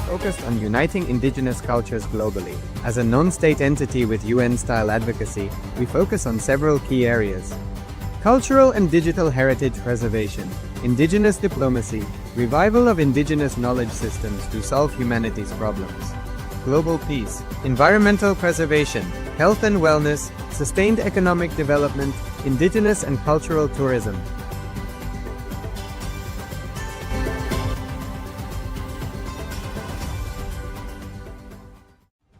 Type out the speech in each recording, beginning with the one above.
Focused on uniting indigenous cultures globally. As a non-state entity with UN-style advocacy, we focus on several key areas: cultural and digital heritage preservation, indigenous diplomacy, revival of indigenous knowledge systems to solve humanity's problems, global peace, environmental preservation, health and wellness, sustained economic development, indigenous and cultural tourism.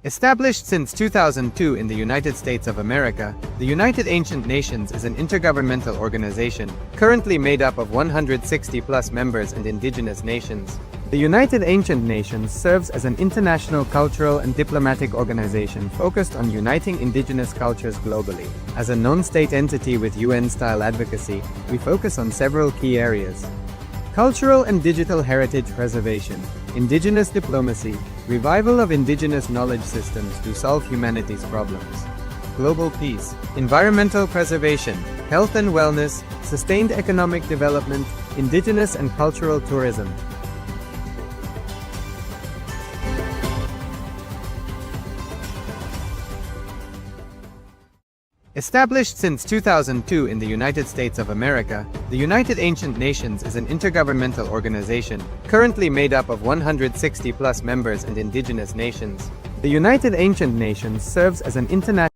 Established since 2002 in the United States of America, the United Ancient Nations is an intergovernmental organization, currently made up of 160+ members and indigenous nations. The United Ancient Nations serves as an international cultural and diplomatic organization focused on uniting indigenous cultures globally. As a non-state entity with UN-style advocacy, we focus on several key areas: cultural and digital heritage preservation, indigenous diplomacy, revival of indigenous knowledge systems to solve humanity's problems, global peace, environmental preservation, health and wellness, sustained economic development, indigenous and cultural tourism. Established since 2002 in the United States of America, the United Ancient Nations is an intergovernmental organization, currently made up of 160+ members and indigenous nations. The United Ancient Nations serves as an international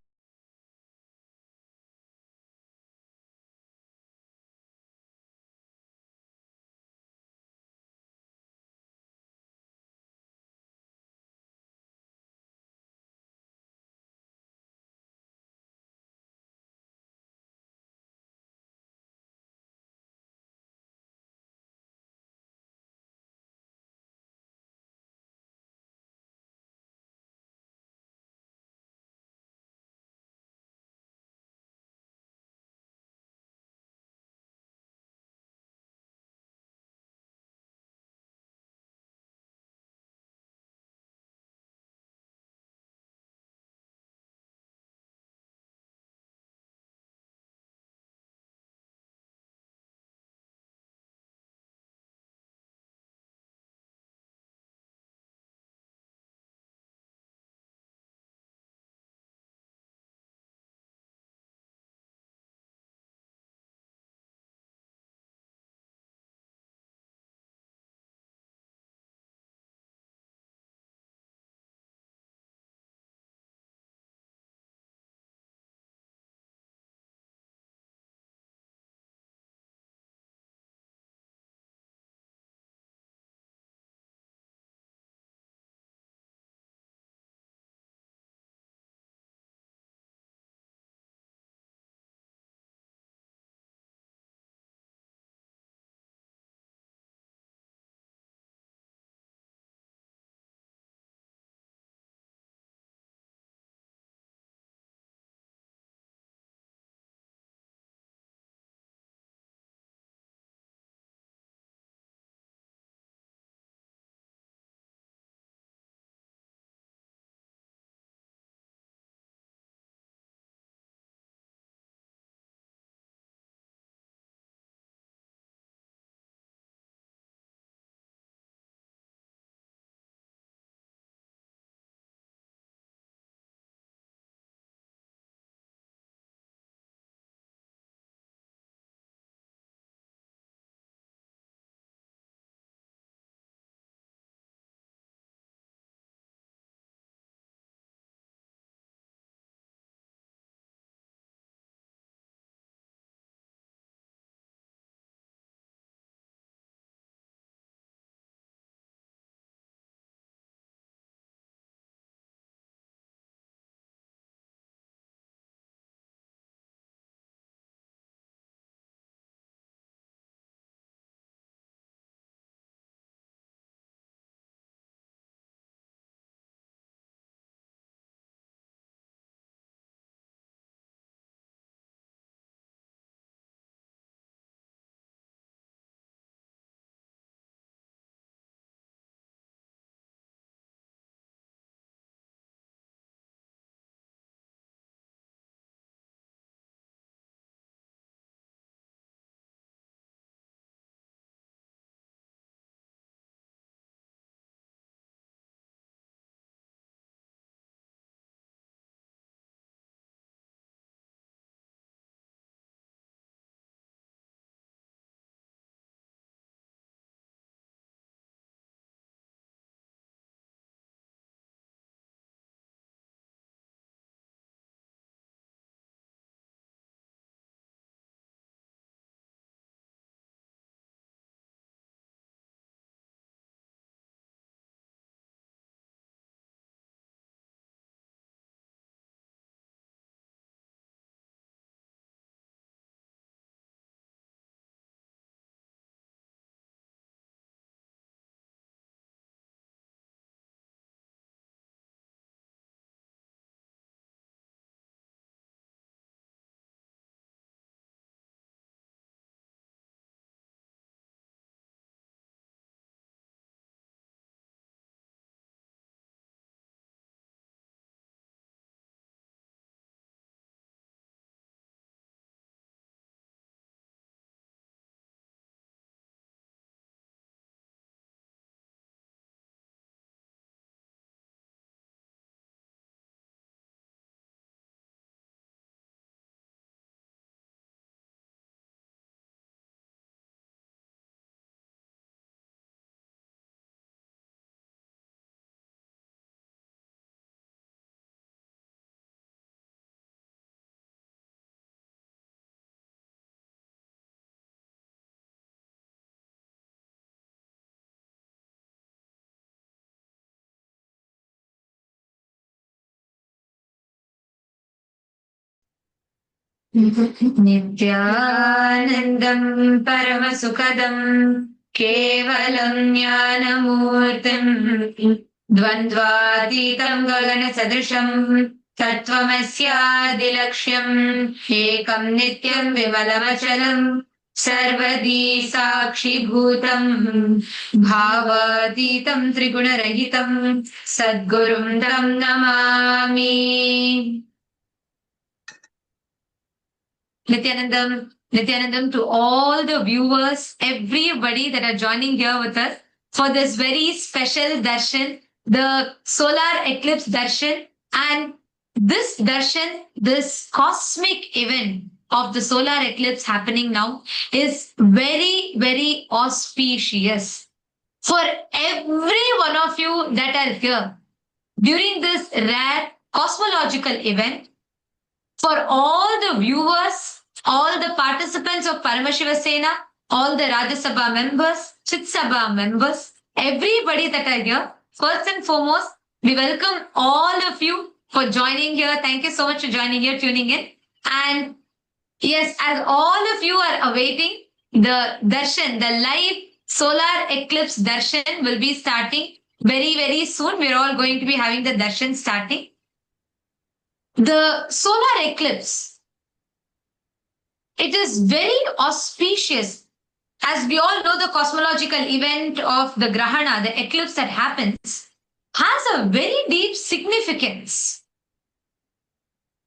Nithyanandam Paramasukadam Kevalam Jnanamurtim Dvandvatitam Gagana Sadrisham Tattvamasyadilaksham Ekam Nityam Vimalamachalam Sarvadi Sakshi Bhutam Bhavatitam Trigunarahitam Sadgurum Tam Namami. Nithyanandam to all the viewers, everybody that are joining here with us for this very special darshan, the solar eclipse darshan. And this darshan, this cosmic event of the solar eclipse happening now is very, very auspicious for every one of you that are here during this rare cosmological event. For all the viewers, all the participants of Paramashiva Sena, all the Rajya Sabha members, Chit Sabha members, everybody that are here, first and foremost, we welcome all of you for joining here. Thank you so much for joining here, tuning in. And yes, as all of you are awaiting the darshan, the live solar eclipse darshan will be starting very, very soon. We're all going to be having the darshan starting. The solar eclipse, it is very auspicious. As we all know, the cosmological event of the Grahana, the eclipse that happens, has a very deep significance.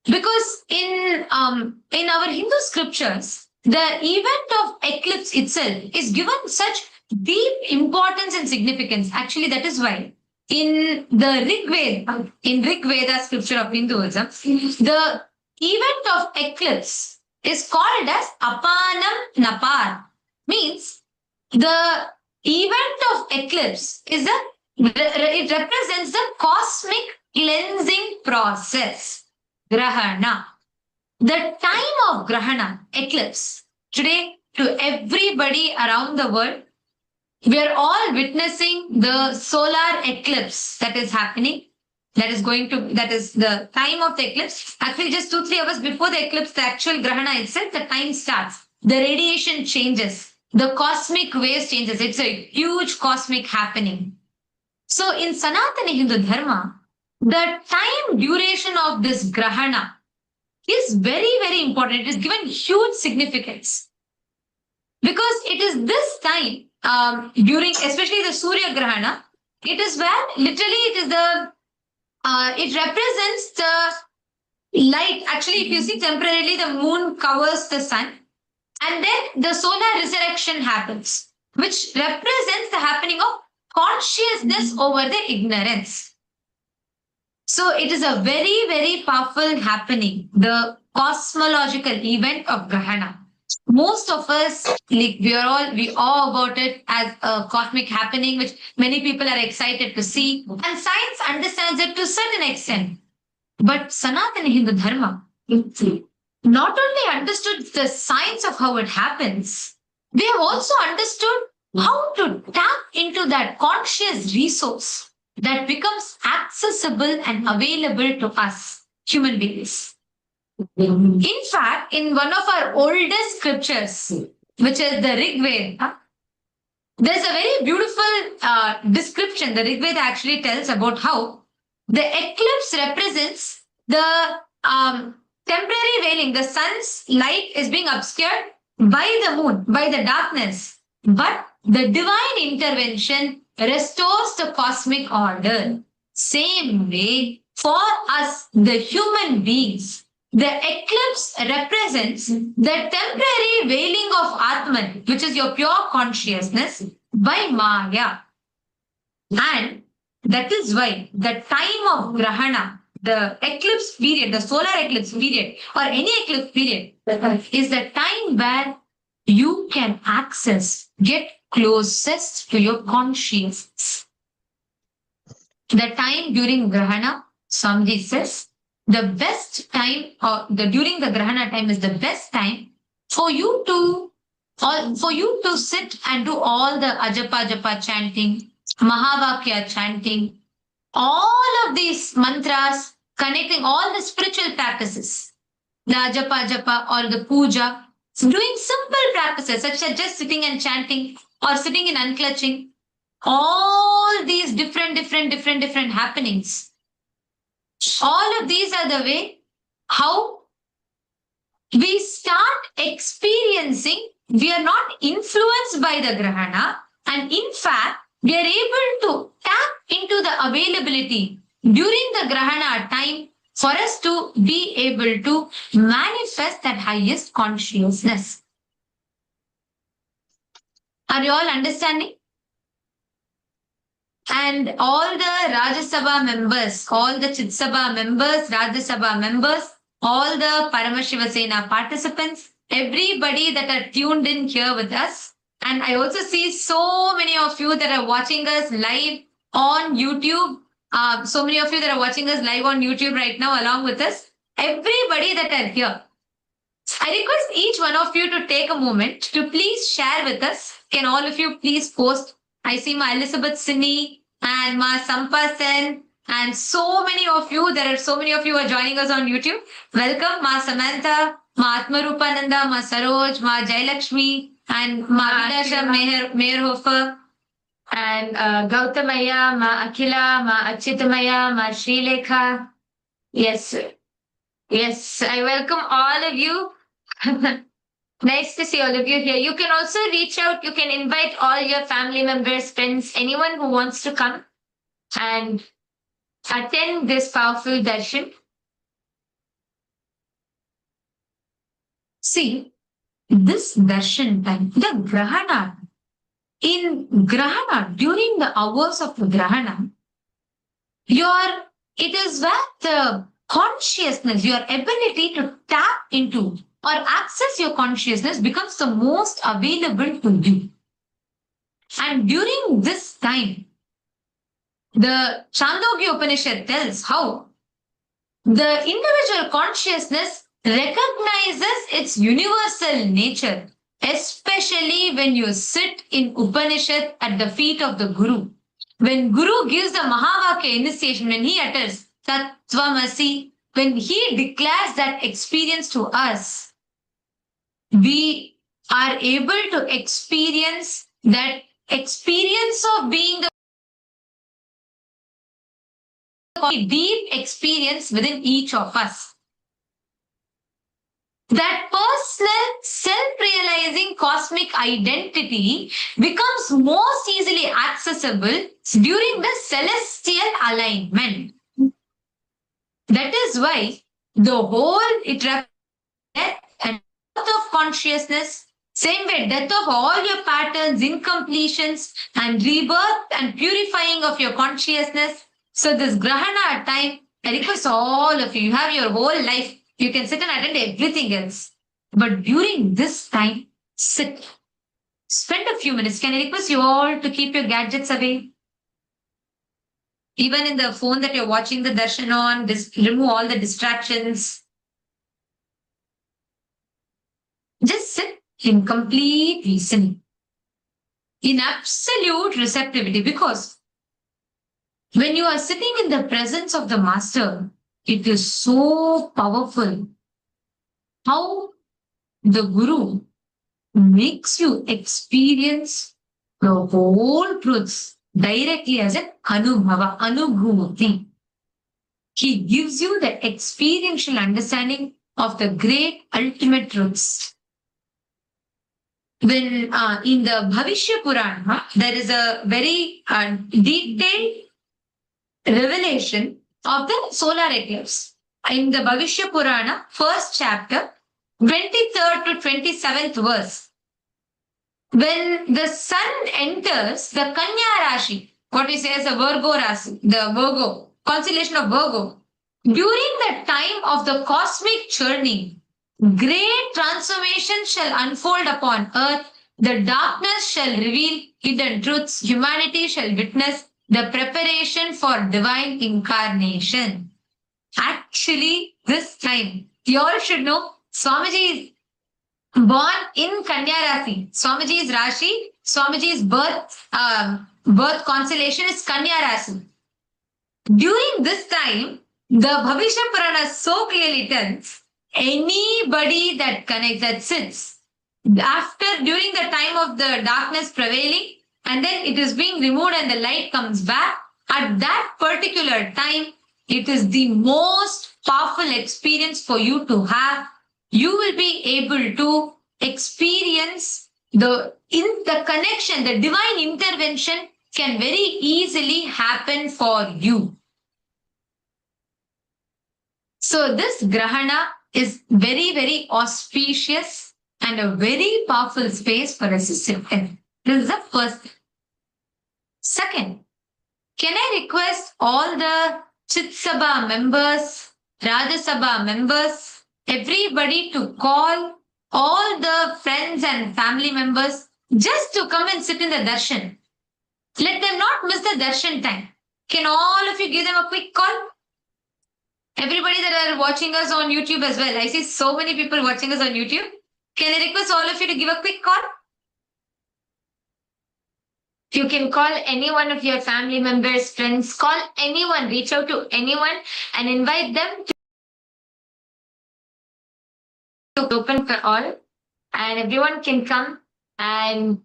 Because in our Hindu scriptures, the event of eclipse itself is given such deep importance and significance. Actually, that is why in the Rig Veda scripture of Hinduism, the event of eclipse is called as Apanam Napar. Means the event of eclipse is it represents the cosmic cleansing process. Grahana. The time of Grahana, eclipse, today to everybody around the world, we are all witnessing the solar eclipse that is happening. That is the time of the eclipse. Actually, just 2-3 hours before the eclipse, the actual Grahana itself, the time starts. The radiation changes. The cosmic waves changes. It's a huge cosmic happening. So in Sanatana Hindu Dharma, the time duration of this Grahana is very, very important. It is given huge significance. Because it is this time, during especially the Surya Grahana, it is where literally it represents the light. Actually, if you see temporarily, the moon covers the sun, and then the solar resurrection happens, which represents the happening of consciousness over the ignorance. So it is a very, very powerful happening, the cosmological event of Grahana. Most of us, we all about it as a cosmic happening, which many people are excited to see. And science understands it to a certain extent. But Sanatana Hindu Dharma not only understood the science of how it happens, they have also understood how to tap into that conscious resource that becomes accessible and available to us, human beings. In fact, in one of our oldest scriptures, which is the Rig Veda, there's a very beautiful description. The Rig Veda actually tells about how the eclipse represents the temporary veiling. The sun's light is being obscured by the moon, by the darkness. But the divine intervention restores the cosmic order. Same way, for us, the human beings, the eclipse represents the temporary veiling of Atman, which is your pure consciousness, by Maya. And that is why the time of Grahana, the eclipse period, the solar eclipse period, or any eclipse period, is the time where you can get closest to your consciousness. The time during Grahana, Swamiji says, the best time during the Grahana time is the best time for you to sit and do all the Ajapa Japa chanting, Mahavakya chanting, all of these mantras, connecting all the spiritual practices. the japa or the puja, doing simple practices such as just sitting and chanting or sitting in unclutching, all these different happenings. All of these are the way how we start experiencing, we are not influenced by the grahana, and in fact, we are able to tap into the availability during the grahana time for us to be able to manifest that highest consciousness. Are you all understanding? And all the Rajya Sabha members, all the Chit Sabha members, Rajya Sabha members, all the Paramashiva Sena participants, everybody that are tuned in here with us. And I also see so many of you that are watching us live on YouTube. So many of you that are watching us live on YouTube right now along with us. Everybody that are here. I request each one of you to take a moment to please share with us. Can all of you please post? I see my Elizabeth Sini and Ma Sampa Sen and so many of you. There are so many of you who are joining us on YouTube. Welcome Ma Samantha, Ma Atmarupananda, Ma Saroj, Ma Jailakshmi and Ma Vidasha Meherhofer and Gautamaya, Ma Akila, Ma Achitamaya, Ma Srilekha. Yes, yes, I welcome all of you. Nice to see all of you here. You can also reach out. You can invite all your family members, friends, anyone who wants to come and attend this powerful darshan. See, this darshan time, the grahana, during the hours of the grahana, it is where the consciousness, your ability to tap into or access your consciousness becomes the most available to you. And during this time, the Chandogya Upanishad tells how the individual consciousness recognizes its universal nature, especially when you sit in Upanishad at the feet of the Guru. When Guru gives the Mahavakya initiation, when he utters Tattvamasi, when he declares that experience to us, we are able to experience that experience of being the deep experience within each of us. That personal self-realizing cosmic identity becomes most easily accessible during the celestial alignment. That is why the whole death and birth of consciousness, same way death of all your patterns, incompletions, and rebirth and purifying of your consciousness. So this Grahana time, I request all of you, you have your whole life. You can sit and attend everything else. But during this time, sit. Spend a few minutes. Can I request you all to keep your gadgets away? Even in the phone that you're watching the darshan on, remove all the distractions. Just sit in complete listening, in absolute receptivity, because when you are sitting in the presence of the master, it is so powerful how the Guru makes you experience the whole truths directly as an anubhuti. He gives you the experiential understanding of the great ultimate truths. When in the Bhavishya Purana, there is a very detailed revelation of the solar eclipse. In the Bhavishya Purana, first chapter, 23rd to 27th verse. When the sun enters the Kanya Rashi, what we say as a Virgo Rasi, the Virgo, constellation of Virgo, during the time of the cosmic churning, great transformation shall unfold upon earth, the darkness shall reveal hidden truths, humanity shall witness the preparation for divine incarnation. Actually, this time, you all should know, Swamiji is born in Kanya Rasi. Swamiji's Rashi, Swamiji's birth constellation is Kanya Rasi. During this time, the Bhavishya Purana so clearly tells anybody that connects, that sits during the time of the darkness prevailing, and then it is being removed and the light comes back, at that particular time, it is the most powerful experience for you to have. You will be able to experience the connection, the divine intervention can very easily happen for you. So this grahana is very, very auspicious and a very powerful space for us to sit in. This is the first thing. Second, can I request all the Chit Sabha members, Rajya Sabha members, everybody to call all the friends and family members just to come and sit in the darshan. Let them not miss the darshan time. Can all of you give them a quick call? Everybody that are watching us on YouTube as well. I see so many people watching us on YouTube. Can I request all of you to give a quick call? You can call any one of your family members, friends, call anyone, reach out to anyone and invite them to open for all. And everyone can come and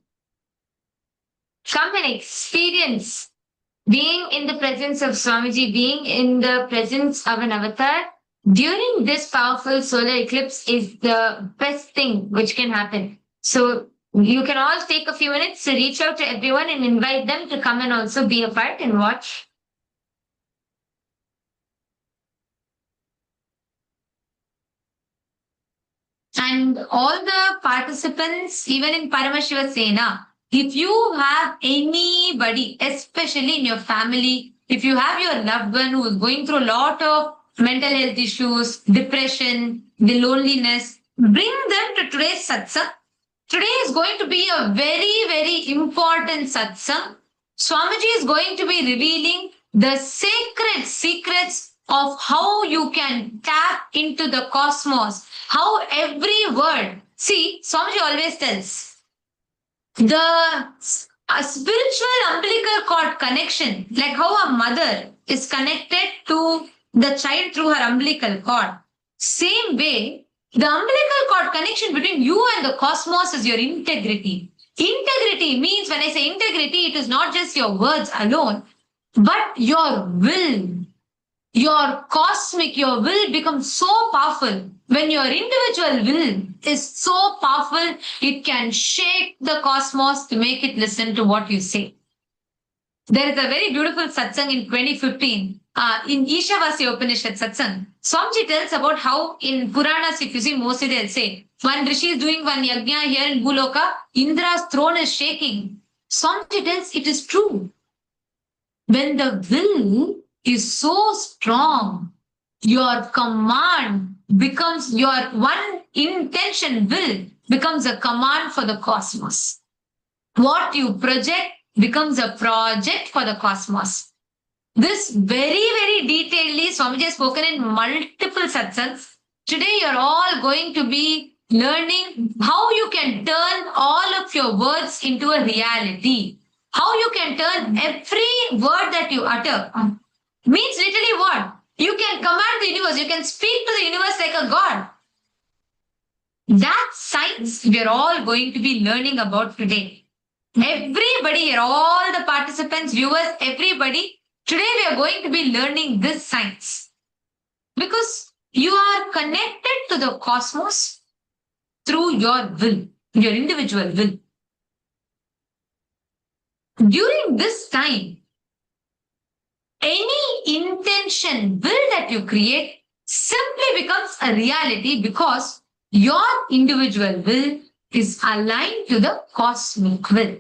experience being in the presence of Swamiji, being in the presence of an avatar during this powerful solar eclipse is the best thing which can happen. So you can all take a few minutes to reach out to everyone and invite them to come and also be a part and watch. And all the participants, even in Paramashiva Sena, if you have anybody, especially in your family, if you have your loved one who is going through a lot of mental health issues, depression, the loneliness, bring them to today's satsang. Today is going to be a very, very important satsang. Swamiji is going to be revealing the sacred secrets of how you can tap into the cosmos, how every word. See, Swamiji always tells the spiritual umbilical cord connection, like how a mother is connected to the child through her umbilical cord. Same way, the umbilical cord connection between you and the cosmos is your integrity. Integrity means, when I say integrity, it is not just your words alone, but your will. Your cosmic, your will becomes so powerful. When your individual will is so powerful, it can shake the cosmos to make it listen to what you say. There is a very beautiful satsang in 2015 in Ishavasya Upanishad satsang. Swamiji tells about how in Puranas, if you see, mostly they'll say, one Rishi is doing one yajna here in Bhuloka, Indra's throne is shaking. Swamiji tells it is true. When the will is so strong, your command becomes, your one intention will becomes a command for the cosmos. What you project becomes a project for the cosmos. This very, very detailedly Swamiji has spoken in multiple satsangs. Today you're all going to be learning how you can turn all of your words into a reality. How you can turn every word that you utter. Means literally what? You can command the universe. You can speak to the universe like a god. That science we're all going to be learning about today. Everybody here, all the participants, viewers, everybody, today we are going to be learning this science. Because you are connected to the cosmos through your will, your individual will. During this time, any intention, will that you create simply becomes a reality because your individual will is aligned to the cosmic will.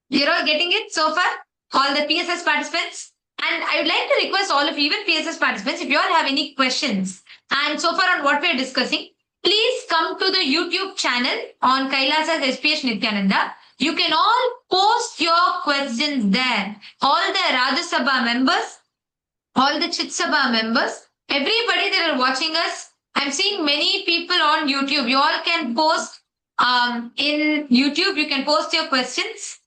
You're all getting it so far? All the PSS participants? And I would like to request all of you, even PSS participants, if you all have any questions and so far on what we're discussing, please come to the YouTube channel on KAILASA SPH Nithyananda. You can all post your questions there. All the Rajya Sabha members, all the Chit Sabha members, everybody that are watching us, I'm seeing many people on YouTube. You all can post in YouTube, you can post your questions.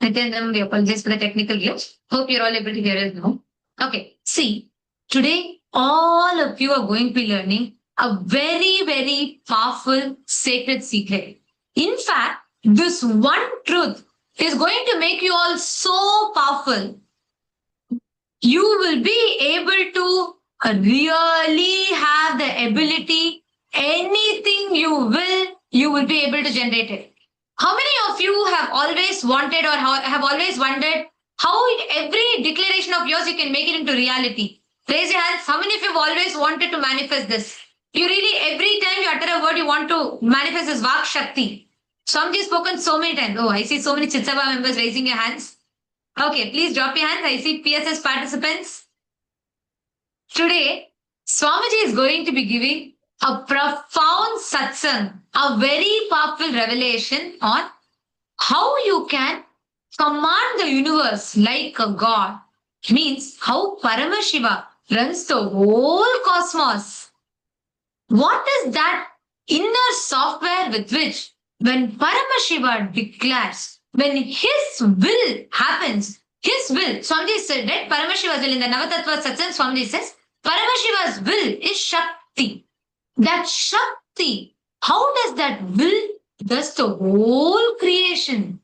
Nityananda, we apologize for the technical glitch. Hope you're all able to hear it now. Okay, see, today all of you are going to be learning a very, very powerful sacred secret. In fact, this one truth is going to make you all so powerful. You will be able to really have the ability, anything you will be able to generate it. How many of you have always wanted or have always wondered how every declaration of yours you can make it into reality? Raise your hands. How many of you have always wanted to manifest this? You really, every time you utter a word, you want to manifest this Vak Shakti. Swamiji spoken so many times. Oh, I see so many Chitsava members raising your hands. Okay, please drop your hands. I see PSS participants. Today, Swamiji is going to be giving a profound satsang, a very powerful revelation on how you can command the universe like a god. Means how Paramashiva runs the whole cosmos. What is that inner software with which, when Paramashiva declares, when his will happens, his will, Swamiji said, right? Paramashiva's will in the Navatattva Satsang, Swamiji says, Paramashiva's will is Shakti. That Shakti, how does that will does the whole creation?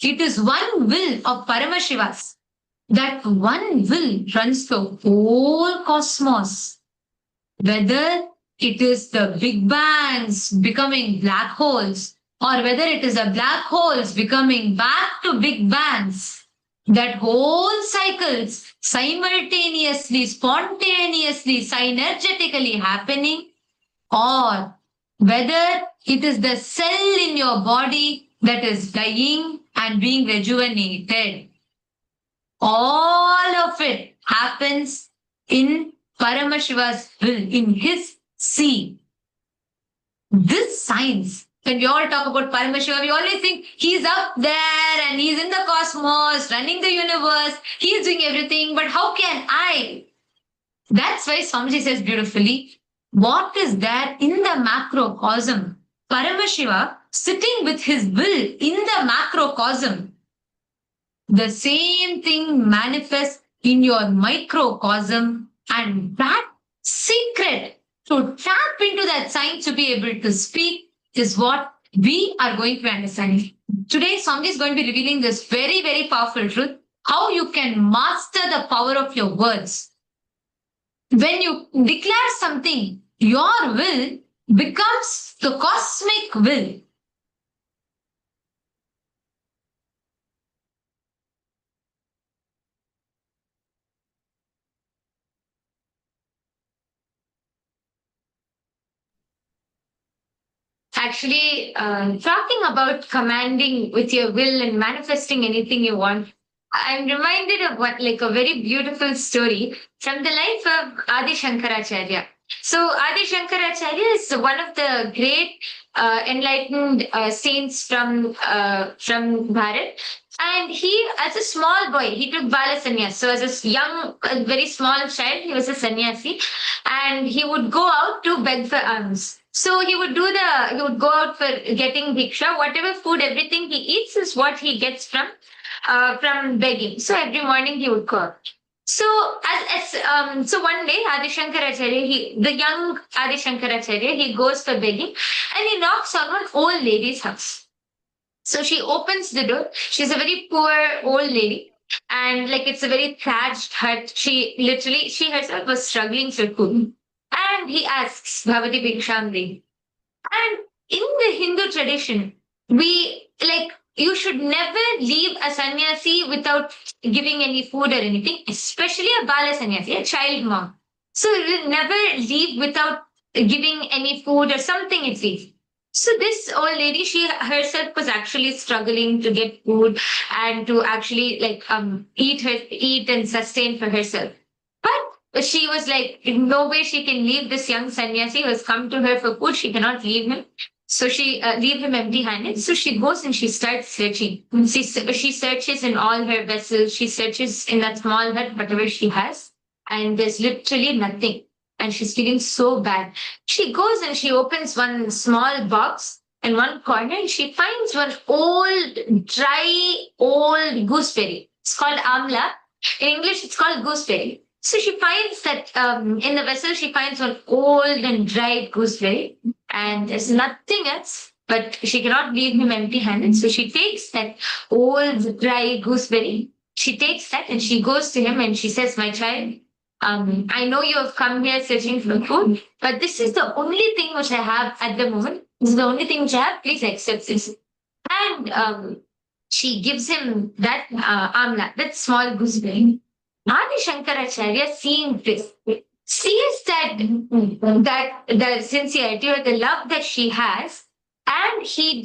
It is one will of Paramashiva's. That one will runs the whole cosmos. Whether it is the big bangs becoming black holes, or whether it is the black holes becoming back to big bangs, that whole cycles simultaneously, spontaneously, synergetically happening, or whether it is the cell in your body that is dying and being rejuvenated. All of it happens in Paramashiva's will, in his seed. This science, when we all talk about Paramashiva, we always think he's up there and he's in the cosmos, running the universe, he's doing everything, but how can I? That's why Swamiji says beautifully, what is there in the macrocosm? Paramashiva sitting with his will in the macrocosm. The same thing manifests in your microcosm, and that secret to tap into that science to be able to speak is what we are going to understand. Today, Swamiji is going to be revealing this very, very powerful truth, how you can master the power of your words. When you declare something, your will becomes the cosmic will. Actually, talking about commanding with your will and manifesting anything you want, I'm reminded of what, like a very beautiful story from the life of Adi Shankaracharya. So Adi Shankaracharya is one of the great enlightened saints from Bharat. And he, as a small boy, he took Bala Sannyas. So as a young, a very small child, he was a sannyasi, and he would go out to beg for alms. So he would go out for getting bhiksha. Whatever food, everything he eats is what he gets from begging. So every morning he would go. So so one day Adi Shankaracharya, the young Adi Shankaracharya, he goes for begging and he knocks on an old lady's house. So she opens the door. She's a very poor old lady. And like it's a very thatched hut. She herself was struggling for food. And he asks, Bhavati Bhikshamdi. And in the Hindu tradition, you should never leave a sannyasi without giving any food or anything, especially a Bala sannyasi, a child mom. So you will never leave without giving any food or something at least. So this old lady, she herself was actually struggling to get food and to actually eat and sustain for herself. But she was like, in no way she can leave this young sannyasi who has come to her for food. She cannot leave him. So she leave him empty-handed. So she goes and she starts searching. She searches in all her vessels. She searches in that small hut, whatever she has, and there's literally nothing. And she's feeling so bad. She goes and she opens one small box, in one corner and she finds one dry, old gooseberry. It's called amla. In English, it's called gooseberry. So she finds that in the vessel, she finds one old and dried gooseberry, and there's nothing else, but she cannot leave him empty handed. So she takes that old, dry gooseberry. She takes that and she goes to him and she says, my child, I know you have come here searching for food, but this is the only thing which I have at the moment. This is the only thing which I have. Please accept this. And she gives him that amla, that small gooseberry. Adi Shankaracharya, seeing this, sees that the sincerity or the love that she has, and he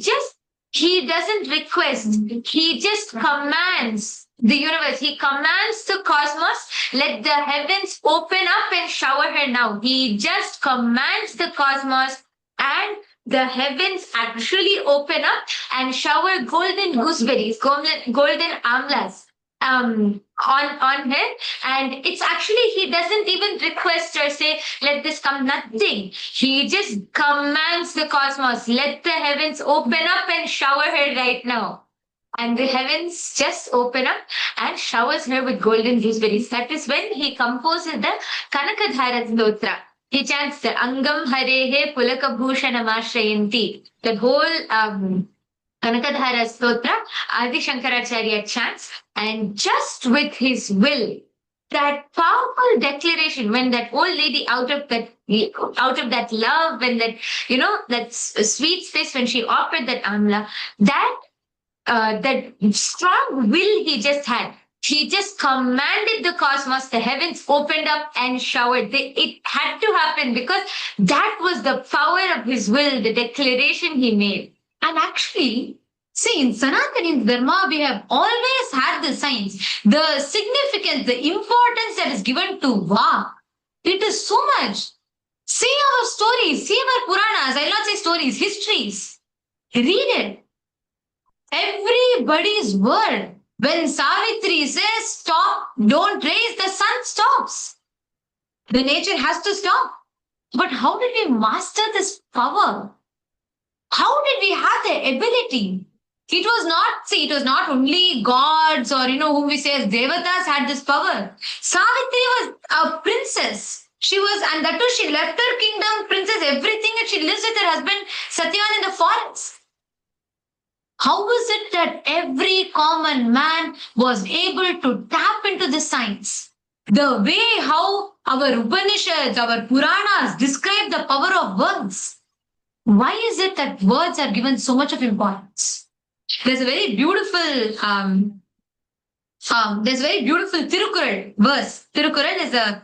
doesn't request, he just commands the universe, he commands the cosmos, let the heavens open up and shower her now. He just commands the cosmos, and the heavens actually open up and shower golden gooseberries, golden amlas on him. And it's actually, he doesn't even request or say, let this come, nothing. He just commands the cosmos, let the heavens open up and shower her right now. And the heavens just open up and showers her with golden gooseberries. That is when he composes the Kanakadhara Stotra. He chants the Angam Harehe Pulakabhushanamashrayanti. That whole Kanakadhara Stotra, Adi Shankaracharya chants, and just with his will, that powerful declaration, when that old lady out of that love, when that, that sweet space, when she offered that amla, that strong will he just had. He just commanded the cosmos, the heavens opened up and showered. It had to happen because that was the power of his will, the declaration he made. And actually, see, in Sanatani Dharma, we have always had the signs, the significance, the importance that is given to Vak. It is so much. See our stories, see our Puranas, I'll not say stories, histories. Read it. Everybody's word. When Savitri says stop, don't raise, the sun stops. The nature has to stop. But how did we master this power? How did we have the ability? It was not only gods or, whom we say as devatas had this power. Savitri was a princess. And that too, she left her kingdom, princess, everything, and she lives with her husband, Satyavan, in the forest. How was it that every common man was able to tap into the science? The way how our Upanishads, our Puranas describe the power of words. Why is it that words are given so much of importance? There's a very beautiful Tirukural verse. Tirukural is a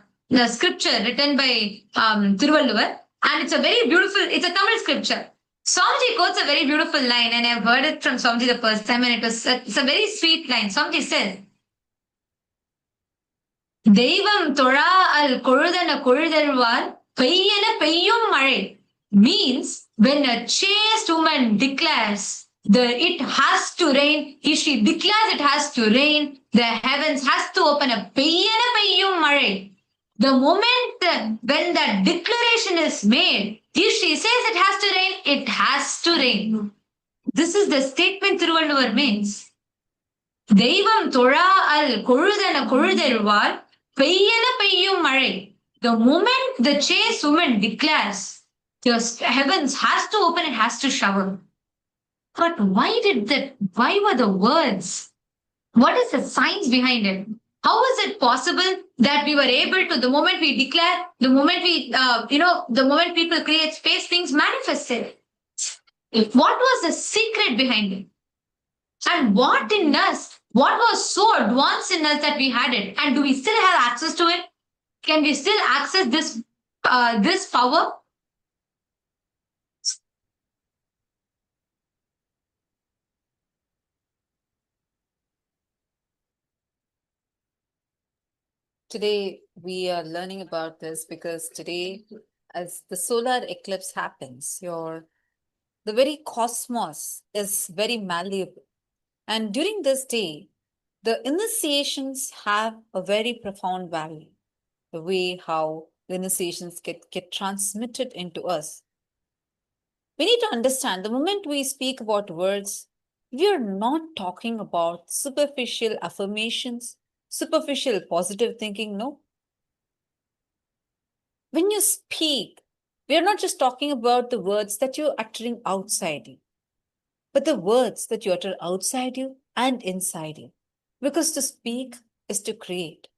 scripture written by Tiruvalluvar, and it's a Tamil scripture. Swamiji quotes a very beautiful line, and I've heard it from Swamiji the first time, and it's a very sweet line. Swamiji says, Devam Tora al Korudana Korudalwal Payyana Payyum Mare means when a chaste woman declares it has to rain, if she declares it has to rain, the heavens has to open up. Payyana Payyum Mare. The moment when that declaration is made, if she says it has to rain, it has to rain. This is the statement Thiruvalluvar means. Devam Tora al Korudana Korudarval Payyana Payyum Mare. The moment the chaste woman declares, the heavens has to open, it has to shower. But why were the words? What is the science behind it? How is it possible that we were able to, the moment we declare, the moment the moment people create space, things manifested? What was the secret behind it? And what was so advanced in us that we had it? And do we still have access to it? Can we still access this power? Today, we are learning about this because today, as the solar eclipse happens, the very cosmos is very malleable. And during this day, the initiations have a very profound value. The way how the initiations get transmitted into us. We need to understand the moment we speak about words, we are not talking about superficial affirmations, superficial positive thinking. No. When you speak, we are not just talking about the words that you're uttering outside you, but the words that you utter outside you and inside you. Because to speak is to create.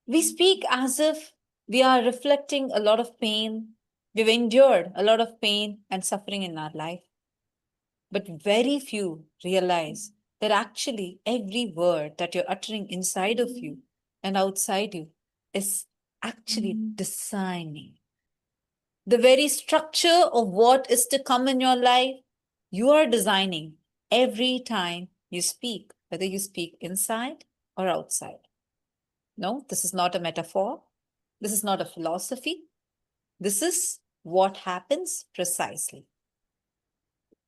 We speak as if we are reflecting a lot of pain. We've endured a lot of pain and suffering in our life. But very few realize that actually every word that you're uttering inside of you and outside you is actually designing the very structure of what is to come in your life. You are designing every time you speak, whether you speak inside or outside. No, this is not a metaphor. This is not a philosophy. This is what happens precisely.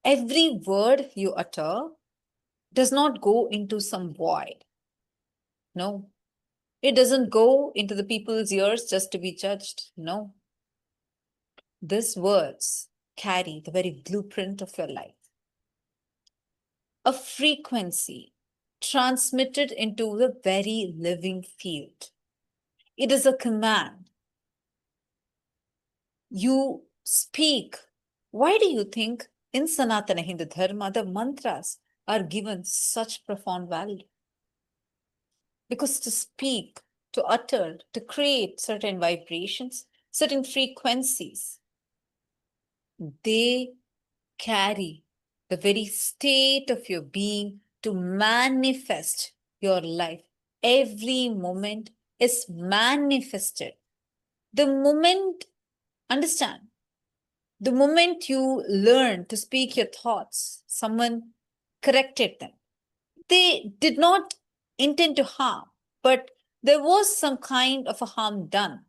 Every word you utter does not go into some void. No, it doesn't go into the people's ears just to be judged. No. These words carry the very blueprint of your life. A frequency transmitted into the very living field. It is a command. You speak. Why do you think in Sanatana Hindu Dharma, the mantras are given such profound value? Because to speak, to utter, to create certain vibrations, certain frequencies, they carry the very state of your being to manifest your life. Every moment is manifested. The moment, understand, the moment you learn to speak your thoughts, someone corrected them. They did not intend to harm, but there was some kind of a harm done,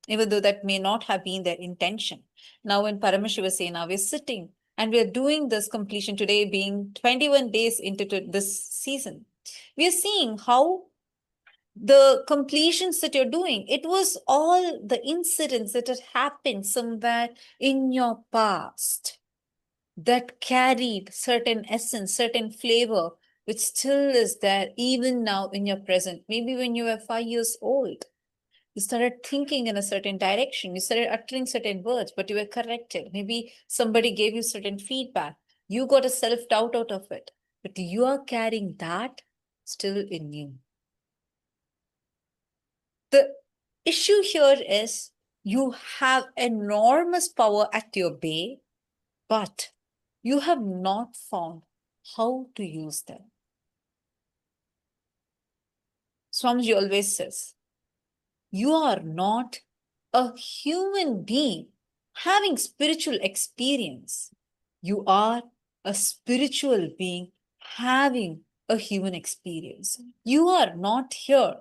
even though that may not have been their intention. Now, when Paramashiva Sena, we're sitting and we're doing this completion today, being 21 days into this season, we are seeing how the completions that you're doing, it was all the incidents that had happened somewhere in your past that carried certain essence, certain flavor, which still is there even now in your present. Maybe when you were 5 years old, you started thinking in a certain direction, you started uttering certain words, but you were corrected. Maybe somebody gave you certain feedback. You got a self-doubt out of it, but you are carrying that still in you. The issue here is you have enormous power at your bay, but you have not found how to use them. Swamiji always says, you are not a human being having spiritual experience. You are a spiritual being having a human experience. You are not here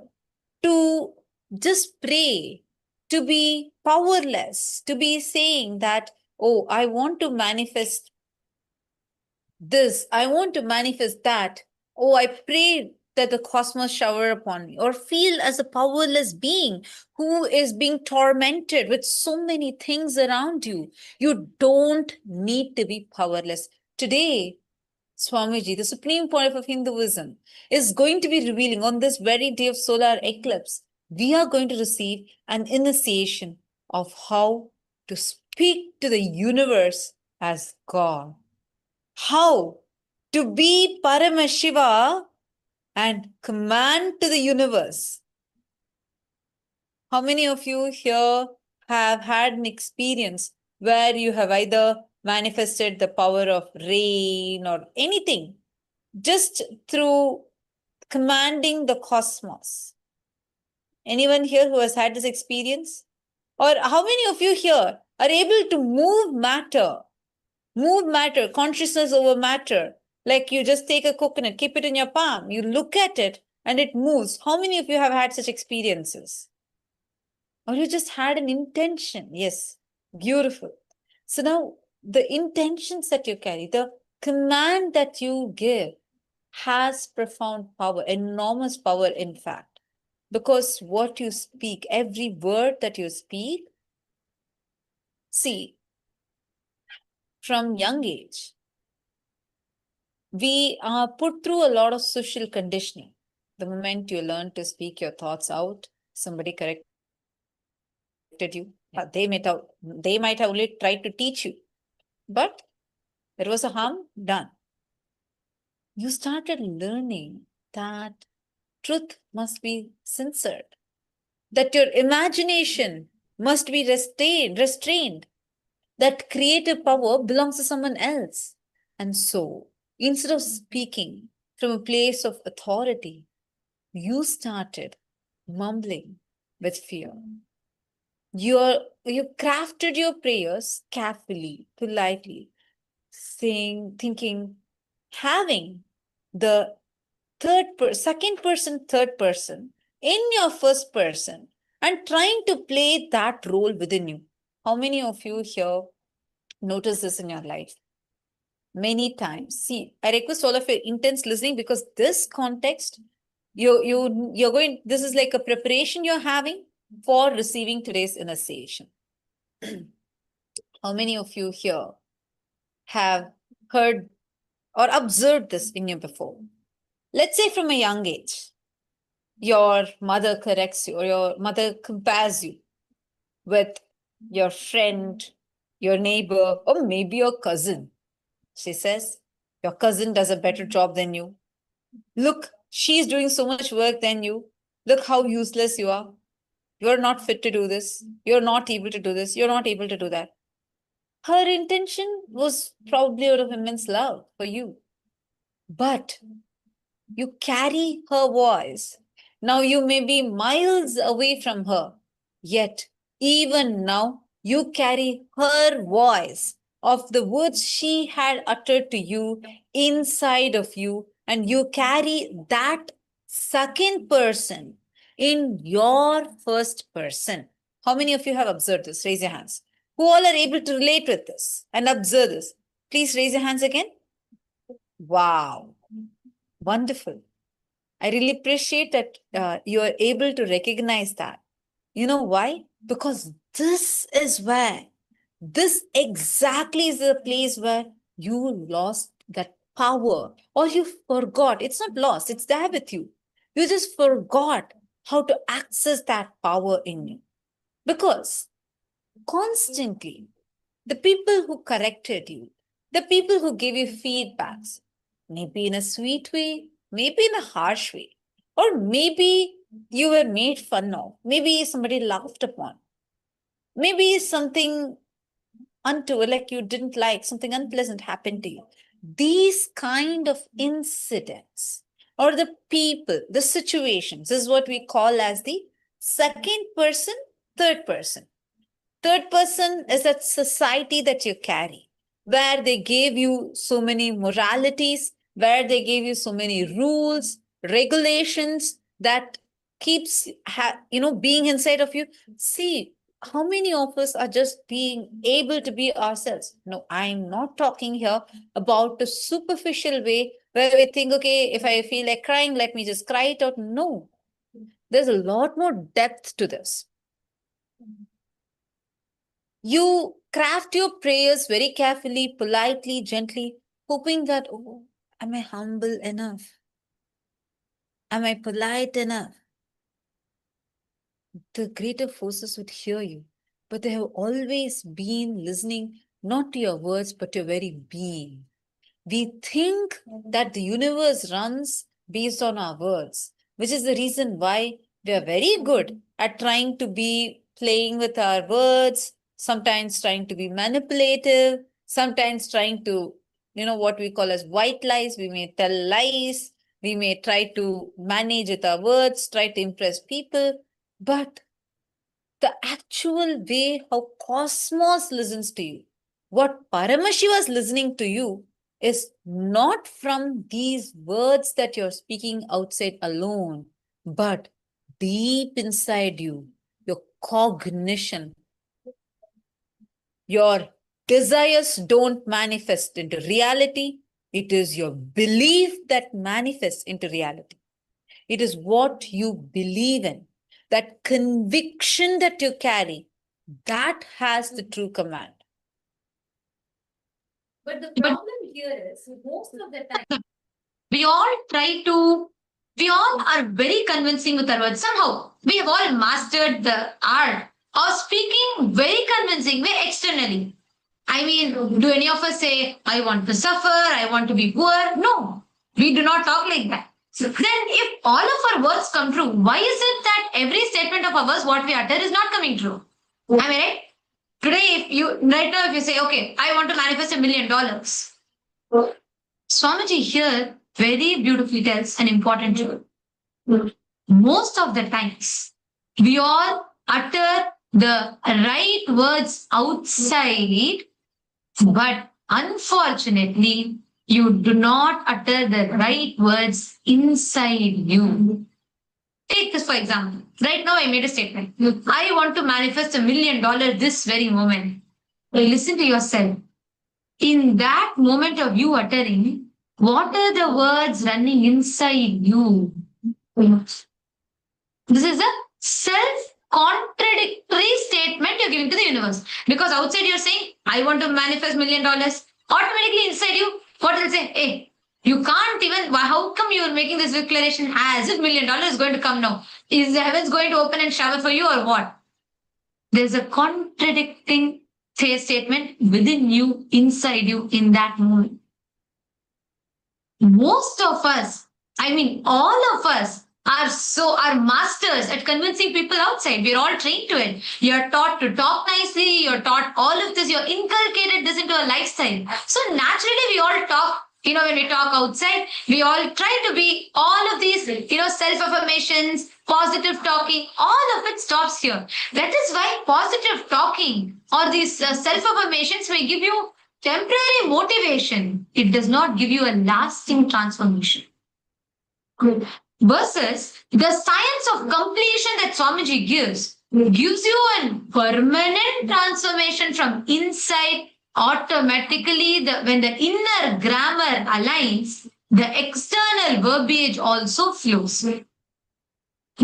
to just pray, to be powerless, to be saying that, oh, I want to manifest this, I want to manifest that. Oh, I pray that the cosmos shower upon me, or feel as a powerless being who is being tormented with so many things around you. You don't need to be powerless. Today, Swamiji, the supreme point of Hinduism, is going to be revealing on this very day of solar eclipse. We are going to receive an initiation of how to speak to the universe as God. How to be Paramashiva and command to the universe. How many of you here have had an experience where you have either manifested the power of rain or anything just through commanding the cosmos? Anyone here who has had this experience? Or how many of you here are able to move matter, consciousness over matter? Like you just take a coconut, keep it in your palm, you look at it and it moves. How many of you have had such experiences? Or you just had an intention? Yes, beautiful. So now the intentions that you carry, the command that you give has profound power, enormous power in fact. Because what you speak, every word that you speak, see, from young age, we are put through a lot of social conditioning. The moment you learn to speak your thoughts out, somebody corrected you. They might have only tried to teach you, but there was a harm done. You started learning that truth must be censored, that your imagination must be restrained, that creative power belongs to someone else. And so, instead of speaking from a place of authority, you started mumbling with fear. You crafted your prayers carefully, politely, thinking, having the second person, third person in your first person, and trying to play that role within you. How many of you here notice this in your life? Many times. See, I request all of you intense listening, because this context, you're going, this is like a preparation you're having for receiving today's initiation. How many of you here have heard or observed this in you before? Let's say from a young age, your mother corrects you, or your mother compares you with your friend, your neighbor, or maybe your cousin. She says, your cousin does a better job than you. Look, she's doing so much work than you. Look how useless you are. You're not fit to do this. You're not able to do this. You're not able to do that. Her intention was probably out of immense love for you. But you carry her voice. Now you may be miles away from her, yet even now you carry her voice of the words she had uttered to you inside of you, and you carry that second person in your first person. How many of you have observed this? Raise your hands. Who all are able to relate with this and observe this? Please raise your hands again. Wow. Wonderful. I really appreciate that you are able to recognize that. You know why? Because this exactly is the place where you lost that power, or you forgot. It's not lost, it's there with you. You just forgot how to access that power in you. Because constantly, the people who corrected you, the people who gave you feedbacks, maybe in a sweet way, maybe in a harsh way, or maybe you were made fun of, maybe somebody laughed upon, maybe something like you didn't like, something unpleasant happened to you. These kind of incidents, or the people, the situations, is what we call as the second person, third person. Third person is that society that you carry, where they gave you so many moralities, where they gave you so many rules, regulations that keeps being inside of you. See, how many of us are just being able to be ourselves? No, I'm not talking here about the superficial way where we think, okay, if I feel like crying, let me just cry it out. No, there's a lot more depth to this. You craft your prayers very carefully, politely, gently, hoping that, oh, am I humble enough? Am I polite enough? The greater forces would hear you, but they have always been listening not to your words, but to your very being. We think that the universe runs based on our words, which is the reason why we are very good at trying to be playing with our words, sometimes trying to be manipulative, sometimes trying to, what we call as white lies. We may tell lies, we may try to manage with our words, try to impress people, but the actual way how cosmos listens to you, what Paramashiva is listening to you, is not from these words that you're speaking outside alone, but deep inside you, your cognition. Your desires don't manifest into reality. It is your belief that manifests into reality. It is what you believe in, that conviction that you carry, that has the true command. But the But problem here is most of the time, we all are very convincing with our words. Somehow, we have all mastered the art of speaking very convincing way externally. I mean, do any of us say, I want to suffer, I want to be poor? No, we do not talk like that. So then, if all of our words come true, why is it that every statement of ours, what we utter, is not coming true? Am I right? Today, right now, if you say, okay, I want to manifest $1 million, Swamiji here very beautifully tells an important truth. Most of the times, we all utter the right words outside, but unfortunately, you do not utter the right words inside you. Take this for example. Right now, I made a statement. I want to manifest $1 million this very moment. Listen to yourself. In that moment of you uttering, what are the words running inside you? This is a self-contradictory statement you're giving to the universe. Because outside you're saying, I want to manifest $1 million. Automatically inside you, what will say? Hey, you can't even, how come you're making this declaration as if $1 million is going to come now? Is the heavens going to open and shower for you or what? There's a contradicting statement within you, inside you in that moment. Most of us, I mean, all of us are masters at convincing people outside. We're all trained to it. You're taught to talk nicely. You're taught all of this. You're inculcated this into a lifestyle. So naturally, we all talk. When we talk outside, we all try to be all of these, self-affirmations, positive talking, all of it stops here. That is why positive talking or these self-affirmations may give you temporary motivation. It does not give you a lasting transformation. Good. Versus the science of completion that Swamiji gives you a permanent transformation from inside. Automatically, when the inner grammar aligns, the external verbiage also flows. The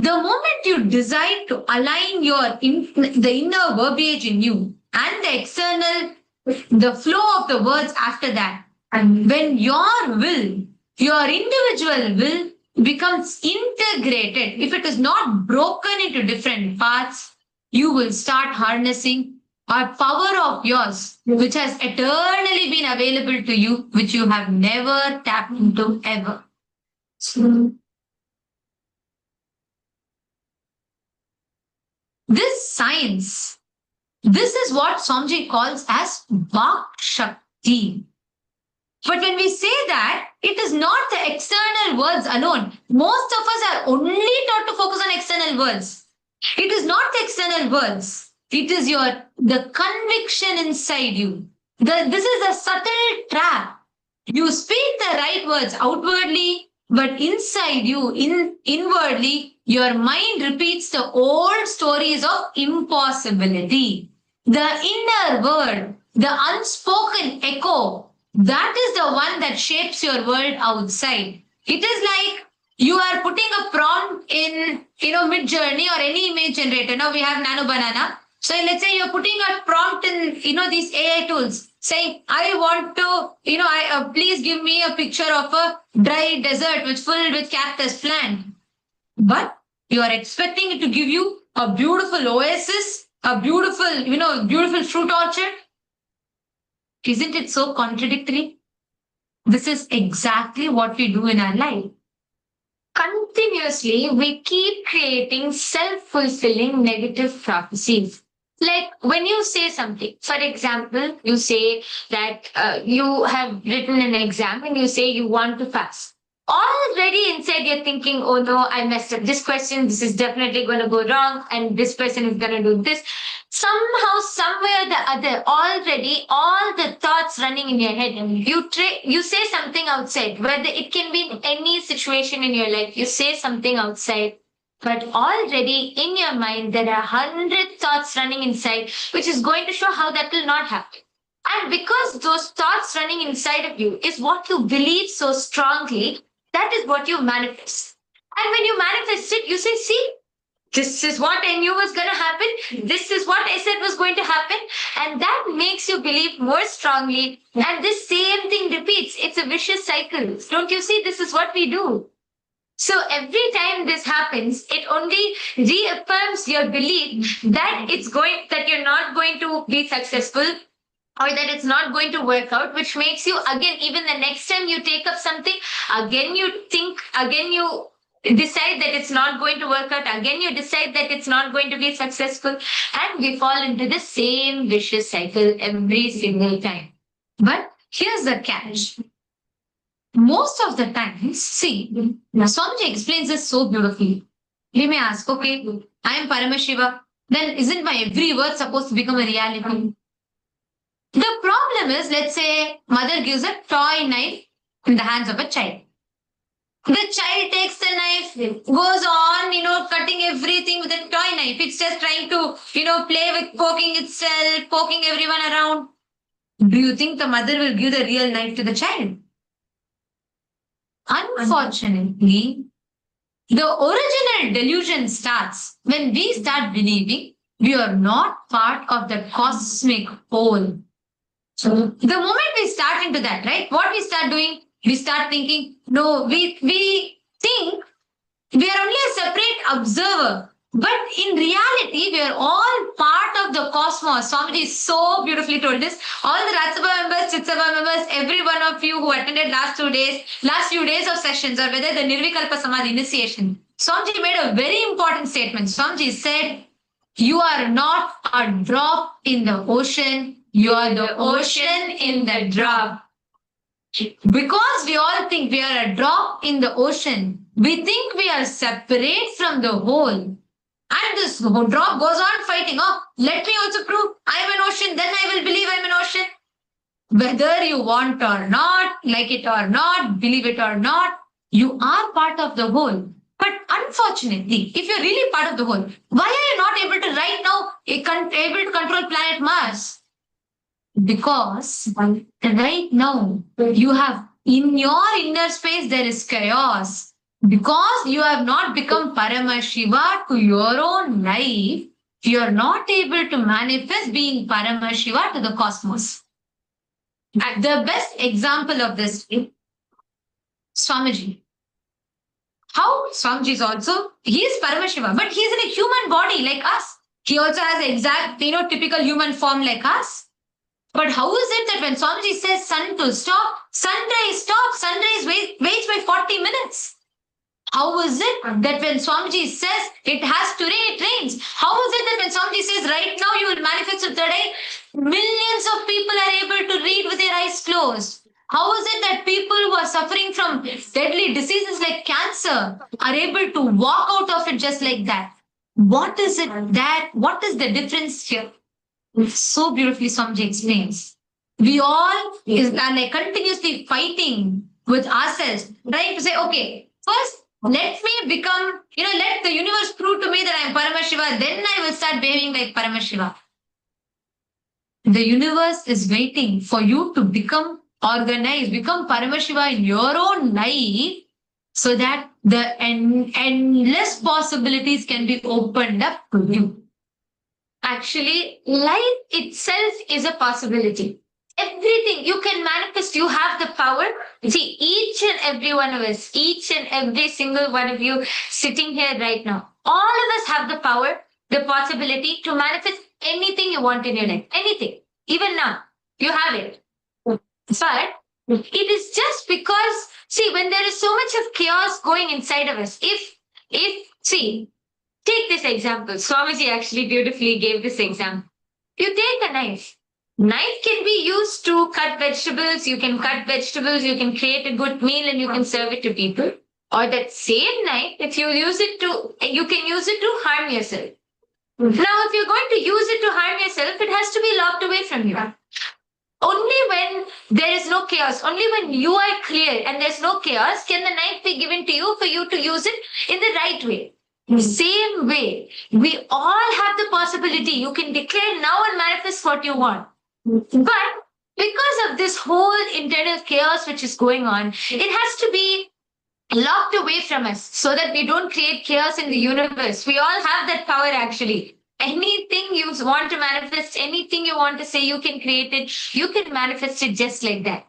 moment you decide to align the inner verbiage in you and the external, the flow of the words after that, and when your individual will becomes integrated, if it is not broken into different parts, you will start harnessing a power of yours, which has eternally been available to you, which you have never tapped into ever. This science, this is what Swamiji calls as Vak Shakti. But when we say that, it is not the external words alone. Most of us are only taught to focus on external words. It is not the external words. It is the conviction inside you. This is a subtle trap. You speak the right words outwardly, but inside you, inwardly, your mind repeats the old stories of impossibility. The inner word, the unspoken echo, that is the one that shapes your world outside. It is like you are putting a prompt in, Mid-Journey or any image generator. Now we have Nano Banana. So let's say you're putting a prompt in, these AI tools saying, I want to, please give me a picture of a dry desert which filled with cactus plant. But you are expecting it to give you a beautiful oasis, a beautiful, beautiful fruit orchard. Isn't it so contradictory? This is exactly what we do in our life. Continuously, we keep creating self-fulfilling negative prophecies. Like when you say something, for example, you say that you have written an exam and you say you want to fast. Already inside you're thinking, oh no, I messed up this question. This is definitely going to go wrong. And this person is going to do this. Somehow, somewhere or the other, already all the thoughts running in your head. And you say something outside, whether it can be in any situation in your life. You say something outside. But already in your mind, there are 100 thoughts running inside, which is going to show how that will not happen. And because those thoughts running inside of you is what you believe so strongly, that is what you manifest. And when you manifest it, you say, see, This is what I knew was going to happen. This is what I said was going to happen. And that makes you believe more strongly. And this same thing repeats. It's a vicious cycle. Don't you see? This is what we do. So every time this happens, it only reaffirms your belief that that you're not going to be successful, or that it's not going to work out, which makes you, again, even the next time you take up something, again you think, again you decide that it's not going to work out, again you decide that it's not going to be successful, and we fall into the same vicious cycle every single time. But here's the catch. Most of the times, see, Swamiji explains this so beautifully. We may ask, okay, I am Paramashiva, then isn't my every word supposed to become a reality? The problem is, let's say mother gives a toy knife in the hands of a child. The child takes the knife, goes on, cutting everything with a toy knife. It's just trying to, play with poking itself, poking everyone around. Do you think the mother will give the real knife to the child? Unfortunately, the original delusion starts when we start believing we are not part of the cosmic whole. So the moment we start into that, right, what we start doing, we start thinking, no, we think we are only a separate observer. But in reality, we are all part of the cosmos. Swamiji so beautifully told this. All the Ratsabha members, Chitsabha members, every one of you who attended last few days of sessions, or whether the Nirvikalpa Samadhi initiation, Swamiji made a very important statement. Swamiji said, you are not a drop in the ocean. You are the ocean in the drop. Because we all think we are a drop in the ocean, we think we are separate from the whole. And this drop goes on fighting. Oh, let me also prove I am an ocean. Then I will believe I am an ocean. Whether you want or not, like it or not, believe it or not, you are part of the whole. But unfortunately, if you're really part of the whole, why are you not able to right now able to control planet Mars? Because right now you have in your inner space there is chaos. Because you have not become Paramashiva to your own life, you are not able to manifest being Paramashiva to the cosmos. And the best example of this is Swamiji. How Swamiji is also, he is Paramashiva, but he is in a human body like us. He also has exact, typical human form like us. But how is it that when Swamiji says sun to stop, sunrise waits by 40 minutes? How is it that when Swamiji says it has to rain, it rains? How is it that when Swamiji says right now you will manifest today, millions of people are able to read with their eyes closed? How is it that people who are suffering from deadly diseases like cancer are able to walk out of it just like that? What is the difference here? So beautifully Swamiji explains. We all are like continuously fighting with ourselves, trying to say, okay, first, let me become, let the universe prove to me that I am Paramashiva, then I will start behaving like Paramashiva. The universe is waiting for you to become organized, become Paramashiva in your own life, so that the endless possibilities can be opened up to you. Actually, life itself is a possibility. Everything you can manifest, you have the power. See, each and every one of us, each and every single one of you sitting here right now, all of us have the power, the possibility to manifest anything you want in your life. Anything. Even now, you have it. But it is just because, see, when there is so much of chaos going inside of us, see, take this example. Swamiji actually beautifully gave this example. You take a knife. Knife can be used to cut vegetables. You can cut vegetables. You can create a good meal and you can serve it to people. Or that same knife, if you use it you can use it to harm yourself. Now, if you're going to use it to harm yourself, it has to be locked away from you. Only when there is no chaos, only when you are clear and there's no chaos, can the knife be given to you for you to use it in the right way. Same way, we all have the possibility. You can declare now and manifest what you want. But because of this whole internal chaos which is going on, it has to be locked away from us so that we don't create chaos in the universe. We all have that power actually. Anything you want to manifest, anything you want to say, you can create it, you can manifest it just like that.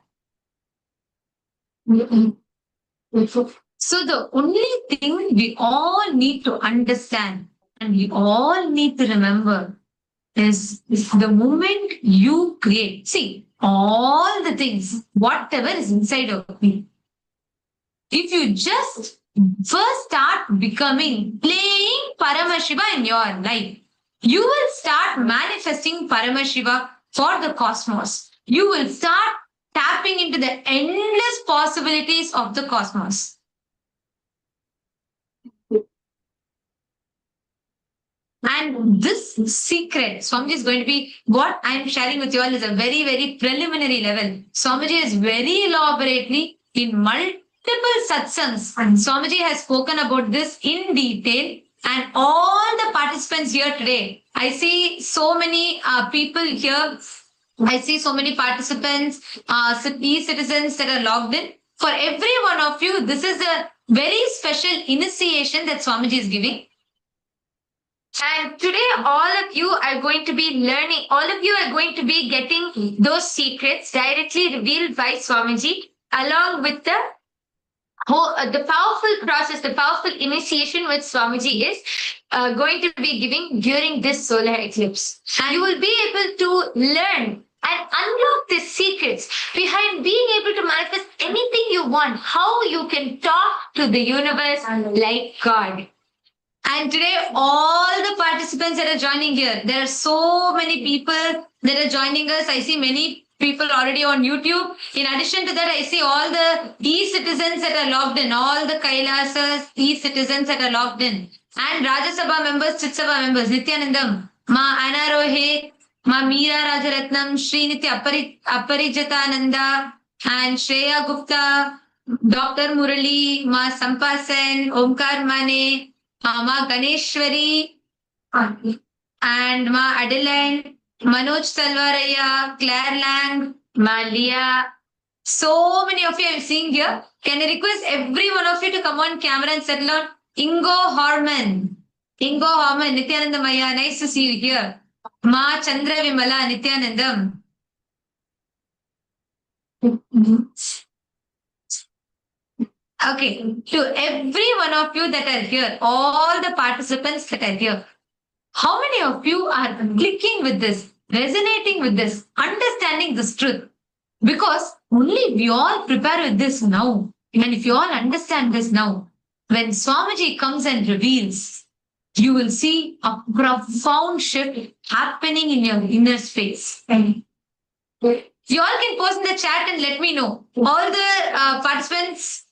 So the only thing we all need to understand and we all need to remember is the moment you create. See, all the things, whatever is inside of me, if you just first start becoming, playing Paramashiva in your life, you will start manifesting Paramashiva for the cosmos. You will start tapping into the endless possibilities of the cosmos. And this secret, Swamiji is going to be what I'm sharing with you all is a very, very preliminary level. Swamiji is very elaborately in multiple satsangs. And Swamiji has spoken about this in detail. And all the participants here today, I see so many people here. I see so many participants, e-citizens that are logged in. For every one of you, this is a very special initiation that Swamiji is giving. And today, all of you are going to be learning, all of you are going to be getting those secrets directly revealed by Swamiji, along with the the powerful process, the powerful initiation which Swamiji is going to be giving during this solar eclipse. And you will be able to learn and unlock the secrets behind being able to manifest anything you want, how you can talk to the universe like God. And today, all the participants that are joining here, there are so many people that are joining us. I see many people already on YouTube. In addition to that, I see all the e-citizens that are logged in, all the KAILASA e-citizens that are logged in. And Rajya Sabha members, Chit Sabha members, Nithyanandam, Ma Anarohe, Ma Meera Rajaratnam, Sriniti Aparijatananda, and Shreya Gupta, Dr. Murali, Ma Sampasan, Omkar Mane, Ma Ganeshwari, and Ma Adeline, Manoj Salvaraya, Claire Lang, Ma Leah. So many of you I'm seeing here. Can I request every one of you to come on camera and settle on? Ingo Harman. Ingo Harman, Nithyananda Maya, nice to see you here. Ma Chandra Vimala, Nithyanandam. Okay, to every one of you that are here, all the participants that are here, how many of you are clicking with this, resonating with this, understanding this truth? Because only we all prepare with this now. And if you all understand this now, when Swamiji comes and reveals, you will see a profound shift happening in your inner space. You all can post in the chat and let me know. All the participants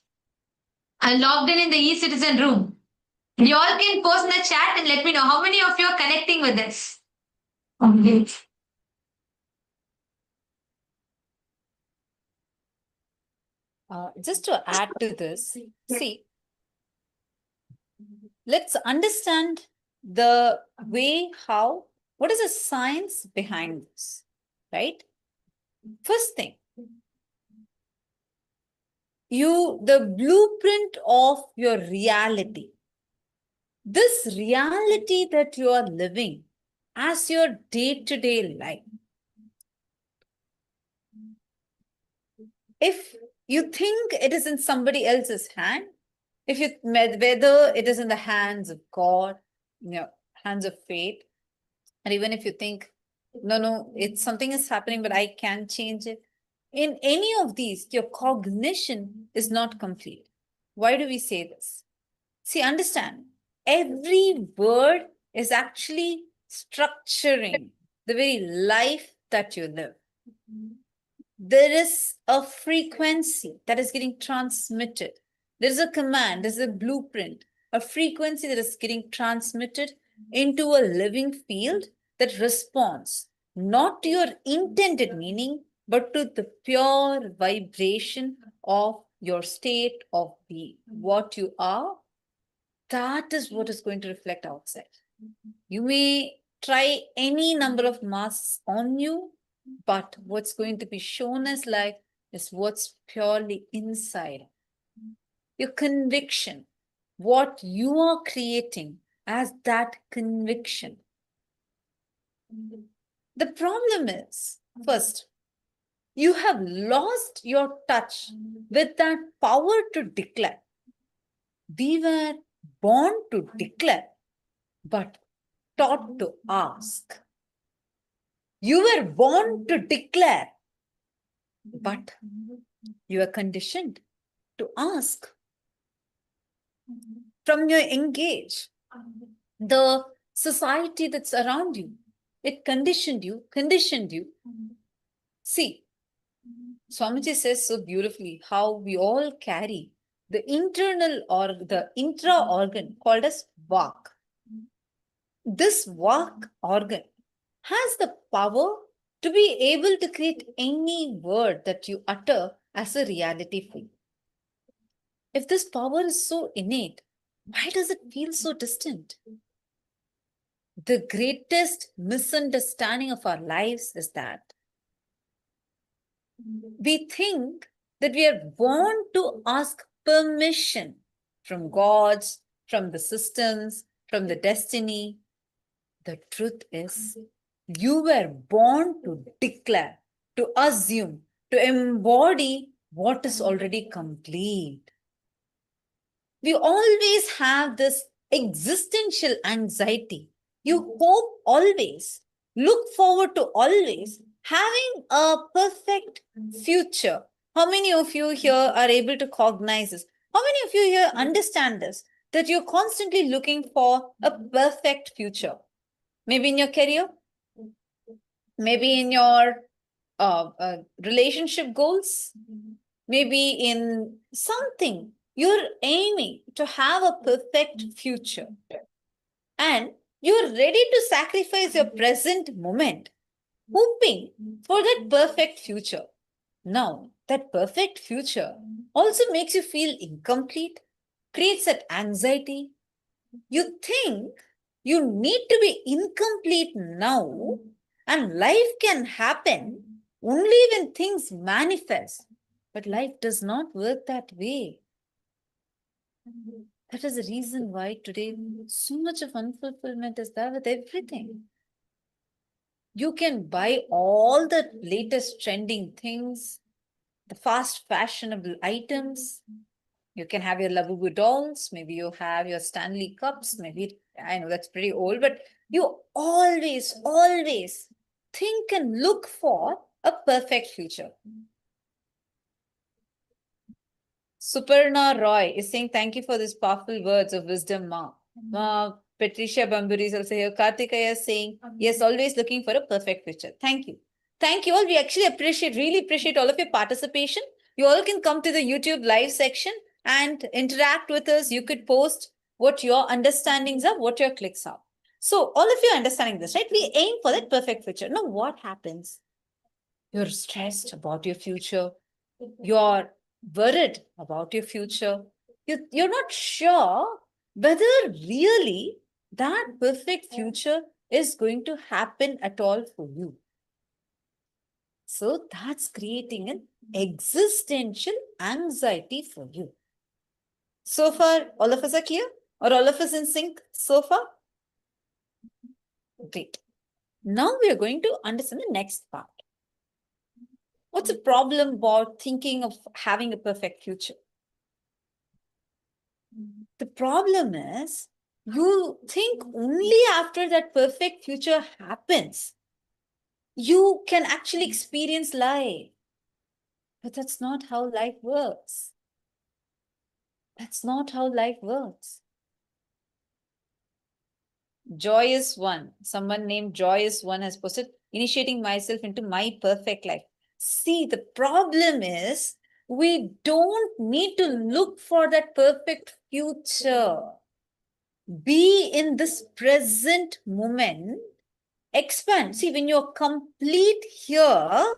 are logged in the e-citizen room. You all can post in the chat and let me know how many of you are connecting with this. Just to add to this, see, let's understand the way how, what is the science behind this, right? First thing, the blueprint of your reality, this reality that you are living as your day-to-day life. If you think it is in somebody else's hand, whether it is in the hands of God, hands of fate, and even if you think, no, it's something is happening, but I can change it. In any of these, your cognition is not complete. Why do we say this? See, understand, every word is actually structuring the very life that you live. There is a frequency that is getting transmitted. There is a command, there is a blueprint, a frequency that is getting transmitted into a living field that responds not to your intended meaning, but to the pure vibration of your state of being. What you are, that is what is going to reflect outside. You may try any number of masks on you, but what's going to be shown as life is what's purely inside. your conviction, what you are creating as that conviction. The problem is, first, you have lost your touch with that power to declare. We were born to declare, but taught to ask. You were born to declare, but you are conditioned to ask. From your engage, the society that's around you, it conditioned you. See, Swamiji says so beautifully how we all carry the internal or the intra organ called as Vak. This Vak organ has the power to be able to create any word that you utter as a reality for you. If this power is so innate, why does it feel so distant? The greatest misunderstanding of our lives is that we think that we are born to ask permission from gods, from the systems, from the destiny. The truth is, you were born to declare, to assume, to embody what is already complete. We always have this existential anxiety. You hope always, look forward to always having a perfect future. How many of you here are able to cognize this? How many of you here understand this? That you're constantly looking for a perfect future. Maybe in your career, maybe in your relationship goals, maybe in something. You're aiming to have a perfect future. And you're ready to sacrifice your present moment, hoping for that perfect future. Now, that perfect future also makes you feel incomplete, creates that anxiety. You think you need to be incomplete now, and life can happen only when things manifest. But life does not work that way. That is the reason why today so much of unfulfillment is there with everything. You can buy all the latest trending things, the fast fashionable items. You can have your Labubu dolls, maybe you have your Stanley cups, maybe, I know that's pretty old, but you always think and look for a perfect future. Suparna Roy is saying, thank you for these powerful words of wisdom, Ma. Patricia Bamburi is also here. Kartikaya is saying, yes, always looking for a perfect future. Thank you. Thank you all. We actually really appreciate all of your participation. You all can come to the YouTube live section and interact with us. You could post what your understandings are, what your clicks are. So all of you are understanding this, right? We aim for that perfect future. Now what happens? You're stressed about your future. You're worried about your future. You're not sure whether really that perfect future is going to happen at all for you. So that's creating an existential anxiety for you. So far, all of us are clear? Or all of us in sync so far? Great. Now we are going to understand the next part. What's the problem about thinking of having a perfect future? The problem is you think only after that perfect future happens, you can actually experience life. But that's not how life works. That's not how life works. Joyous One, someone named Joyous One has posted, initiating myself into my perfect life. See, the problem is we don't need to look for that perfect future. Be in this present moment. Expand. See, when you're complete here,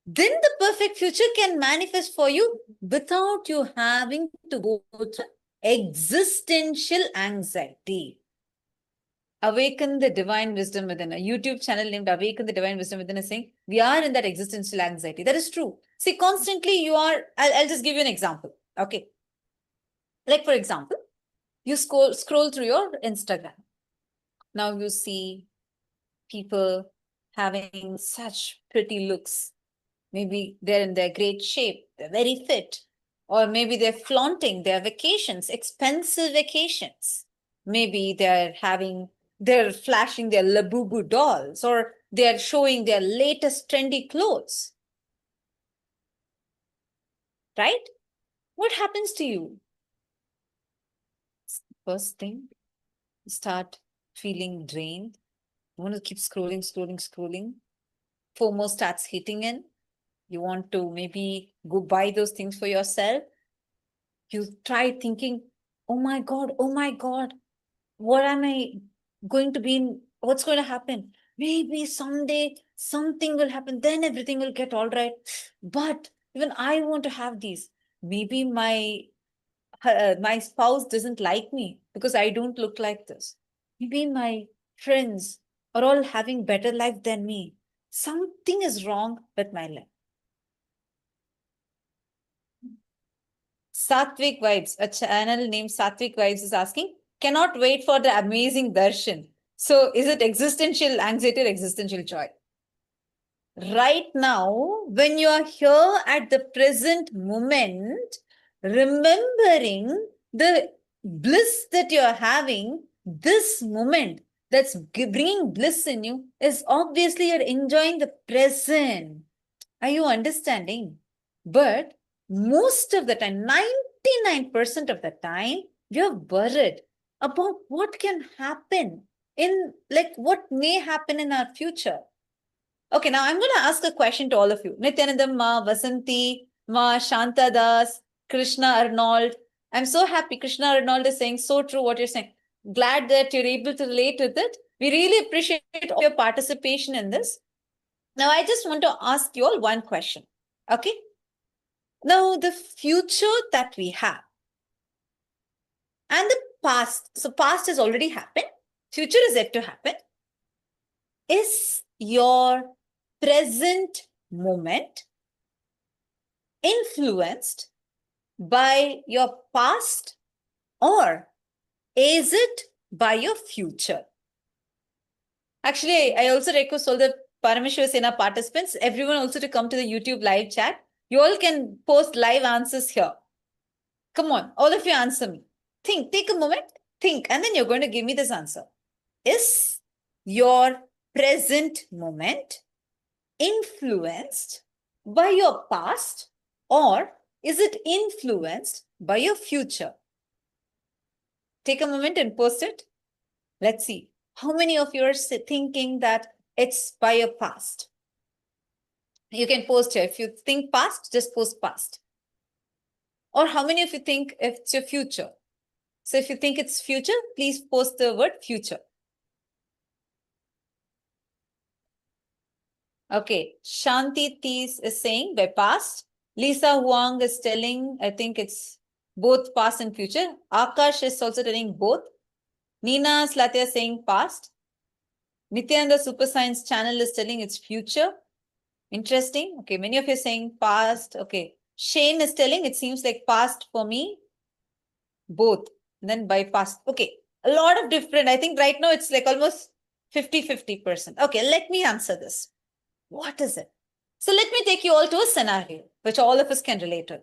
then the perfect future can manifest for you without you having to go through existential anxiety. Awaken the Divine Wisdom Within, a YouTube channel named Awaken the Divine Wisdom Within is saying, we are in that existential anxiety. That is true. See, constantly you are, I'll just give you an example. Okay. Like for example, you scroll through your Instagram. Now you see people having such pretty looks. Maybe they're in their great shape, they're very fit, or maybe they're flaunting their vacations, expensive vacations. Maybe they're flashing their Labubu dolls, or they're showing their latest trendy clothes. Right? What happens to you? First thing, you start feeling drained. You want to keep scrolling. FOMO starts hitting in. You want to maybe go buy those things for yourself. You try thinking, oh my God, what am I going to be in? What's going to happen? Maybe someday something will happen, then everything will get all right. But even I want to have these. Maybe my spouse doesn't like me because I don't look like this. Maybe my friends are all having better life than me. Something is wrong with my life. Satvik Vibes, a channel named Satvik Vibes is asking, cannot wait for the amazing darshan. So is it existential anxiety or existential joy? Right now, when you are here at the present moment, remembering the bliss that you're having, this moment that's bringing bliss in you is obviously you're enjoying the present. Are you understanding? But most of the time, 99% of the time, we're worried about what can happen in, like, what may happen in our future. Okay, now I'm going to ask a question to all of you. Nityanandam Ma, Vasanti Ma, Shanta Das, Krishna Arnold. I'm so happy Krishna Arnold is saying so true what you're saying. Glad that you're able to relate with it. We really appreciate all your participation in this. Now, I just want to ask you all one question. Okay? Now, the future that we have and the past, so past has already happened, future is yet to happen. Is your present moment influenced by your past, or is it by your future? Actually, I also request all the Paramashiva Sena participants, everyone also to come to the YouTube live chat. You all can post live answers here. Come on, all of you answer me. Think, take a moment, think, and then you're going to give me this answer. Is your present moment influenced by your past, or is it influenced by your future? Take a moment and post it. Let's see. How many of you are thinking that it's by your past? You can post here. If you think past, just post past. Or how many of you think it's your future? So if you think it's future, please post the word future. Okay, Shanti Tees is saying by past. Lisa Huang is telling, I think it's both past and future. Akash is also telling both. Nina Slatya saying past. Nityananda Super Science channel is telling it's future. Interesting. Okay, many of you are saying past. Okay, Shane is telling it seems like past for me. Both. And then by past. Okay, a lot of different. I think right now it's like almost 50-50%. Okay, let me answer this. What is it? So let me take you all to a scenario which all of us can relate to.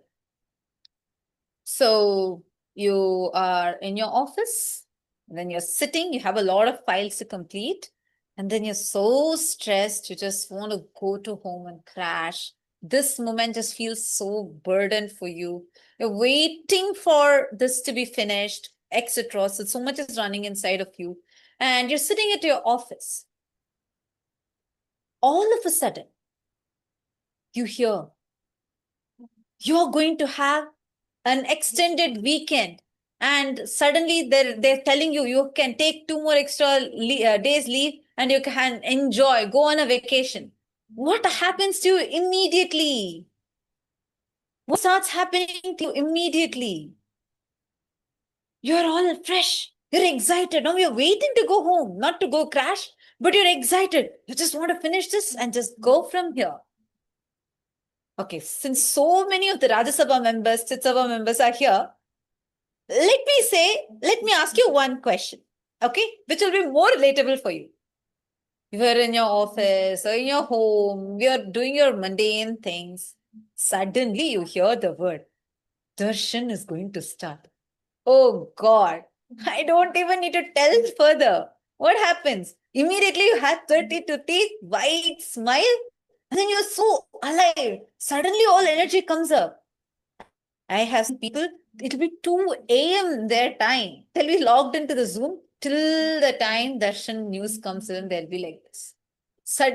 So you are in your office, and then you're sitting, you have a lot of files to complete, and then you're so stressed, you just want to go to home and crash. This moment just feels so burdened for you. You're waiting for this to be finished, etc. So much is running inside of you, and you're sitting at your office. All of a sudden, you hear you're going to have an extended weekend, and suddenly they're telling you can take 2 more extra days leave and you can enjoy, go on a vacation. What happens to you immediately? What starts happening to you immediately? You're all fresh. You're excited. Now you're waiting to go home, not to go crash, but you're excited. You just want to finish this and just go from here. Okay, since so many of the Rajya Sabha members, Chit Sabha members are here, let me ask you one question, okay, which will be more relatable for you. You are in your office or in your home, you're doing your mundane things. Suddenly you hear the word, Darshan is going to start. Oh God, I don't even need to tell further. What happens? Immediately you have 30 to 30 wide smile, and then you're so alive. Suddenly all energy comes up. I have seen people, it'll be 2 a.m. their time. They'll be logged into the Zoom till the time Darshan news comes in, they'll be like this.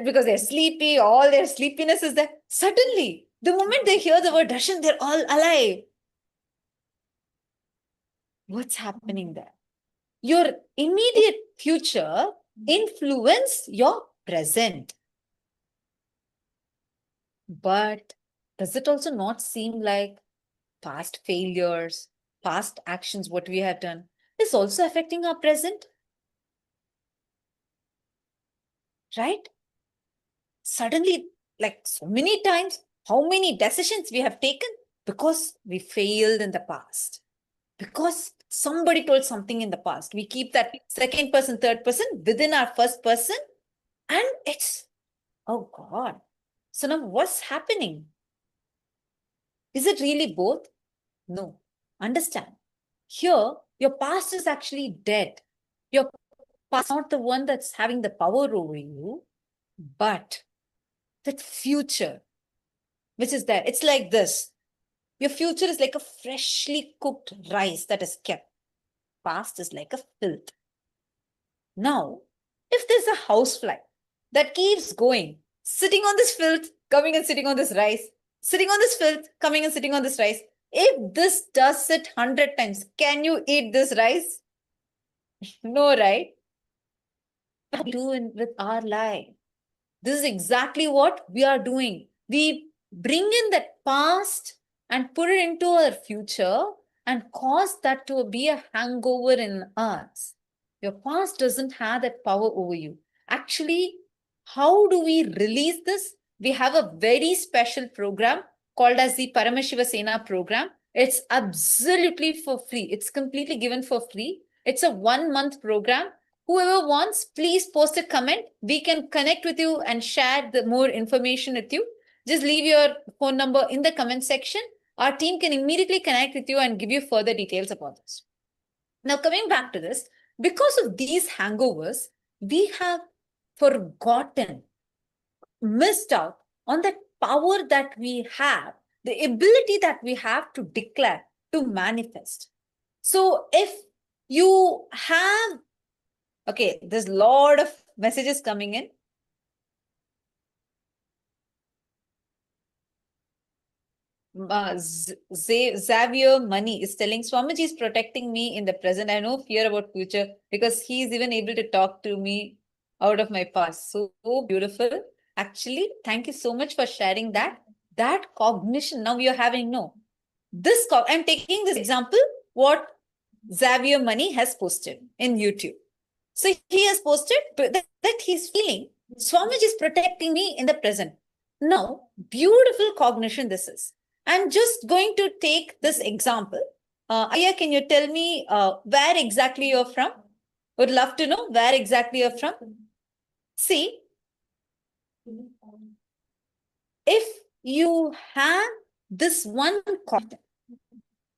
Because they're sleepy, all their sleepiness is there. Suddenly, the moment they hear the word Darshan, they're all alive. What's happening there? Your immediate future influence your present. But does it also not seem like past failures, past actions, what we have done, is also affecting our present? Right? Suddenly, like so many times, how many decisions we have taken because we failed in the past. Because somebody told something in the past. We keep that second person, third person within our first person, and it's, oh God. So now what's happening? Is it really both? No. Understand. Here, your past is actually dead. Your past is not the one that's having the power over you, but that future, which is there. It's like this. Your future is like a freshly cooked rice that is kept. Past is like a filth. Now, if there's a housefly that keeps going, sitting on this filth, coming and sitting on this rice, sitting on this filth, coming and sitting on this rice, if this does it 100 times, can you eat this rice? No, right? What we do with our life? This is exactly what we are doing. We bring in that past and put it into our future and cause that to be a hangover in us. Your past doesn't have that power over you. Actually, how do we release this? We have a very special program called as the Paramashiva Sena program. It's absolutely for free. It's completely given for free. It's a 1-month program. Whoever wants, please post a comment. We can connect with you and share the more information with you. Just leave your phone number in the comment section. Our team can immediately connect with you and give you further details about this. Now, coming back to this, because of these hangovers, we have forgotten, missed out on that power that we have, the ability that we have to declare, to manifest. So if you have, okay, there's a lot of messages coming in. Xavier Money is telling Swamiji is protecting me in the present. I have no fear about future because he is even able to talk to me out of my past. So beautiful. Actually, thank you so much for sharing that. That cognition now you're having, no. I'm taking this example, what Xavier Money has posted in YouTube. So he has posted that he's feeling Swamiji is protecting me in the present. Now, beautiful cognition this is. I'm just going to take this example. Aya, can you tell me where exactly you're from? Would love to know where exactly you're from. See, if you have this one concept,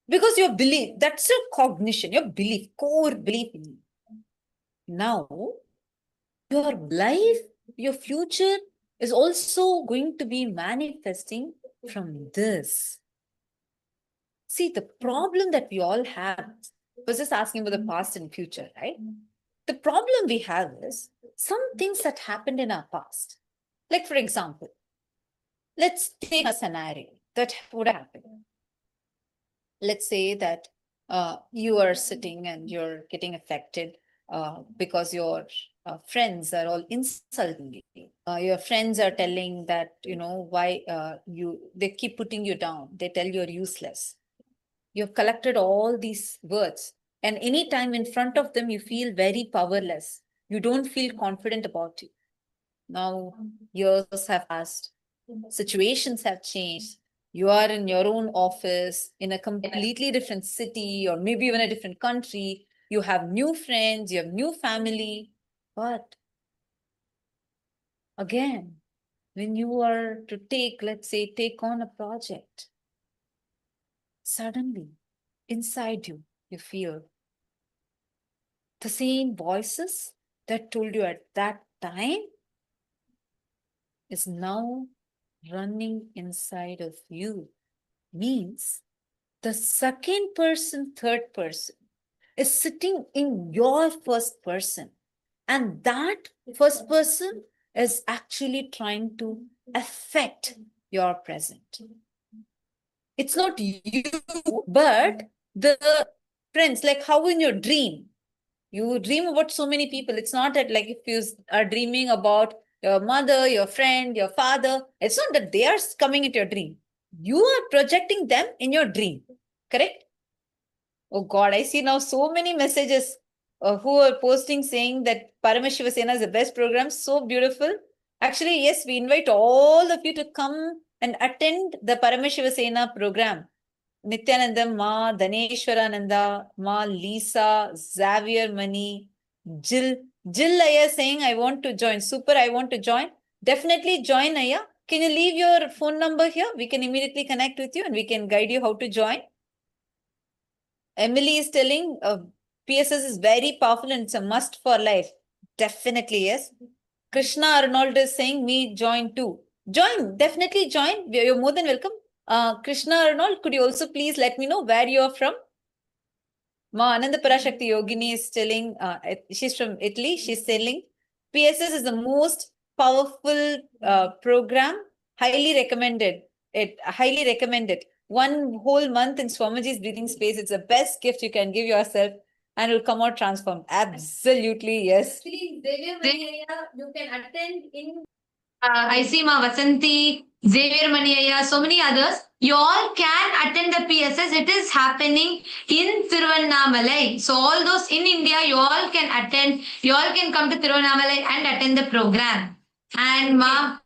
because your belief, that's your cognition, your belief, core belief in you. Now, your life, your future is also going to be manifesting from this. See, the problem that we all have was just asking about the past and future, right? The problem we have is some things that happened in our past. Like, for example, let's take a scenario that would happen. Let's say that you are sitting and you're getting affected because your friends are all insulting you. Your friends are telling that, why they keep putting you down. They tell you're useless. You've collected all these words, and anytime in front of them, you feel very powerless. You don't feel confident about it. Now, years have passed, situations have changed. You are in your own office, in a completely different city, or maybe even a different country. You have new friends, you have new family. But again, when you are to take, let's say, take on a project, suddenly inside you, you feel the same voices that told you at that time is now running inside of you. Means the second person, third person is sitting in your first person. And that first person is actually trying to affect your present. It's not you, but the friends, like how in your dream, you dream about so many people. It's not that like if you are dreaming about your mother, your friend, your father, it's not that they are coming into your dream. You are projecting them in your dream, correct? Oh God, I see now so many messages who are posting saying that Paramashiva Sena is the best program. So beautiful. Actually, yes, we invite all of you to come and attend the Paramashiva Sena program. Nithyananda, Ma, Daneshwarananda, Ma, Lisa, Xavier Mani, Jill. Jill Aya saying, I want to join. Super, I want to join. Definitely join, Aya. Can you leave your phone number here? We can immediately connect with you and we can guide you how to join. Emily is telling PSS is very powerful and it's a must for life. Definitely, yes. Krishna Arnold is saying, me join too. Join, definitely join. You're more than welcome. Krishna Arnold, could you also please let me know where you are from? Ma Ananda Parashakti Yogini is telling, she's from Italy. She's telling, PSS is the most powerful program. Highly recommended. Highly recommended. 1 whole month in Swamiji's breathing space. It's the best gift you can give yourself and it will come out transformed. Absolutely, yes. Actually, you can attend in I see Ma Vasanti, Xavier Maniaya, so many others. You all can attend the PSS. It is happening in Tiruvannamalai. So all those in India, you all can attend. You all can come to Tiruvannamalai and attend the program. And Ma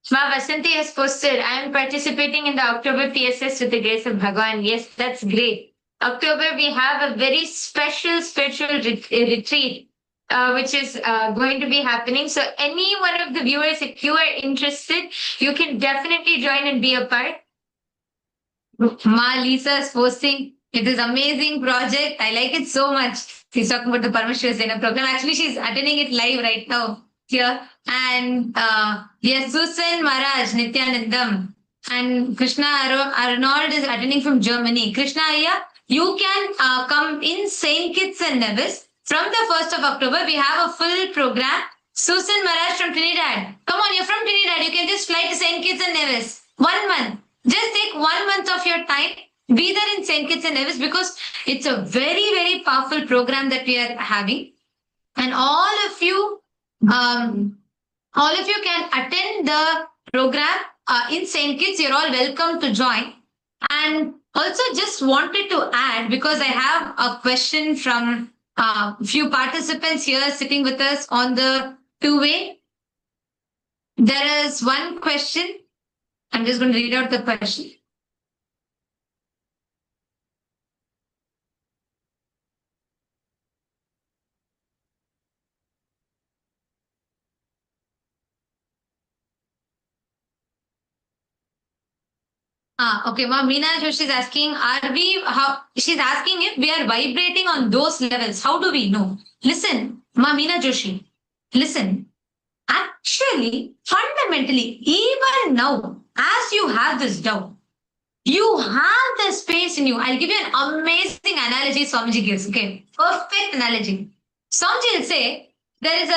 Vasanti has posted, I am participating in the October PSS with the grace of Bhagavan. Yes, that's great. October, we have a very special spiritual retreat which is going to be happening. So any one of the viewers, if you are interested, you can definitely join and be a part. Ma Lisa is posting, it is amazing project. I like it so much. She's talking about the Paramashiva Sena program. Actually, she's attending it live right now here. And yes, Susan Maharaj, Nithyanandam. And Krishna Arnold is attending from Germany. Krishna Aya, you can come in St. Kitts and Nevis. From the 1st of October, we have a full program. Susan Maharaj from Trinidad. Come on, you're from Trinidad. You can just fly to St. Kitts and Nevis. 1 month. Just take 1 month of your time. Be there in St. Kitts and Nevis because it's a very, very powerful program that we are having. And all of you can attend the program in St. Kitts. You're all welcome to join. And also just wanted to add, because I have a question from a few participants here sitting with us on the two-way. There is one question. I'm just going to read out the question. Okay, Ma Meena Joshi is asking, she's asking if we are vibrating on those levels. How do we know? Listen, Ma Meena Joshi, listen. Actually, fundamentally, even now, as you have this doubt, you have the space in you. I'll give you an amazing analogy Swamiji gives. Okay, perfect analogy. Swamiji will say, there is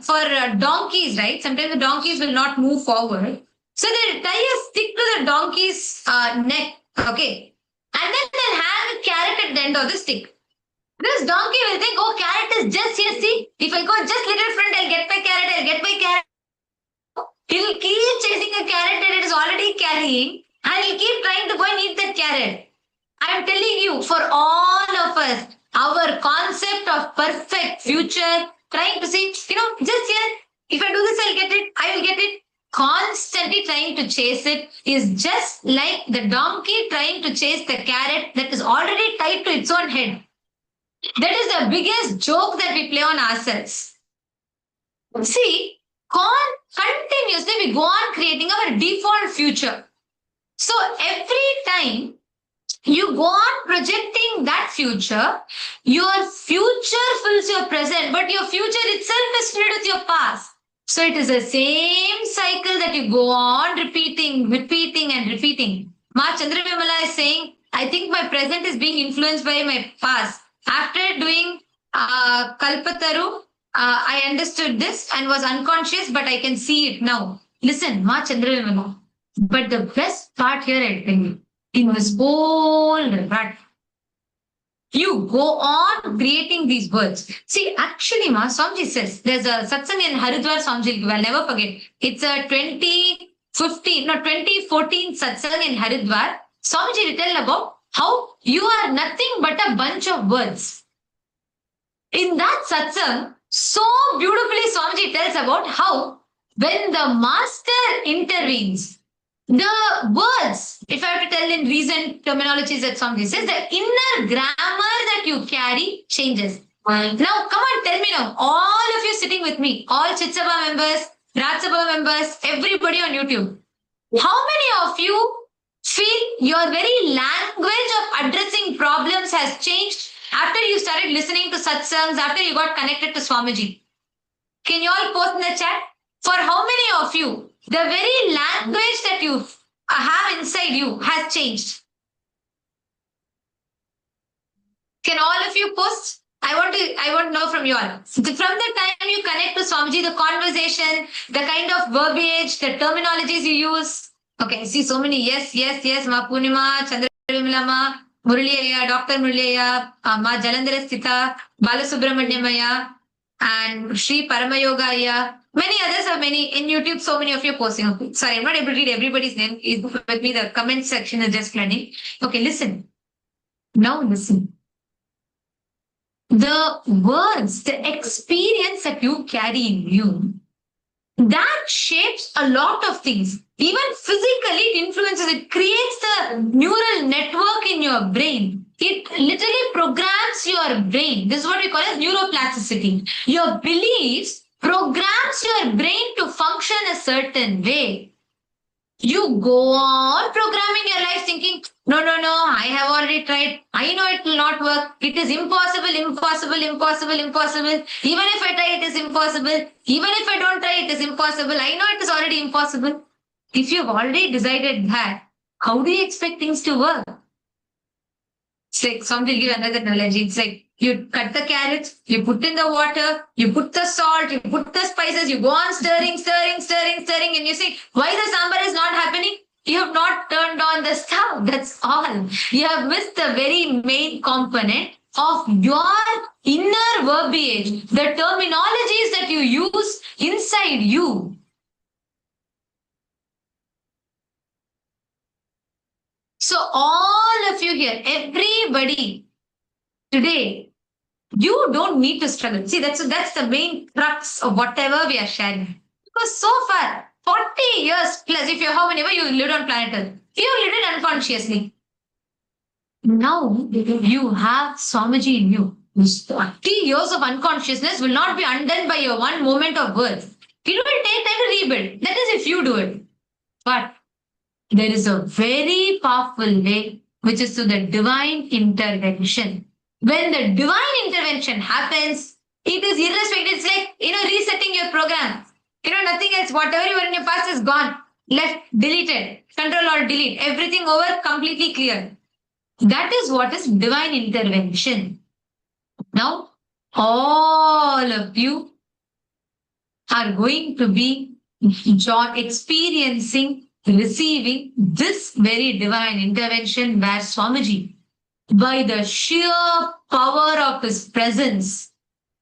for donkeys, right? Sometimes the donkeys will not move forward. So they tie a stick to the donkey's neck, okay? And then they'll have a carrot at the end of the stick. This donkey will think, oh, carrot is just here, see? If I go just little front, I'll get my carrot. He'll keep chasing a carrot that it is already carrying and he'll keep trying to go and eat that carrot. I'm telling you, for all of us, our concept of perfect future, trying to say, just here, if I do this, I will get it. constantly trying to chase it is just like the donkey trying to chase the carrot that is already tied to its own head. That is the biggest joke that we play on ourselves. See, continuously we go on creating our default future. So every time you go on projecting that future, your future fills your present, but your future itself is filled with your past. So it is the same cycle that you go on repeating and repeating. Ma Chandra Vimala is saying, I think my present is being influenced by my past. After doing Kalpataru, I understood this and was unconscious, but I can see it now. Listen, Ma Chandra Vimala. But the best part here, I tell you, in this whole rut, you go on creating these words. See, actually, Ma, Swamiji says, there's a satsang in Haridwar, Swamiji, I'll never forget. It's a 2014 satsang in Haridwar. Swamiji will tell about how you are nothing but a bunch of words. In that satsang, so beautifully Swamiji tells about how when the master intervenes, the words, if I have to tell in recent terminologies that Swamiji says, the inner grammar that you carry changes. Now, come on, tell me now, all of you sitting with me, all Chitsabha members, Rajsabha members, everybody on YouTube, how many of you feel your very language of addressing problems has changed after you started listening to satsangs, after you got connected to Swamiji? Can you all post in the chat? For how many of you, the very language that you have inside you has changed? Can all of you post? I want to know from you all. From the time you connect to Swamiji, the conversation, the kind of verbiage, the terminologies you use. Okay, I see so many. Yes, Ma Punima, Chandra Vimalama, Muraliya, Dr. Muraliya, Ma Jalandhara Sthita, Balasubramanyamaya, and Sri Paramayogaya. Many others are many in YouTube. So many of you are posting. Okay. Sorry, I'm not able to read everybody's name. Is with me. The comment section is just flooding. Okay, listen. Now listen. The words, the experience that you carry in you, that shapes a lot of things. Even physically, it influences. It creates the neural network in your brain. It literally programs your brain. This is what we call as neuroplasticity. Your beliefs programs your brain to function a certain way. You go on programming your life thinking, no, I have already tried. I know it will not work. It is impossible. Even if I try, it is impossible. Even if I don't try, it is impossible. I know it is already impossible. If you've already decided that, how do you expect things to work? It's like, somebody will give another analogy. It's like, you cut the carrots, you put in the water, you put the salt, you put the spices, you go on stirring, and you say, why the sambar is not happening? You have not turned on the stove. That's all. You have missed the very main component of your inner verbiage, the terminologies that you use inside you. So all of you here, everybody, today, you don't need to struggle. See, that's the main crux of whatever we are sharing. Because so far, 40 years plus, if you're whenever you lived on planet Earth, you lived it unconsciously. Now, you have Swamiji in you. 40 years of unconsciousness will not be undone by your one moment of birth. It will take time to rebuild. That is if you do it. But there is a very powerful way, which is through the divine intervention. When the divine intervention happens, it is irrespective. It's like, resetting your program. Nothing else. Whatever you were in your past is gone. Left, deleted. Control or delete. Everything over, completely clear. That is what is divine intervention. Now, all of you are going to be experiencing, receiving this very divine intervention where Swamiji, by the sheer power of his presence,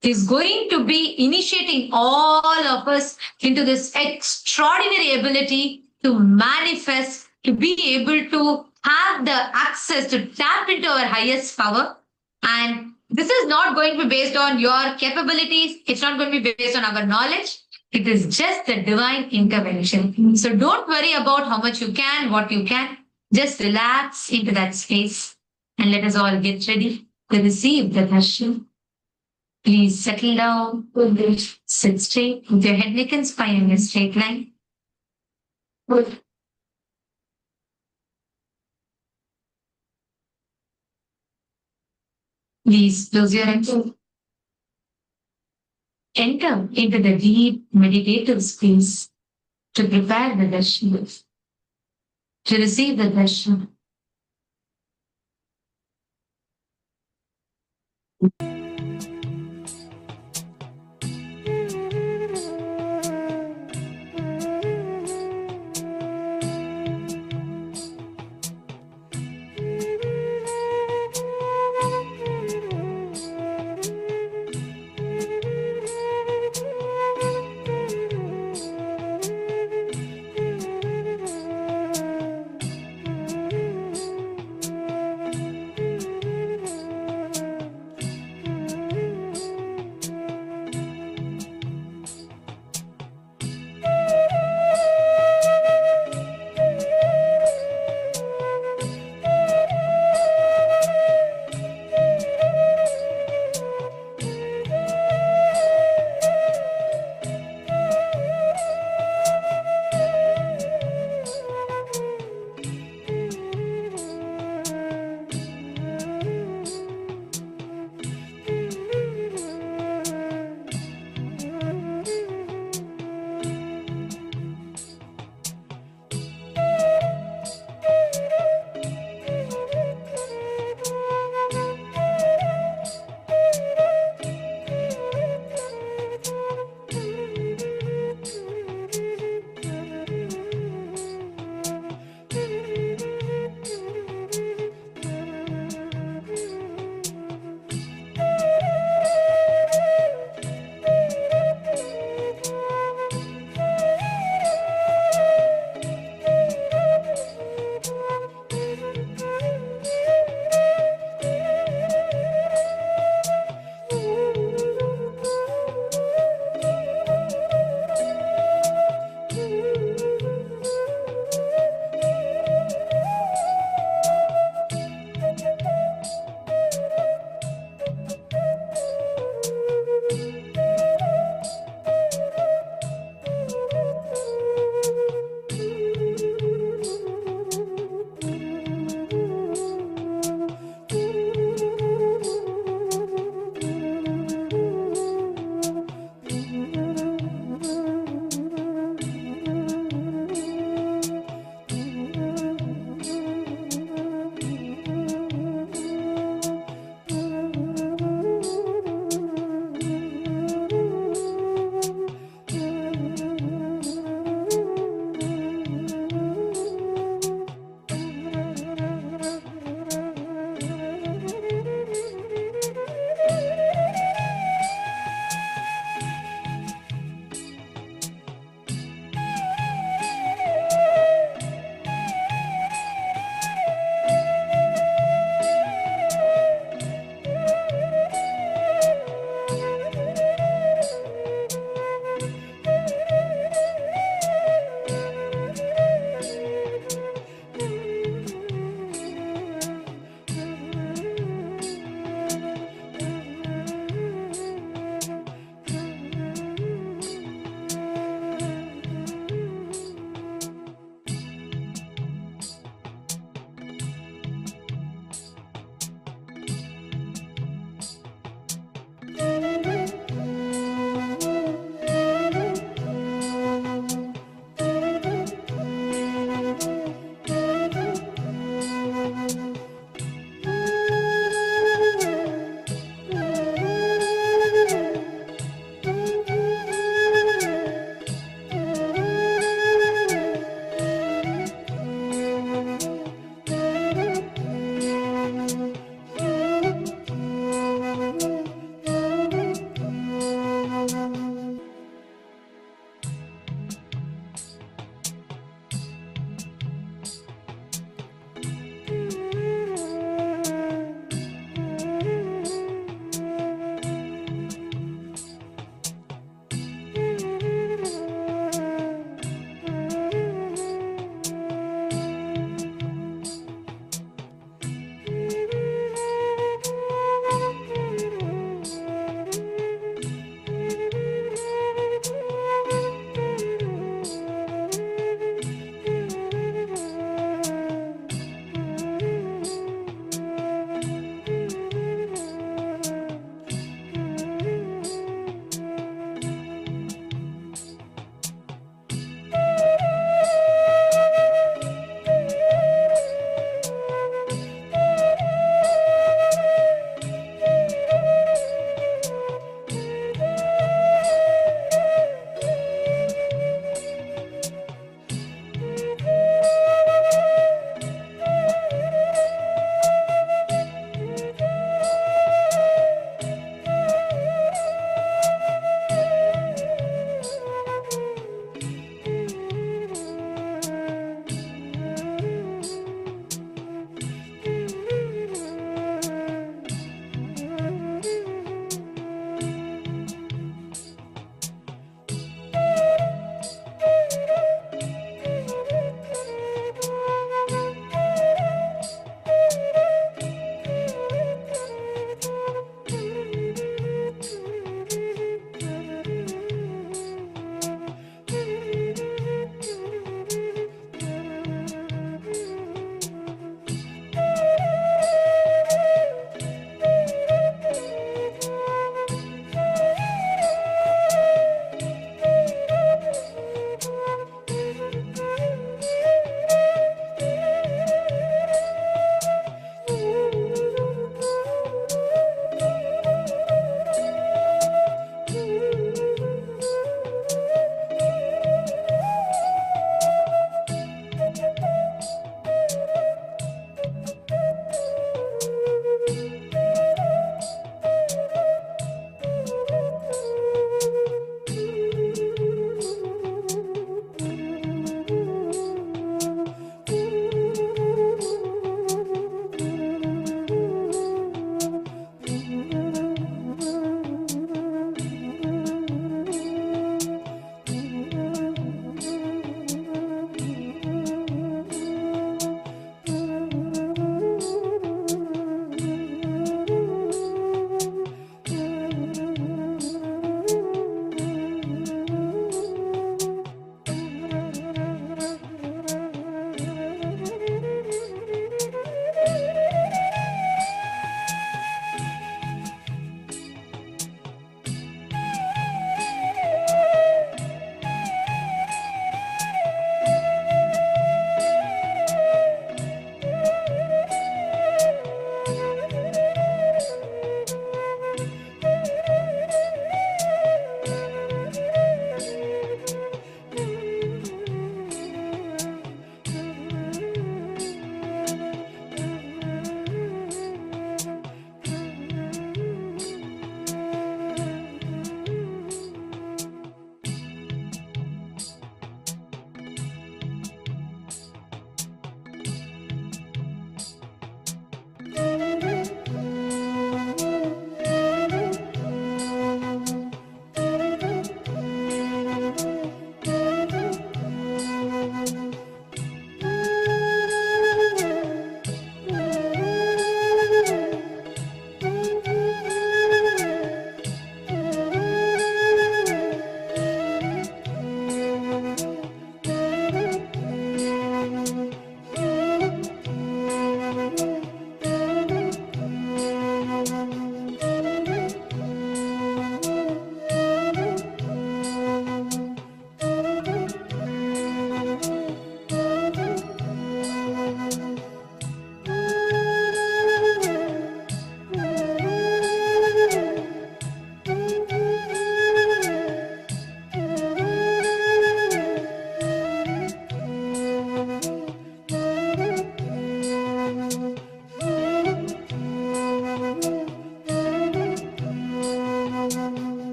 is going to be initiating all of us into this extraordinary ability to manifest, to be able to have the access to tap into our highest power. And this is not going to be based on your capabilities. It's not going to be based on our knowledge. It is just the divine intervention. So don't worry about how much you can, what you can. Just relax into that space and let us all get ready to receive the darshan. Please settle down, sit straight with your head, neck, and spine in a straight line. Please close your eyes. Enter into the deep meditative space to prepare the darshan, to receive the darshan.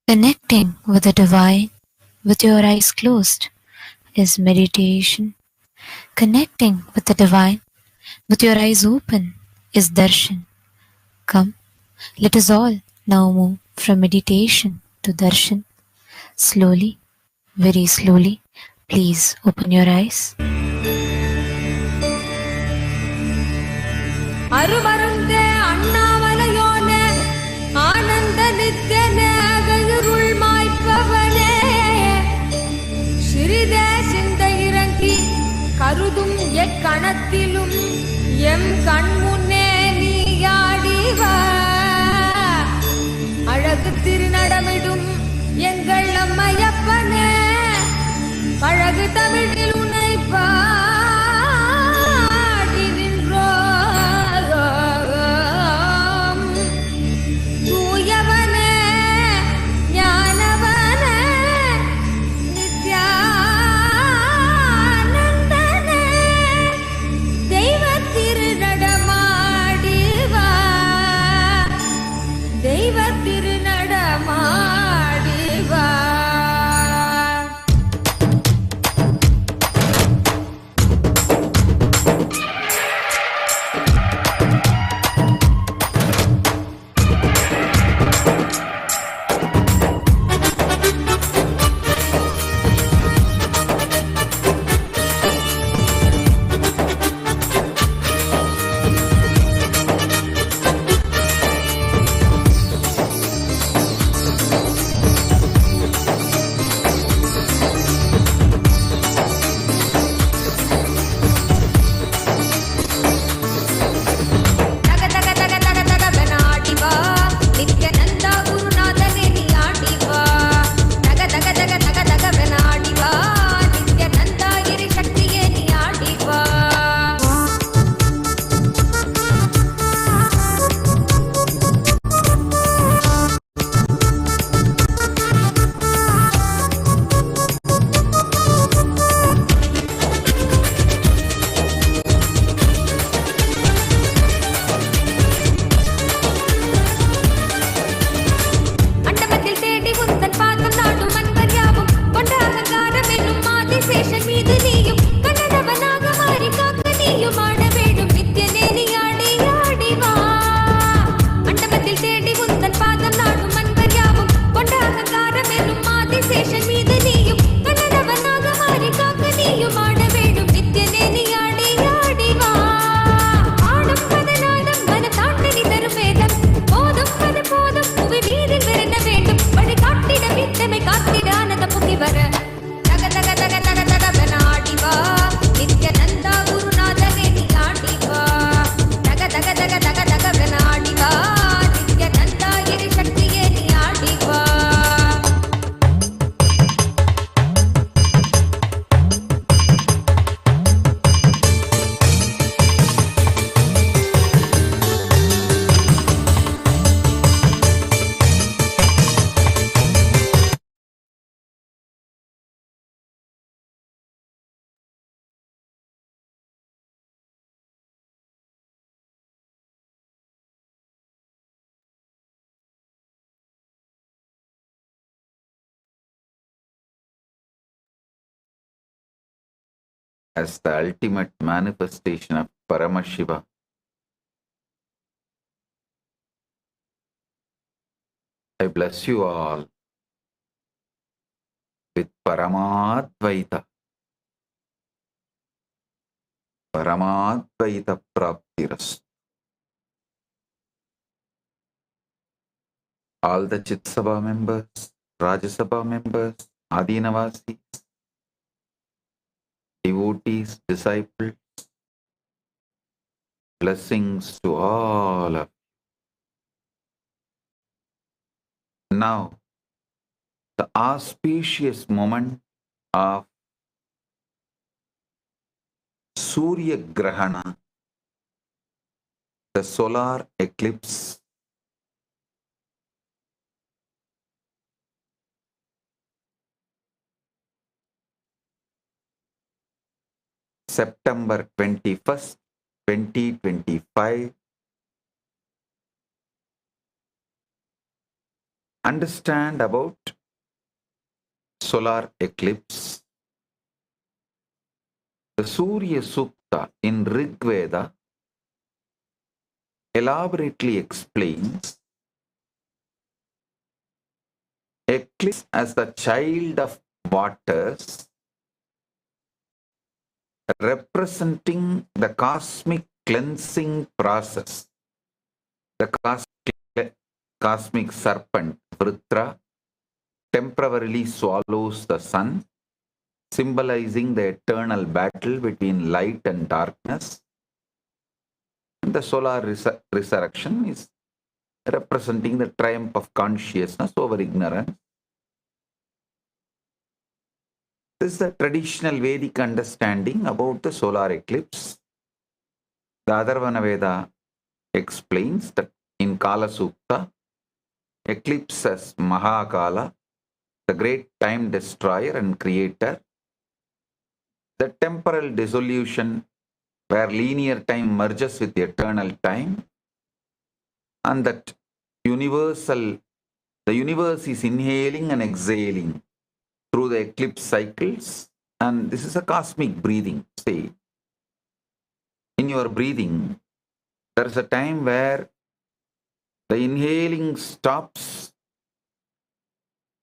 Connecting with the divine with your eyes closed is meditation. Connecting with the divine with your eyes open is darshan. Come, let us all now move from meditation to darshan. Slowly, very slowly, please open your eyes. அருமருந்தே அண்ணாமலையோனே ஆனந்த நித்தியனே அகருள் மாய்ப்பவனே சிறிதே சிந்தை இறங்கி கருதும் எக்கணத்திலும் M கண்முன்னே நீயாடிவா அழகு திருநடமிடும் எங்கள் அம்மையப்பனே பழகு தமிழில் உன்னை பாடி நின்றோம் தூயவனே ஞானவனே நித்யானந்தனே தெய்வ திருநடமாடிவா தெய்வ திருநடமாடிவா as the ultimate manifestation of Paramashiva, I bless you all with Paramadvaita. Paramadvaita Praptiras. All the Chit Sabha members, Rajya Sabha members, Adinavasis, devotees, disciples, blessings to all of you. Now, the auspicious moment of Surya Grahana, the solar eclipse, September 21st, 2025, understand about solar eclipse, the Surya Sukta in Rig Veda elaborately explains eclipse as the child of waters, representing the cosmic cleansing process. The cosmic serpent, Vritra, temporarily swallows the sun, symbolizing the eternal battle between light and darkness. And the solar resurrection is representing the triumph of consciousness over ignorance. This is the traditional Vedic understanding about the solar eclipse. The Atharvana Veda explains that in Kala Sukta, eclipse as Mahakala, the great time destroyer and creator, the temporal dissolution where linear time merges with eternal time, and that the universe is inhaling and exhaling through the eclipse cycles, and this is a cosmic breathing. Say, in your breathing, there is a time where the inhaling stops,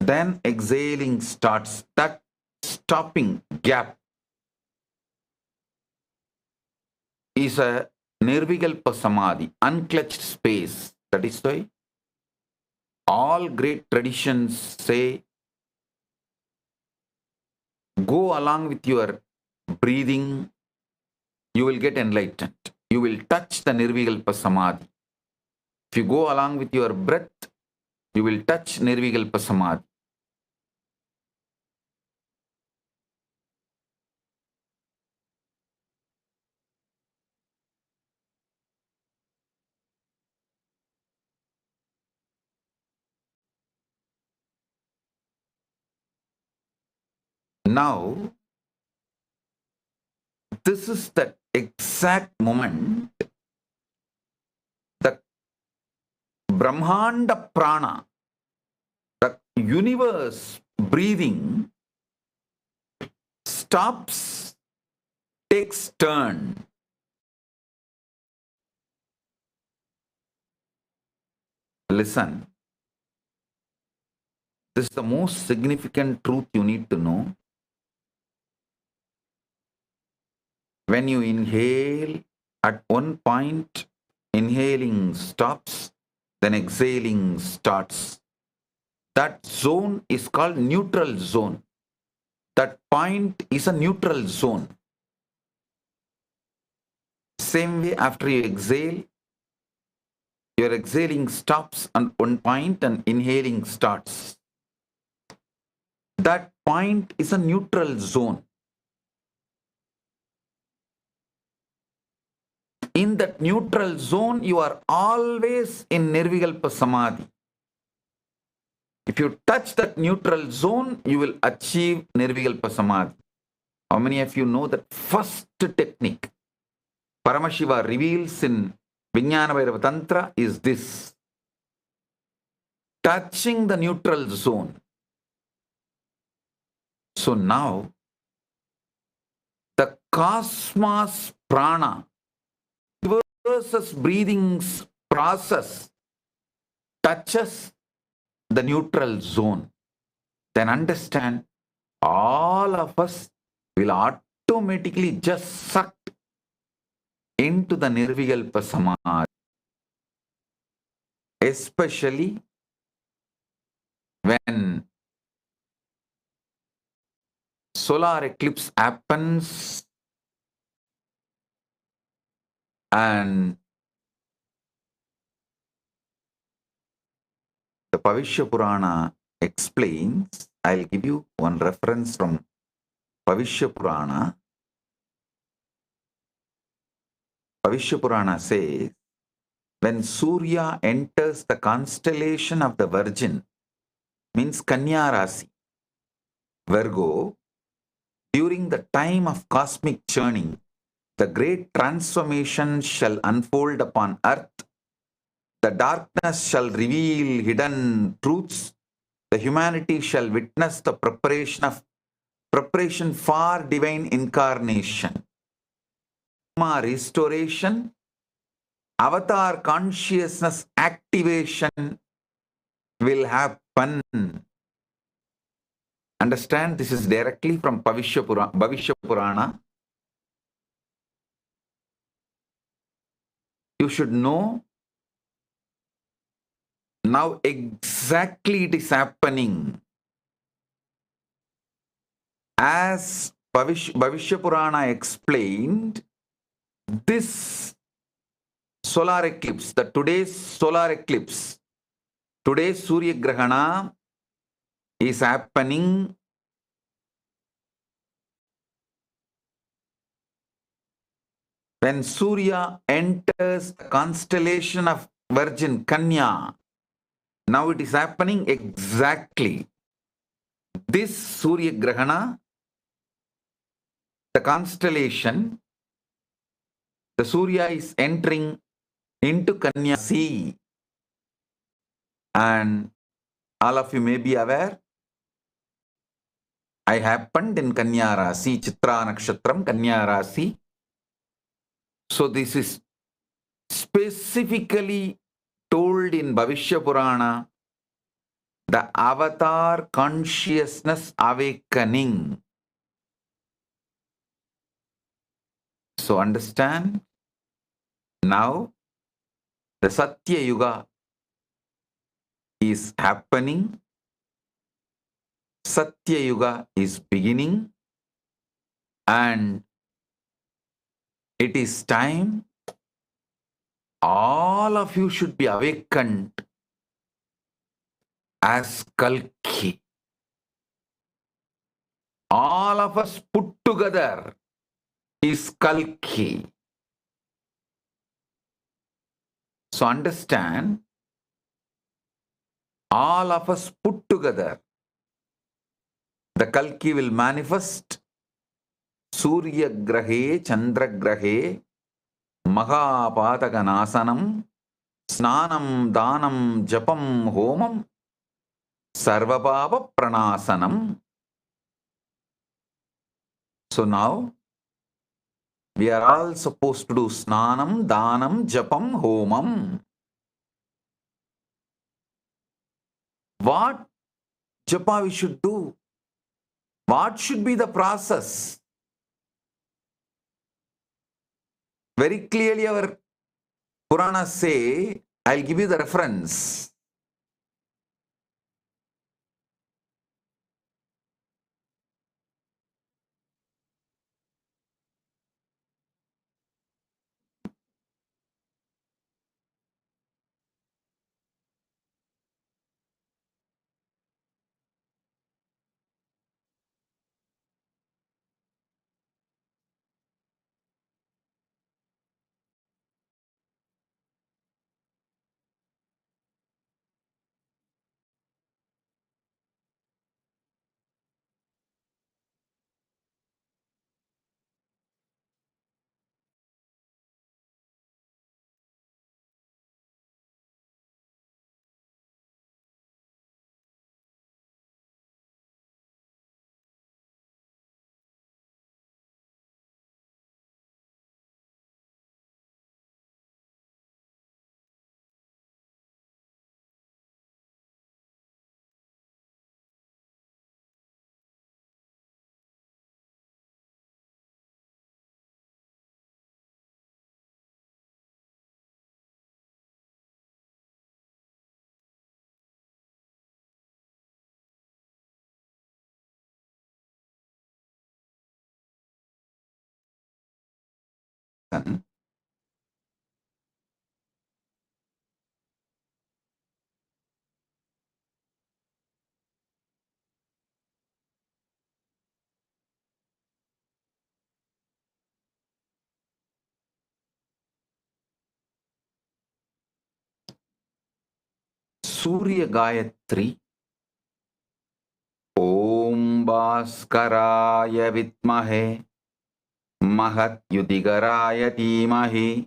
then exhaling starts. That stopping gap is a Nirvikalpa Samadhi, unclutched space. That is why all great traditions say, go along with your breathing, you will get enlightened. You will touch the Nirvikalpa Samadhi. If you go along with your breath, you will touch Nirvikalpa Samadhi. Now, this is the exact moment the Brahmanda Prana, the universe breathing, stops, takes turn. Listen, this is the most significant truth you need to know. When you inhale, at one point, inhaling stops, then exhaling starts. That zone is called neutral zone. That point is a neutral zone. Same way, after you exhale, your exhaling stops at one point and inhaling starts. That point is a neutral zone. In that neutral zone, you are always in Nirvikalpa Samadhi. If you touch that neutral zone, you will achieve Nirvikalpa Samadhi. How many of you know that first technique Paramashiva reveals in Vijnana Bhairava Tantra is this: touching the neutral zone. So now, the cosmos prana, versus breathing's process, touches the neutral zone. Then understand, all of us will automatically just sucked into the Nirvikalpa Samadhi. Especially when solar eclipse happens and the Bhavishya Purana explains. I'll give you one reference from Bhavishya Purana. Bhavishya Purana says, when Surya enters the constellation of the Virgin, means Kanya Rasi, Virgo, during the time of cosmic churning, the great transformation shall unfold upon earth. The darkness shall reveal hidden truths the humanity shall witness the preparation for divine incarnation, restoration, avatar consciousness activation will happen. Understand, this is directly from Bhavishya Purana. You should know now exactly it is happening. As Bhavishya Purana explained, this solar eclipse, today's solar eclipse, today's Surya Grahana is happening when Surya enters the constellation of Virgin Kanya. Now it is happening exactly. This Surya Grahana, the constellation, the Surya is entering into Kanya Sea. And all of you may be aware, I happened in Kanya Rasi, Chitra Nakshatram, Kanya Rasi. So this is specifically told in Bhavishya Purana, the avatar consciousness awakening. So understand, now the Satya Yuga is happening. Satya Yuga is beginning, and it is time all of you should be awakened as Kalki. All of us put together is Kalki. So understand, all of us put together, the Kalki will manifest Surya Grahe, Chandra Grahe, Mahapataganasanam, Snanam, Danam, Japam, Homam, Sarvabhava Pranasanam. So now, we are all supposed to do Snanam, Danam, Japam, Homam. What japa we should do? What should be the process? Very clearly our Puranas say, I'll give you the reference. Surya Gayatri. Om Bhaskaraya Vitmahe Mahat Yudigaraya Dhimahi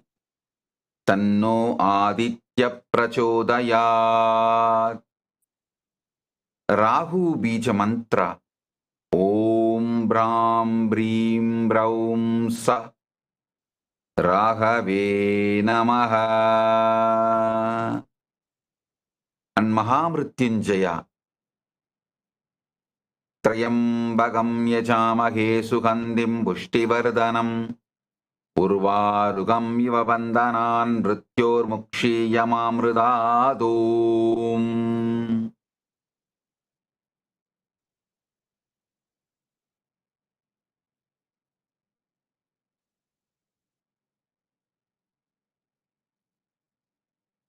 Tanno Aditya Prachodayat. Rahu Bija Mantra. Om Brahm Brim Braum Sa Rahave Namaha. And Mahamrityunjaya. Trayambagam Yajamahe Sugandhim Pushtivardhanam Urvarugam Iva Bandhanan Mrityor Mukshiyamamridadum.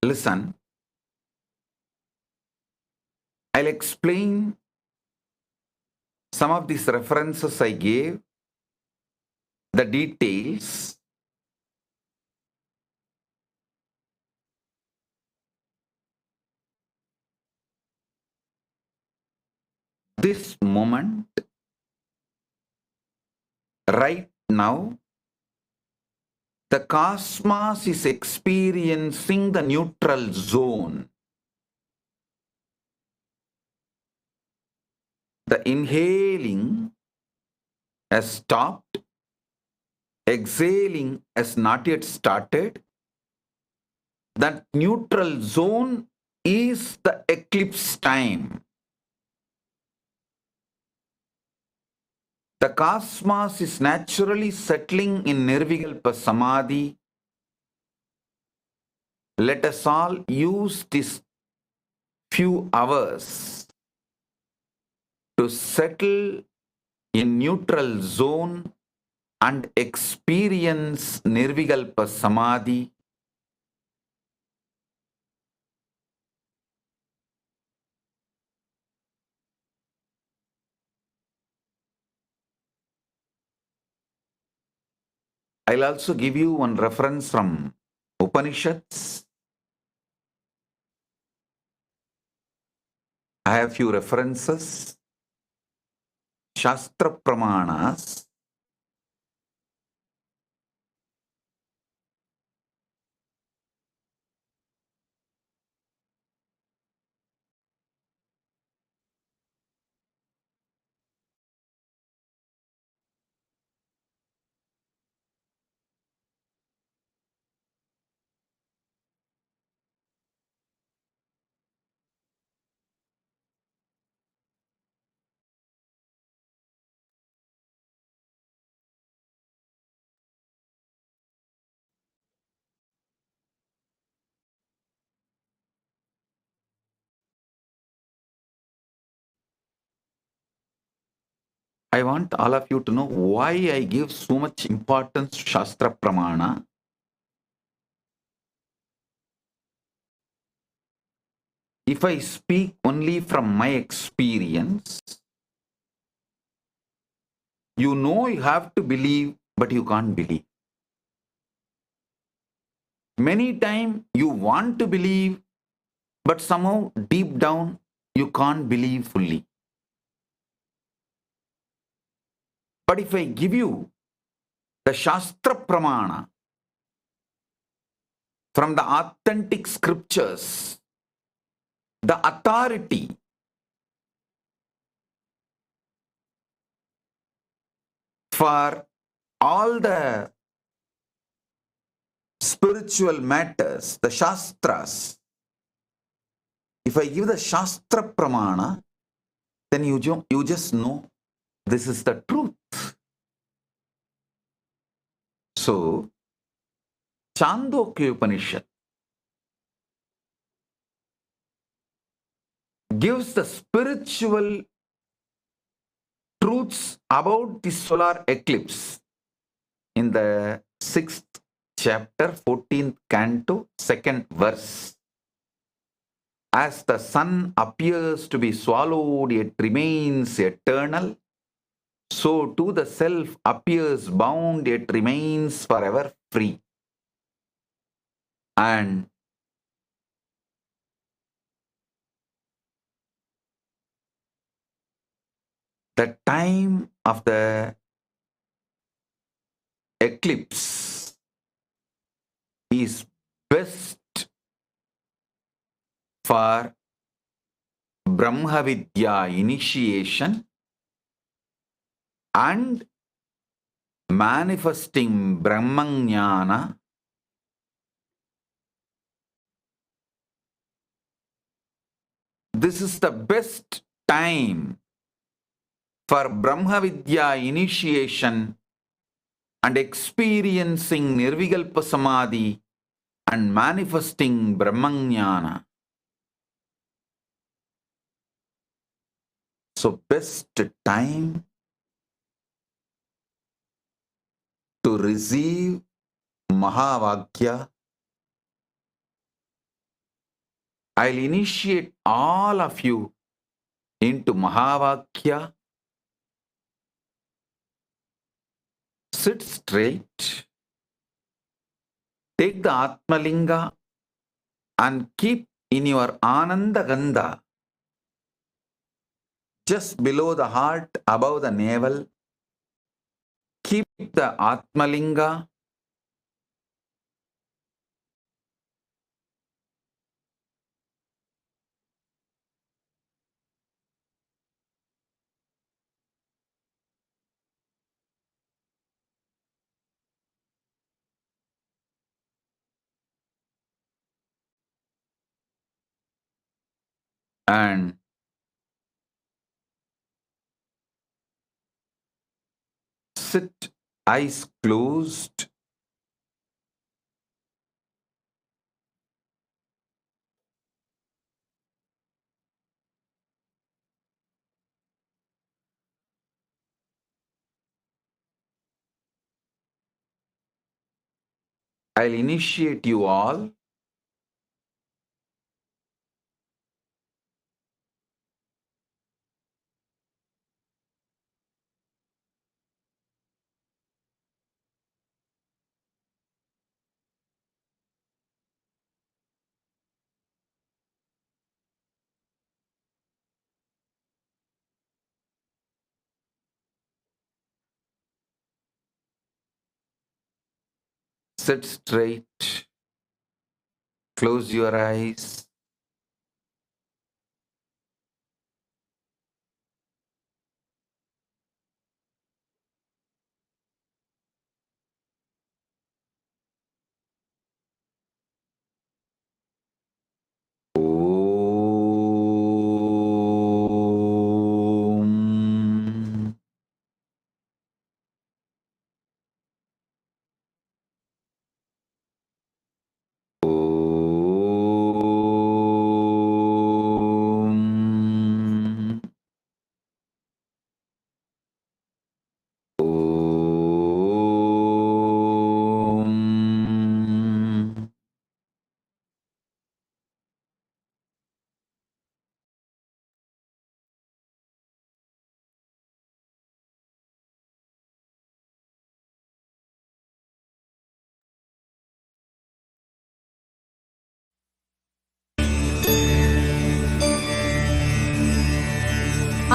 Listen, I'll explain some of these references I gave, the details. This moment, right now, the cosmos is experiencing the neutral zone. The inhaling has stopped, exhaling has not yet started. That neutral zone is the eclipse time. The cosmos is naturally settling in Nirvikalpa Samadhi. Let us all use these few hours to settle in neutral zone and experience Nirvikalpa Samadhi. I'll also give you one reference from Upanishads. I have few references. Shastra Pramanas. I want all of you to know why I give so much importance to Shastra Pramana. If I speak only from my experience, you know you have to believe, but you can't believe. Many times you want to believe, but somehow deep down you can't believe fully. But if I give you the Shastra Pramana from the authentic scriptures, the authority for all the spiritual matters, the Shastras, if I give the Shastra Pramana, then you just know this is the truth. So, Chandogya Upanishad gives the spiritual truths about the solar eclipse in the 6th chapter, 14th canto, 2nd verse. As the sun appears to be swallowed, yet remains eternal, so too the self appears bound, yet remains forever free. And the time of the eclipse is best for Brahma Vidya initiation and manifesting Brahmajnana this is the best time for Brahma Vidya initiation and experiencing Nirvikalpa Samadhi and manifesting Brahmajnana. So best time to receive Mahavakya. I'll initiate all of you into Mahavakya. Sit straight. Take the Atmalinga and keep in your Ananda Gandha just below the heart, above the navel. Keep the Atmalinga. And sit, eyes closed. I'll initiate you all. Sit straight. Close your eyes. Om. Om. Om.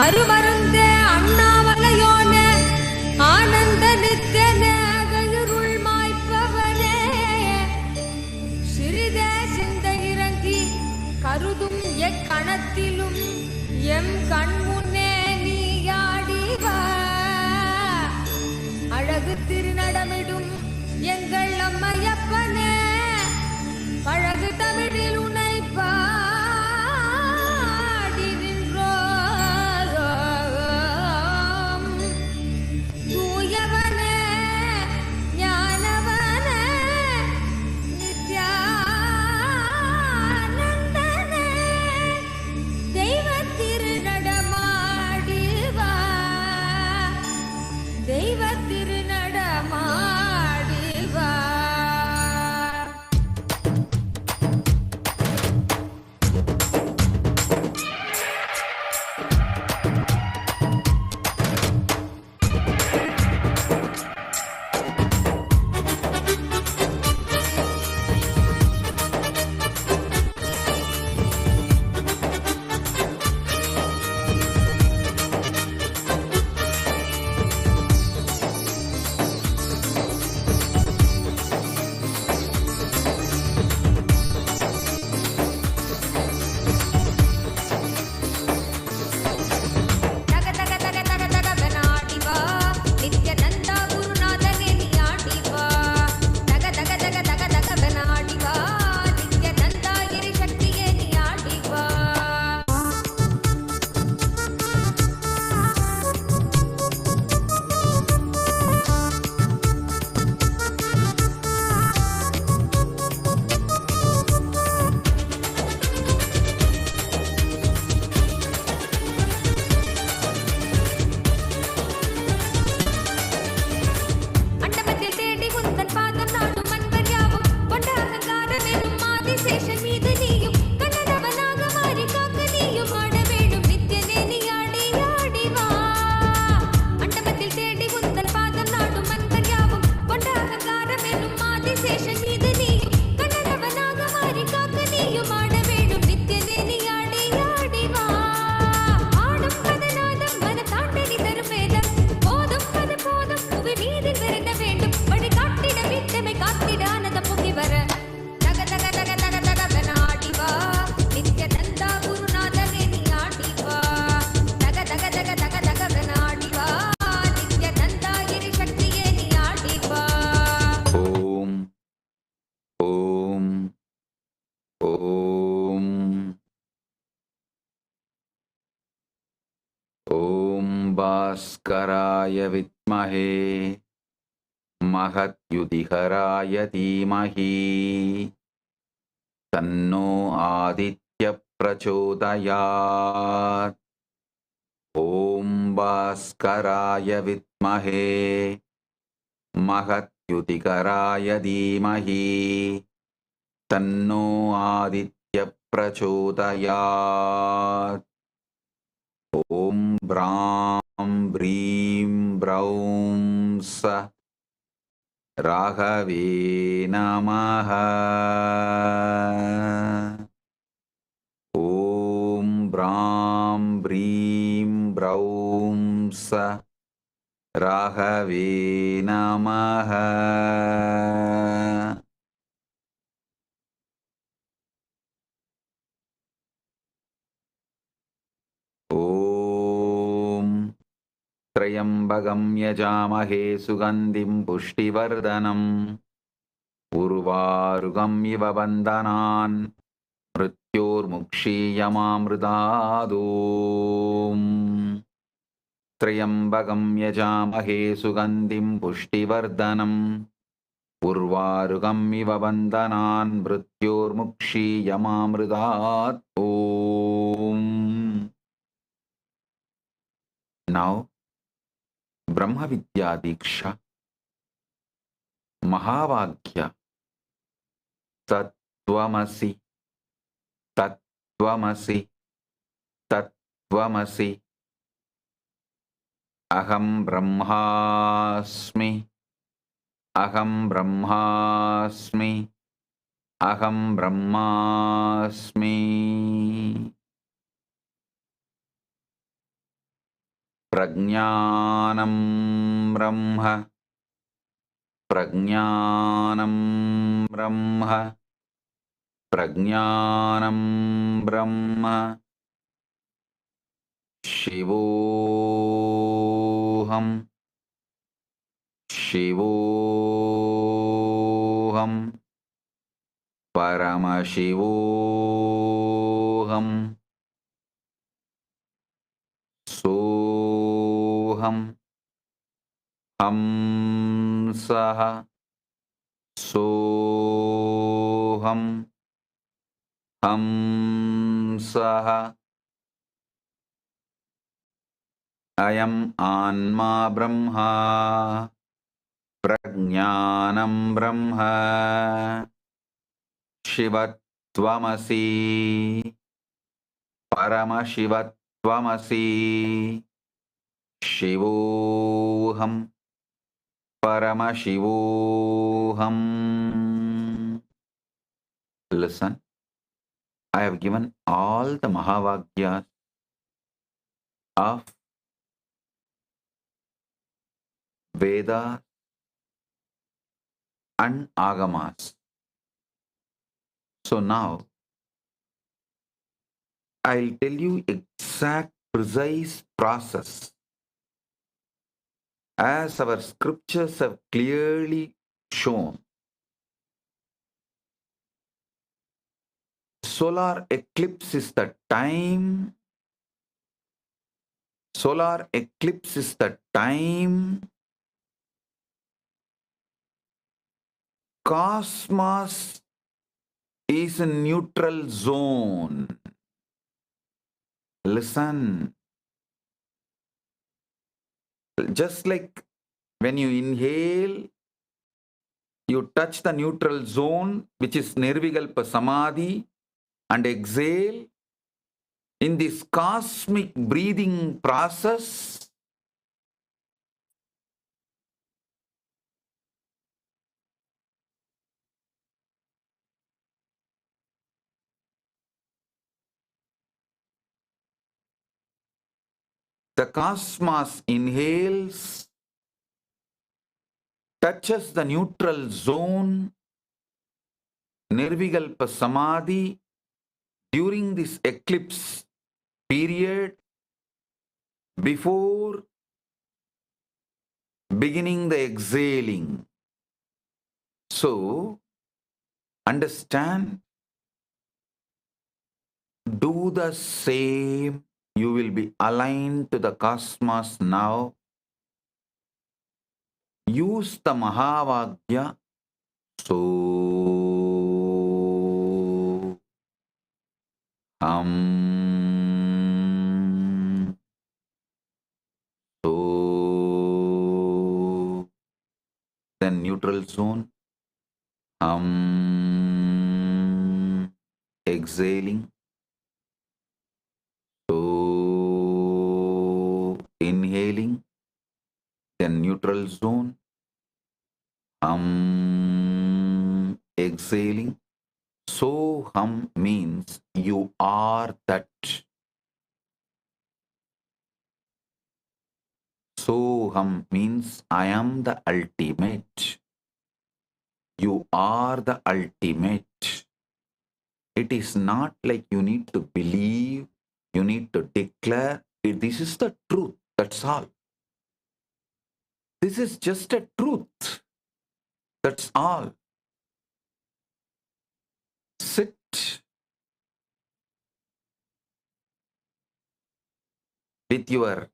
அருமருந்தே அண்ணாமலையோனே ஆனந்த நித்தியனே அகலுருள் மாய்ப்பவனே சிறிதே சிந்தை இறங்கி கருதும் எக்கணத்திலும் M கண்முன்னே நீயாடிவா அழகு திருநடமிடும் எங்கள் அம்மையப்பனே பழகு தமிழில் உன்னை பாடி நின்றோம் தூயவனே ஞானவனே நித்யானந்தனே தெய்வ திருநடமாடிவா தெய்வ திருநடமாடிவா भास्कराय विद्महे महद्युतिहराय धीमहि तन्नो आदित्य प्रचोदयात्। ॐ भास्कराय विद्महे महद्युतिकराय धीमहि तन्नो आदित्य प्रचोदयात्। ॐ ब्रां ब्रीं ब्रौं स राघवे नमः। ॐ ब्रां ब्रीं ब्रौं स राघवे नमः। ॐ त्र्यम्बकं यजामहे सुगन्धिं पुष्टिवर्धनम् उर्वारुकम् इव बन्धनान् मृत्योर्मुक्षीयमामृतात्। त्र्यम्बकं यजामहे सुगन्धिं पुष्टिवर्धनम् उर्वारुकम् इव बन्धनान् मृत्योर्मुक्षीयमामृतात्। Now, Brahma Vidya Diksha, Mahavagya, Tattvamasi, Tattvamasi, Tattvamasi, Aham Brahmasmi, Aham Brahmasmi, Aham Brahmasmi. Prajnanam Brahma, Prajnanam Brahma, Prajnanam Brahma, Shivoham, Shivoham, Paramashivoham, Soham, Hamsaha, Soham, Hamsaha, Ayam Anma Brahma, Prajnanam Brahma, Shivatvamasi, Paramashivatvamasi, Shivoham, Paramashivoham. Listen, I have given all the Mahavagyas of Veda and Agamas. So now, I'll tell you exact, precise process as our scriptures have clearly shown. Solar eclipse is the time. Solar eclipse is the time cosmos is a neutral zone. Listen. Just like when you inhale, you touch the neutral zone, which is Nirvikalpa Samadhi, and exhale. In this cosmic breathing process, the cosmos inhales, touches the neutral zone, Nirvikalpa Samadhi, during this eclipse period, before beginning the exhaling. So, understand, do the same You will be aligned to the cosmos now. Use the Mahavagya. So so then neutral zone. Exhaling. So inhaling. Then neutral zone. Exhaling. So means you are that. So means I am the ultimate. You are the ultimate. It is not like you need to believe, you need to declare. This is the truth. That's all. This is just a truth. That's all. Sit with your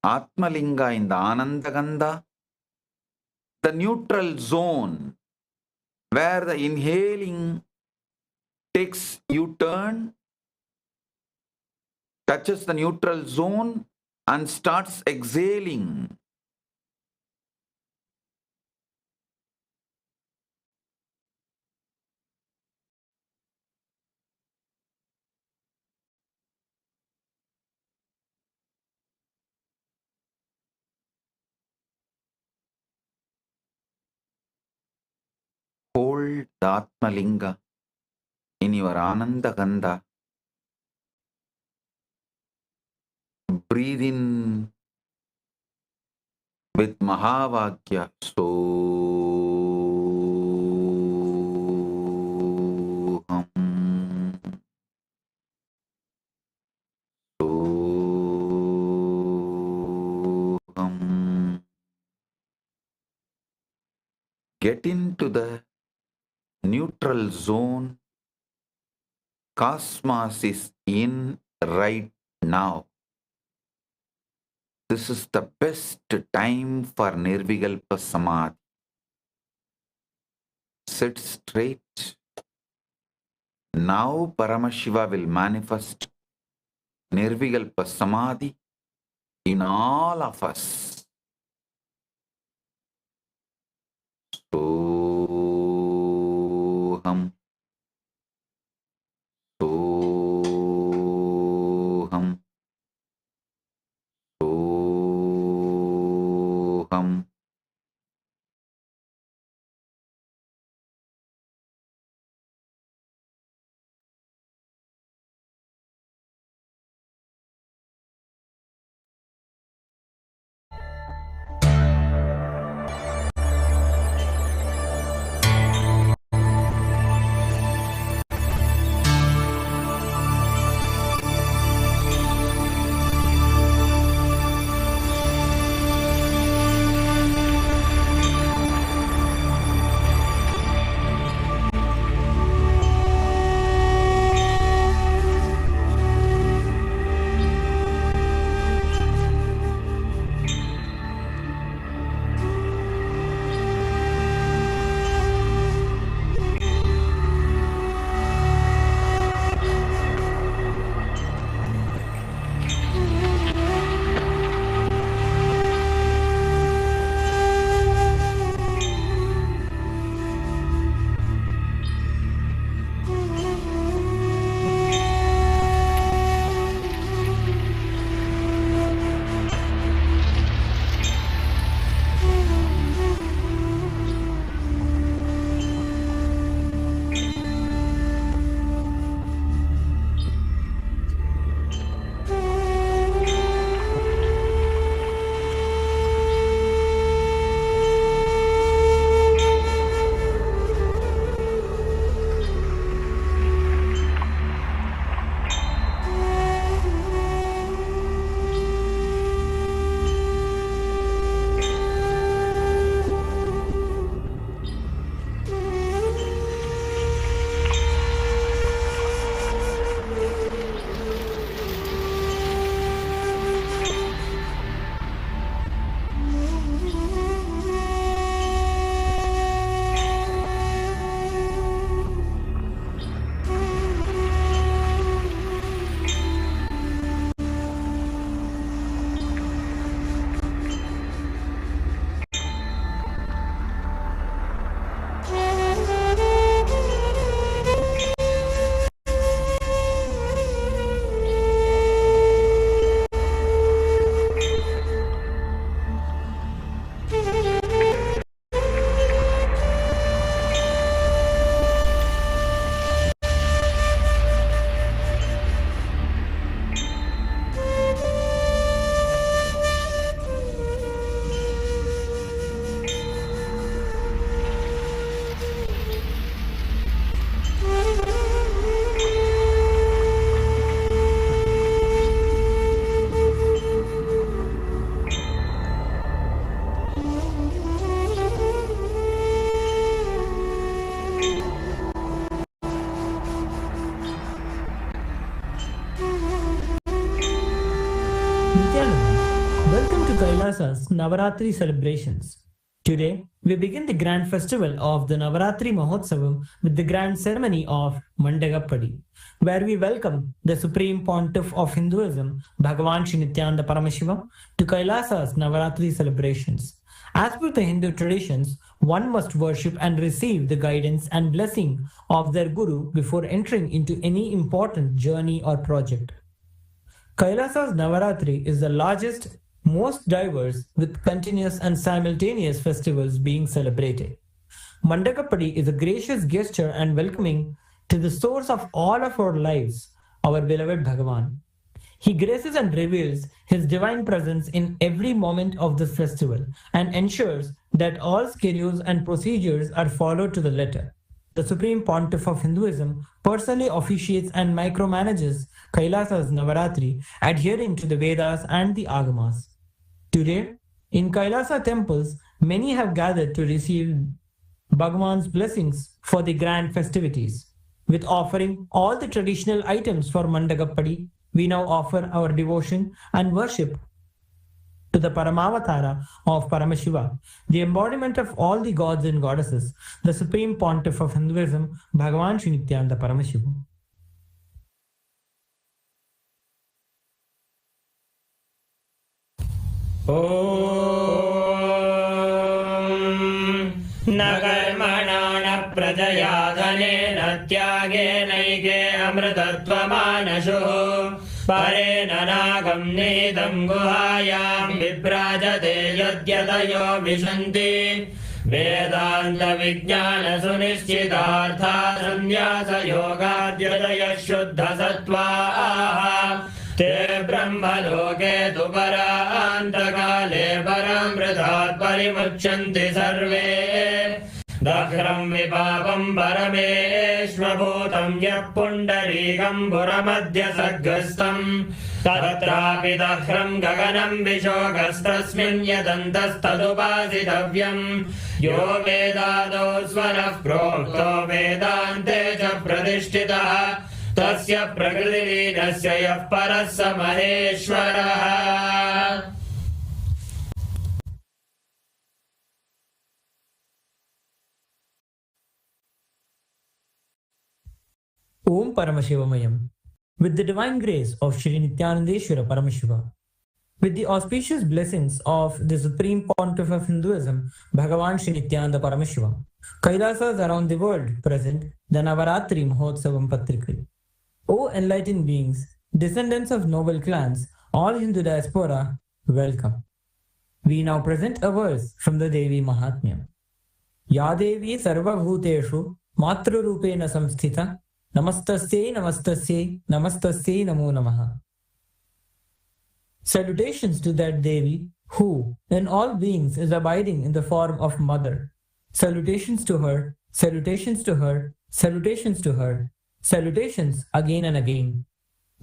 Atmalinga in the Anandagandha, the neutral zone where the inhaling takes U-turn, touches the neutral zone and starts exhaling. Hold the Atmalinga in your Anandagandha. Breathe in with Mahavakya. So get into the neutral zone. Cosmos is in right now. This is the best time for Nirvikalpa Samadhi. Sit straight. Now Paramashiva will manifest Nirvikalpa Samadhi in all of us. Soham. Soham. Soham. Nithyananda, welcome to Kailasa's Navaratri celebrations. Today, we begin the grand festival of the Navaratri Mahotsavam with the grand ceremony of Mandagappadi, where we welcome the Supreme Pontiff of Hinduism, Bhagavan Nithyananda Paramashivam, to Kailasa's Navaratri celebrations. As per the Hindu traditions, one must worship and receive the guidance and blessing of their Guru before entering into any important journey or project. Kailasa's Navaratri is the largest, most diverse, with continuous and simultaneous festivals being celebrated. Mandagappadi is a gracious gesture and welcoming to the source of all of our lives, our beloved Bhagavan. He graces and reveals his divine presence in every moment of this festival and ensures that all schedules and procedures are followed to the letter. The Supreme Pontiff of Hinduism personally officiates and micromanages Kailasa's Navaratri, adhering to the Vedas and the Agamas. Today, in Kailasa temples, many have gathered to receive Bhagavan's blessings for the grand festivities. With offering all the traditional items for Mandagappadi, we now offer our devotion and worship to the Paramavatara of Paramashiva, the embodiment of all the gods and goddesses, the Supreme Pontiff of Hinduism, Bhagavan Nithyananda Paramashivam. नकर्मणा प्रजया धनेन त्यागेनैके अमृतत्वमानशुः परेण नागं निहितं गुहायां विभ्राजते यद्यतयो विशन्ति वेदान्तविज्ञानसुनिश्चितार्था सन्न्यासयोगाद्यतयः शुद्धसत्त्वाः ते ब्रह्मलोके तु परान्तकाले परमृतात् परिमुच्यन्ति सर्वे दघ्रं विपापं परमेश्वभूतं यः पुण्डरीकं पुरमद्य सद्गस्तं तत्रापि दघ्रं गगनं विशोकस्तस्मिन् यदन्तस्तदुपासितव्यं यो वेदादौ स्वरः प्रोक्तो वेदान्ते च प्रतिष्ठितः तस्य प्रकृतिलीनस्य यः परः स महेश्वरः। Om Paramashivamayam. With the divine grace of Shri Nithyanandeshwara Paramashiva, with the auspicious blessings of the Supreme Pontiff of Hinduism, Bhagavan Shri Nithyananda Paramashiva, Kailasas around the world present the Navaratri Mahotsavam Patrikri. O enlightened beings, descendants of noble clans, all Hindu diaspora, welcome. We now present a verse from the Devi Mahatmya. Ya Devi Sarva Bhuteshu Matru Rupena Samsthita Namastasye Namastasye Namastasye Namo Namaha. Salutations to that Devi who, in all beings, is abiding in the form of Mother. Salutations to her, salutations to her, salutations to her, salutations again and again.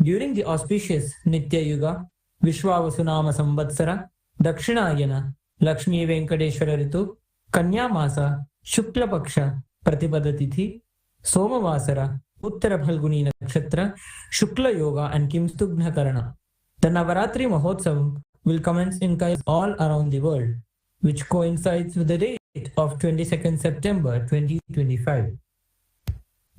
During the auspicious Nitya Yuga, Vishwavasunama Samvatsara, Dakshinayana, Lakshmi Venkateshwara Ritu, Kanya Masa, Shukla Paksha, Pratipadatithi, Somavasara, Uttara Phalguni Nakshatra, Shukla Yoga and Kimstubhna Karana. The Navaratri Mahotsavam will commence in Kailas all around the world, which coincides with the date of 22nd September 2025.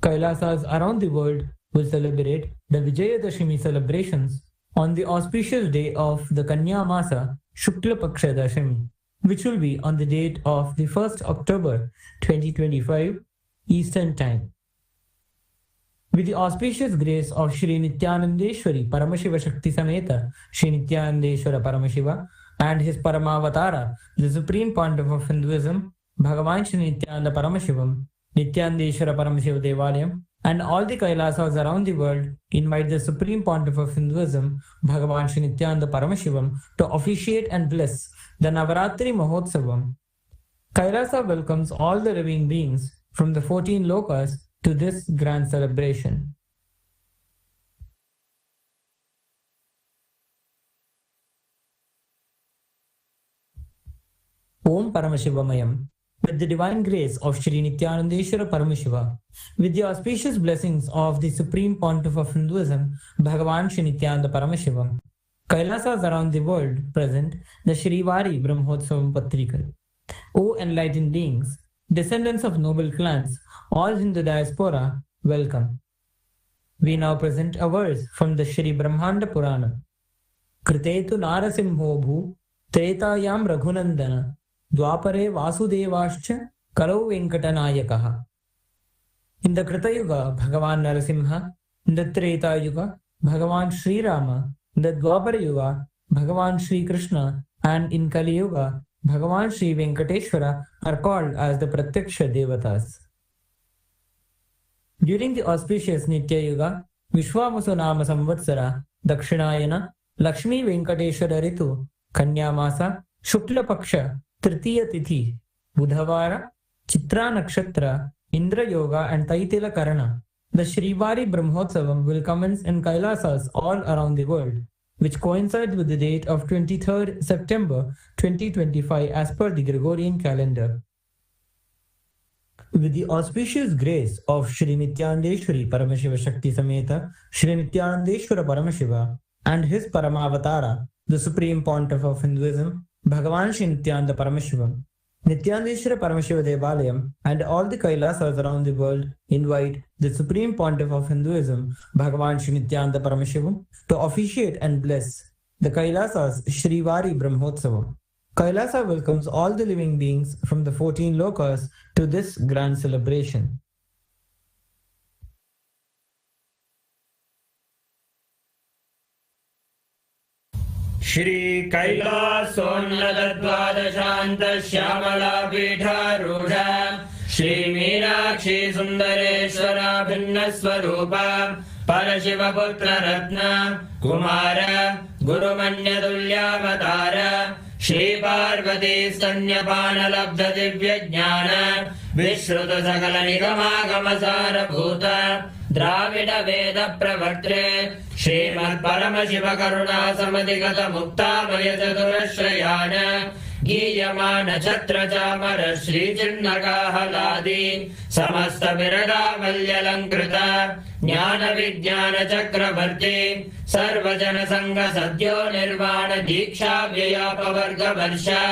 Kailasas around the world will celebrate the Vijayadashami celebrations on the auspicious day of the Kanya Masa Shukla Paksha Dashami, which will be on the date of the 1st October 2025 Eastern Time. With the auspicious grace of Shri Nithyanandeshwari Paramashiva Shakti Sameta Shri Nithyanandeshwara Paramashiva and his Paramavatara, the Supreme Pontiff of Hinduism, Bhagavan Shri Nithyananda Paramashivam, Nithyanandeshwara Paramashiva Devalayam, and all the Kailasas around the world invite the Supreme Pontiff of Hinduism, Bhagavan Shri Nithyananda Paramashivam, to officiate and bless the Navaratri Mahotsavam. Kailasa welcomes all the living beings from the 14 lokas to this grand celebration. Om Paramashivamayam. With the divine grace of Shri Nithyanandeshwara Paramashiva, with the auspicious blessings of the Supreme Pontiff of Hinduism, Bhagavan Shri Nithyananda Paramashivam, Kailasas around the world present the Shrivari Brahmotsavam Patrikal. O enlightened beings, descendants of noble clans, all in the diaspora, welcome. We now present a verse from the Shri Brahmanda Purana. Kritetu Narasimho Bhu Tretayam Raghunandana Dwapare Vasudevascha Kalau Venkatanayakaha. In the Krita Yuga, Bhagavan Narasimha; in the Treta Yuga, Bhagavan Sri Rama; in the Dwapara Yuga, Bhagavan Sri Krishna; and in Kali Yuga, Bhagavan Sri Venkateshwara are called as the Pratyaksha Devatas. During the auspicious Nitya Yuga, Vishwavasu Nama Samvatsara, Dakshinayana, Lakshmi Venkateshwara Ritu, Kanya Masa, Shukla Paksha, Tritiya Tithi, Budhavara, Chitra Nakshatra, Indra Yoga and Taitila Karana, the Shrivari Brahmotsavam will commence in Kailasas all around the world, which coincides with the date of 23rd September 2025 as per the Gregorian calendar. With the auspicious grace of Shri Nityanandeshwari Paramashiva Shakti Sameta, Shri Nityanandeshwara Paramashiva, and his Paramavatara, the Supreme Pontiff of Hinduism, Bhagavan Shri Nithyananda Paramashivam, Nityanandeshwara Paramashiva Devalayam and all the Kailasas around the world invite the Supreme Pontiff of Hinduism, Bhagavan Shri Nithyananda Paramashivam, to officiate and bless the Kailasas Shrivari Brahmotsavam. Kailasa welcomes all the living beings from the 14 lokas to this grand celebration. Shri Kailasonnadadvadashantas Shyamala Pīఠārūಢā Shri Meenakshi Sundareshwara Bhinnaswarupa Parashivaputra Ratna Kumara Gurumanyatulyavatara Shri Parvati Stanyapana Labdha Divya Jnana Vishruta Sakala Nigamagama Bhuta Dravida Veda Pravartre Srimad Paramashiva Karuna Samadhigata Mukta Mayataturashrayana Giyamana Chatra Chamara Shri Chinnaka Haladi Samasta Viraga Valyalankrita Jnana Vijnana Chakravarti Sarvajana Sangha Sadhyo Nirvana Diksha Vyayapa Varga Varsha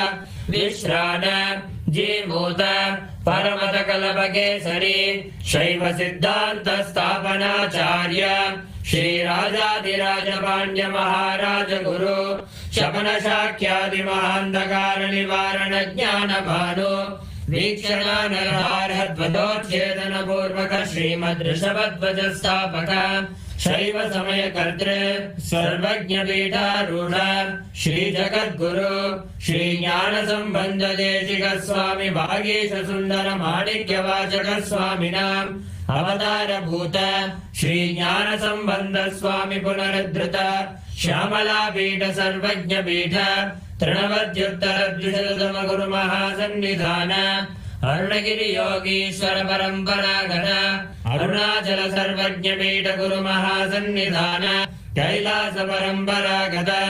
Vishrana Jimota Paramata Kalabakesari Shaiva Siddhanta Sthapanacharya Shri Rajadiraja Pandya Maharaja Guru Shabana Shakyadi Mahandagara Nivarana Jnana Bhanu Vikshana Narharhadvadotchedana Purvaka Srimad Rishabhadvaja Sthapaka Shaiva Samaya Kartre Sarvajna Pīఠārūಢā Shri Jagat Guru Shri Jnana Sambandha Deshika Swami Bhagesha Sundara Manikya Vachaka Swaminam Avadara Bhuta Shri Jnana Sambandha Swami Punaradhrita Shyamala Pīఠa Sarvajna Pīఠa Trinavadyuttara Dvishadama Guru Mahasannidhana Arunagiri Yogishwara Paramparagata Arunachala Sarvajna Pīఠa Guru Mahasannidhana Kailasa Paramparagata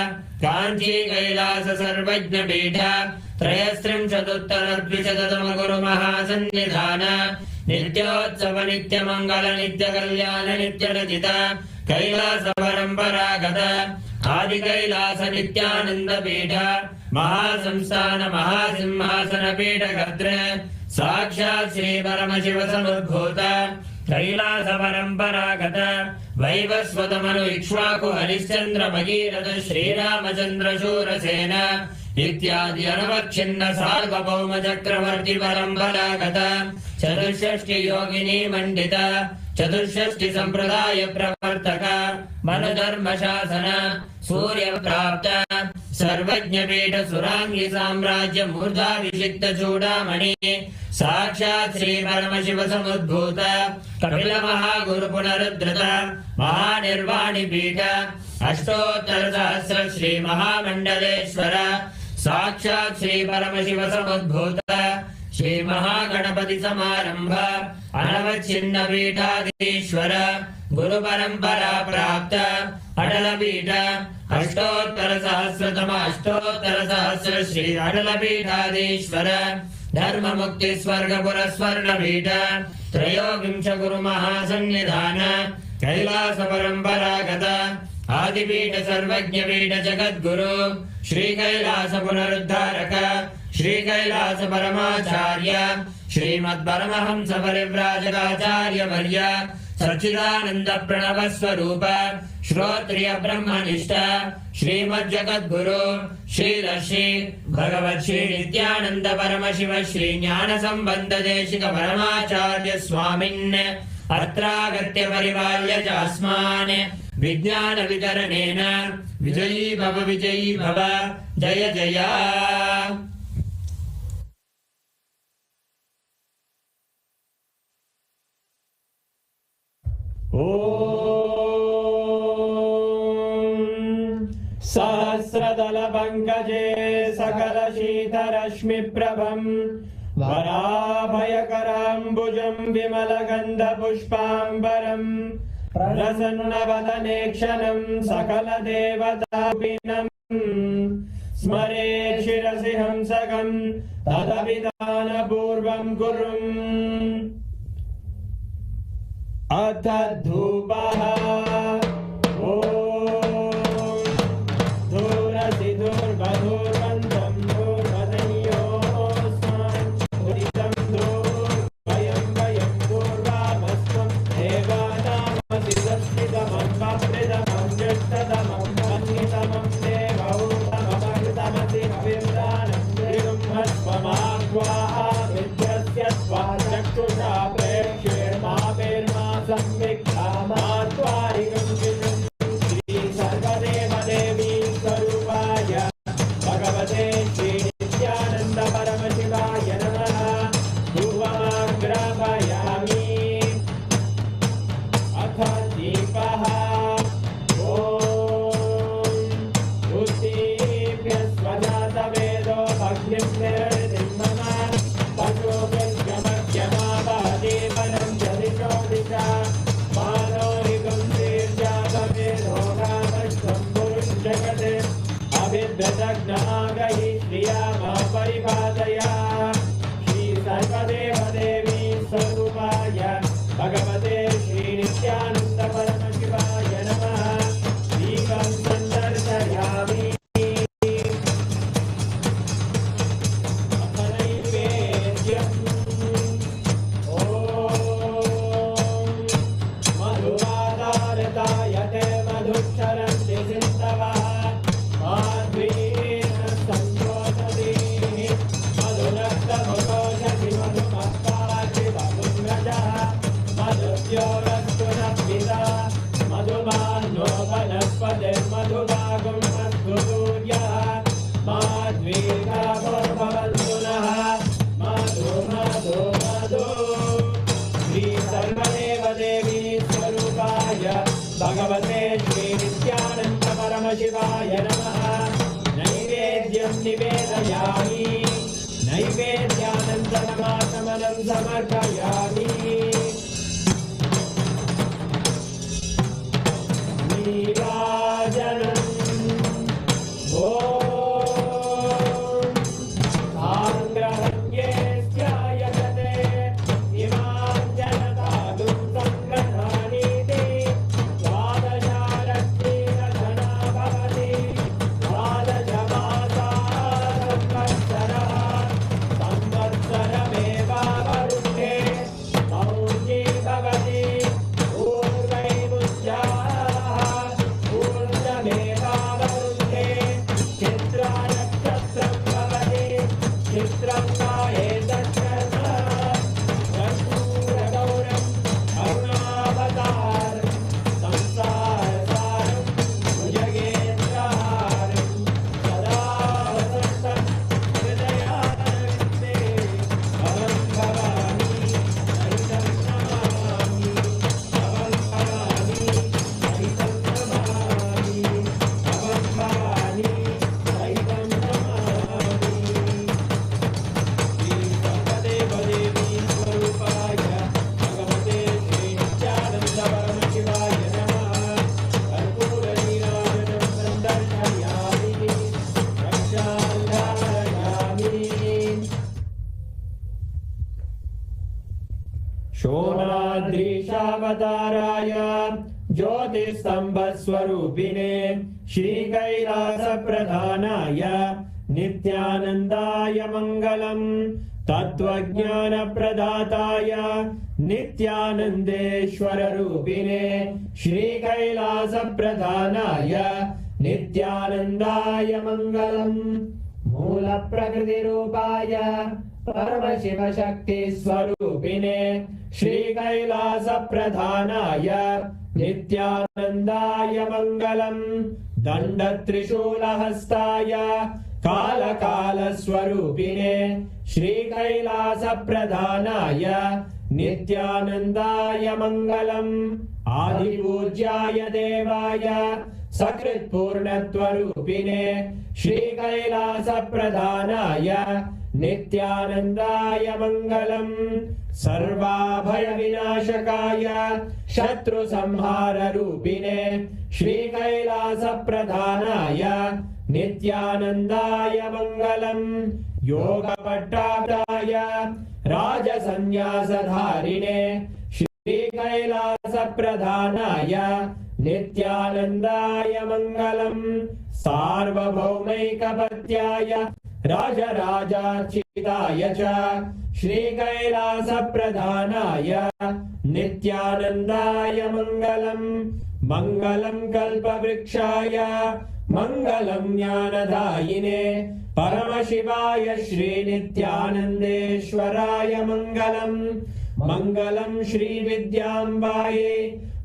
Kanchi Kailasa Sarvajna Pīఠa Trayastrimshaduttara Dvishadama Guru Mahasannidhana Nityotsava Nitya Mangala Nitya Kalyana Nitya Rajita Kailasa Paramparagata Adi Kailasa Nityananda Pīఠa Mahasamsthana Mahasimhasana Pīఠa Gatre Sakshat Shri Paramashiva Samudbhuta Kailasa Paramparagata Vaivasvatamanu Ikshvaku Harishchandra Bhagirata Shri Ramachandra Shurasena Ityadi Anavakshina Sarvabhauma Chakravarti Paramparagata Chaturshashti Yogini Mandita Chaturshashti Sampradaya Pravartaka Manadharma Shasana Surya Prapta Sarvajna Pīఠa Surangi Samrajya Murdha Vishikta Chudamani Sakshat Shri Paramashiva Samudbhuta Kapila Mahaguru Punaradhrita Mahanirvani Pīఠa Ashtottara Sahasra Shri Mahamandaleshwara Sakshat Shri Paramashiva Samudbhuta Shri Mahaganapati Samarambha Anavachinna Pīఠādīśvara Guru Parampara Prapta Adala Pīఠa Ashtottara Sahasra Shri Adala Pīఠādīśvara Dharma Mukti Swarga Puraswarna Pīఠa Trayogimsha Guru Mahasannidhana Kailasa Paramparagata आदिपीठ सर्वज्ञपीठ जगद्गुरु श्री कैलास पुनरुद्धारक श्री कैलास परमाचार्य श्रीमद् परमहंस परिव्राजकाचार्य वर्य सच्चिदानंद प्रणव स्वरूप श्रोत्रिय ब्रह्मनिष्ठ श्रीमद् जगद्गुरु श्री भगवत् श्री नित्यानंद परमशिव श्री ज्ञान संबंध देशिक परमाचार्य स्वामिन् अत्रागत्य परिपाल्य च अस्मान् विज्ञान वितरणेन विजयी भव जय जय। सहस्रदलपङ्कजे सकलशीतरश्मिप्रभं वराभयकराम्बुजं विमलगन्धपुष्पाम्बरं प्रसन्नवदने क्षणं सकलदेवतापिनं स्मरे शिरसि हंसकं तदभिधानपूर्वं कुर्वम्। अथ धूपः ॐ धूरसि धूर्वधूर्वन्तं धूर्वदयोस्मान् उदितं धूर्वयं वयं धूर्वामस्त्वं देवानामसि संस्थितमन्वप्रिदमं ज्येष्ठतमं वह्नितमं देवौतममृतमसि हविर्दानं त्रिगुम्हस्वमाह्वाः विद्यस्य त्वा चक्षुषा प्रेक्ष्ये श्री सर्वदेव देवी स्वरूपाय भगवते श्री नित्यानंद परमशिवाय नमः। धूपमाग्रापयामि अथ दीपः ॐ उद्दीप्य स्वजातवेदो भग्निं निर्णितं मम पशुभिर्गमग्यमावहदीपनं जदिशो दिशा मानोरिकं तीर्जातवेदोगामश्वं पुरुं जगते अभिद्रजग्नागहि श्रिया मा परिपादया। श्री सर्वदेव देवी स्वरूपाय भगवते श्री नित्यानंद परमशिवाय नमः। दीपं सन्दर्शयामि भगवते श्री नित्यानंद परमशिवाय नमः। नैवेद्यं निवेदयामि नैवेद्यानन्तरमाचमनं समर्पयामि। नीराजनम् ॐ आङ्ग्रहण्ये स्यायते इमां जनतादुं सङ्ग्रहाणीति द्वादशारत्नीरचना भवति। द्वादशमासाः संवत्सरः संवत्सरमेवावरुद्धे ज्योतिस्तम्भस्वरूपिणे श्रीकैलासप्रधानाय नित्यानन्दाय मङ्गलम् तत्त्वज्ञानप्रदाताय नित्यानन्देश्वररूपिणे श्रीकैलासप्रधानाय नित्यानन्दाय मङ्गलम् मूलप्रकृतिरूपाय परमशिवशक्तिस्वरूपिणे श्रीकैलासप्रधानाय नित्यानन्दाय मङ्गलम् दण्डत्रिशूलहस्ताय कालकालस्वरूपिणे श्रीकैलासप्रधानाय नित्यानन्दाय मङ्गलम् आदिपूज्याय देवाय सकृत्पूर्णत्वरूपिणे श्रीकैलासप्रधानाय नित्यानन्दाय मङ्गलम् सर्वाभयविनाशकाय शत्रुसंहाररूपिणे श्रीकैलासप्रधानाय नित्यानन्दाय मङ्गलम् योगपट्टाय राजसन्न्यासधारिणे श्रीकैलासप्रधानाय नित्यानन्दाय मङ्गलम् सार्वभौमैकपत्याय राजराजार्चिताय च श्रीकैलासप्रधानाय नित्यानन्दाय मङ्गलम् मङ्गलम् कल्पवृक्षाय मङ्गलम् ज्ञानदायिने परमशिवाय श्रीनित्यानन्देश्वराय मङ्गलम् मङ्गलम् श्रीविद्याम्बायै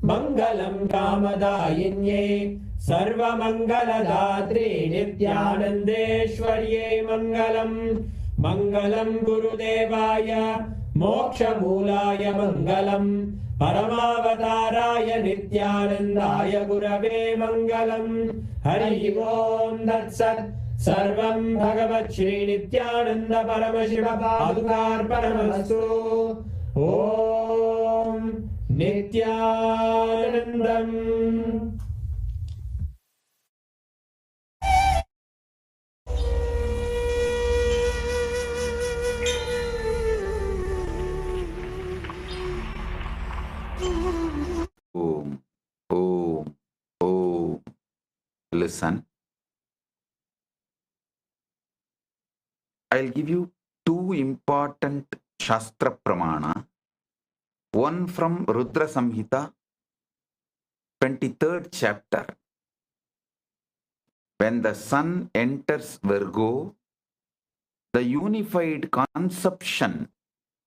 मङ्गलम् कामदायिन्यै सर्वमङ्गलदात्रे नित्यानन्देश्वर्यै मङ्गलम् मङ्गलम् गुरुदेवाय मोक्षमूलाय मङ्गलम् परमावताराय नित्यानन्दाय गुरवे मङ्गलम् हरि ओम् तत्सत् सर्वम् भगवत् श्रीनित्यानन्द परमशिव पादुकार्पणमस्तु ॐ नित्यानन्दम् Om, Om, Om. Listen. I'll give you two important Shastra Pramana. One from Rudra Samhita, 23rd chapter. When the sun enters Virgo, the unified conception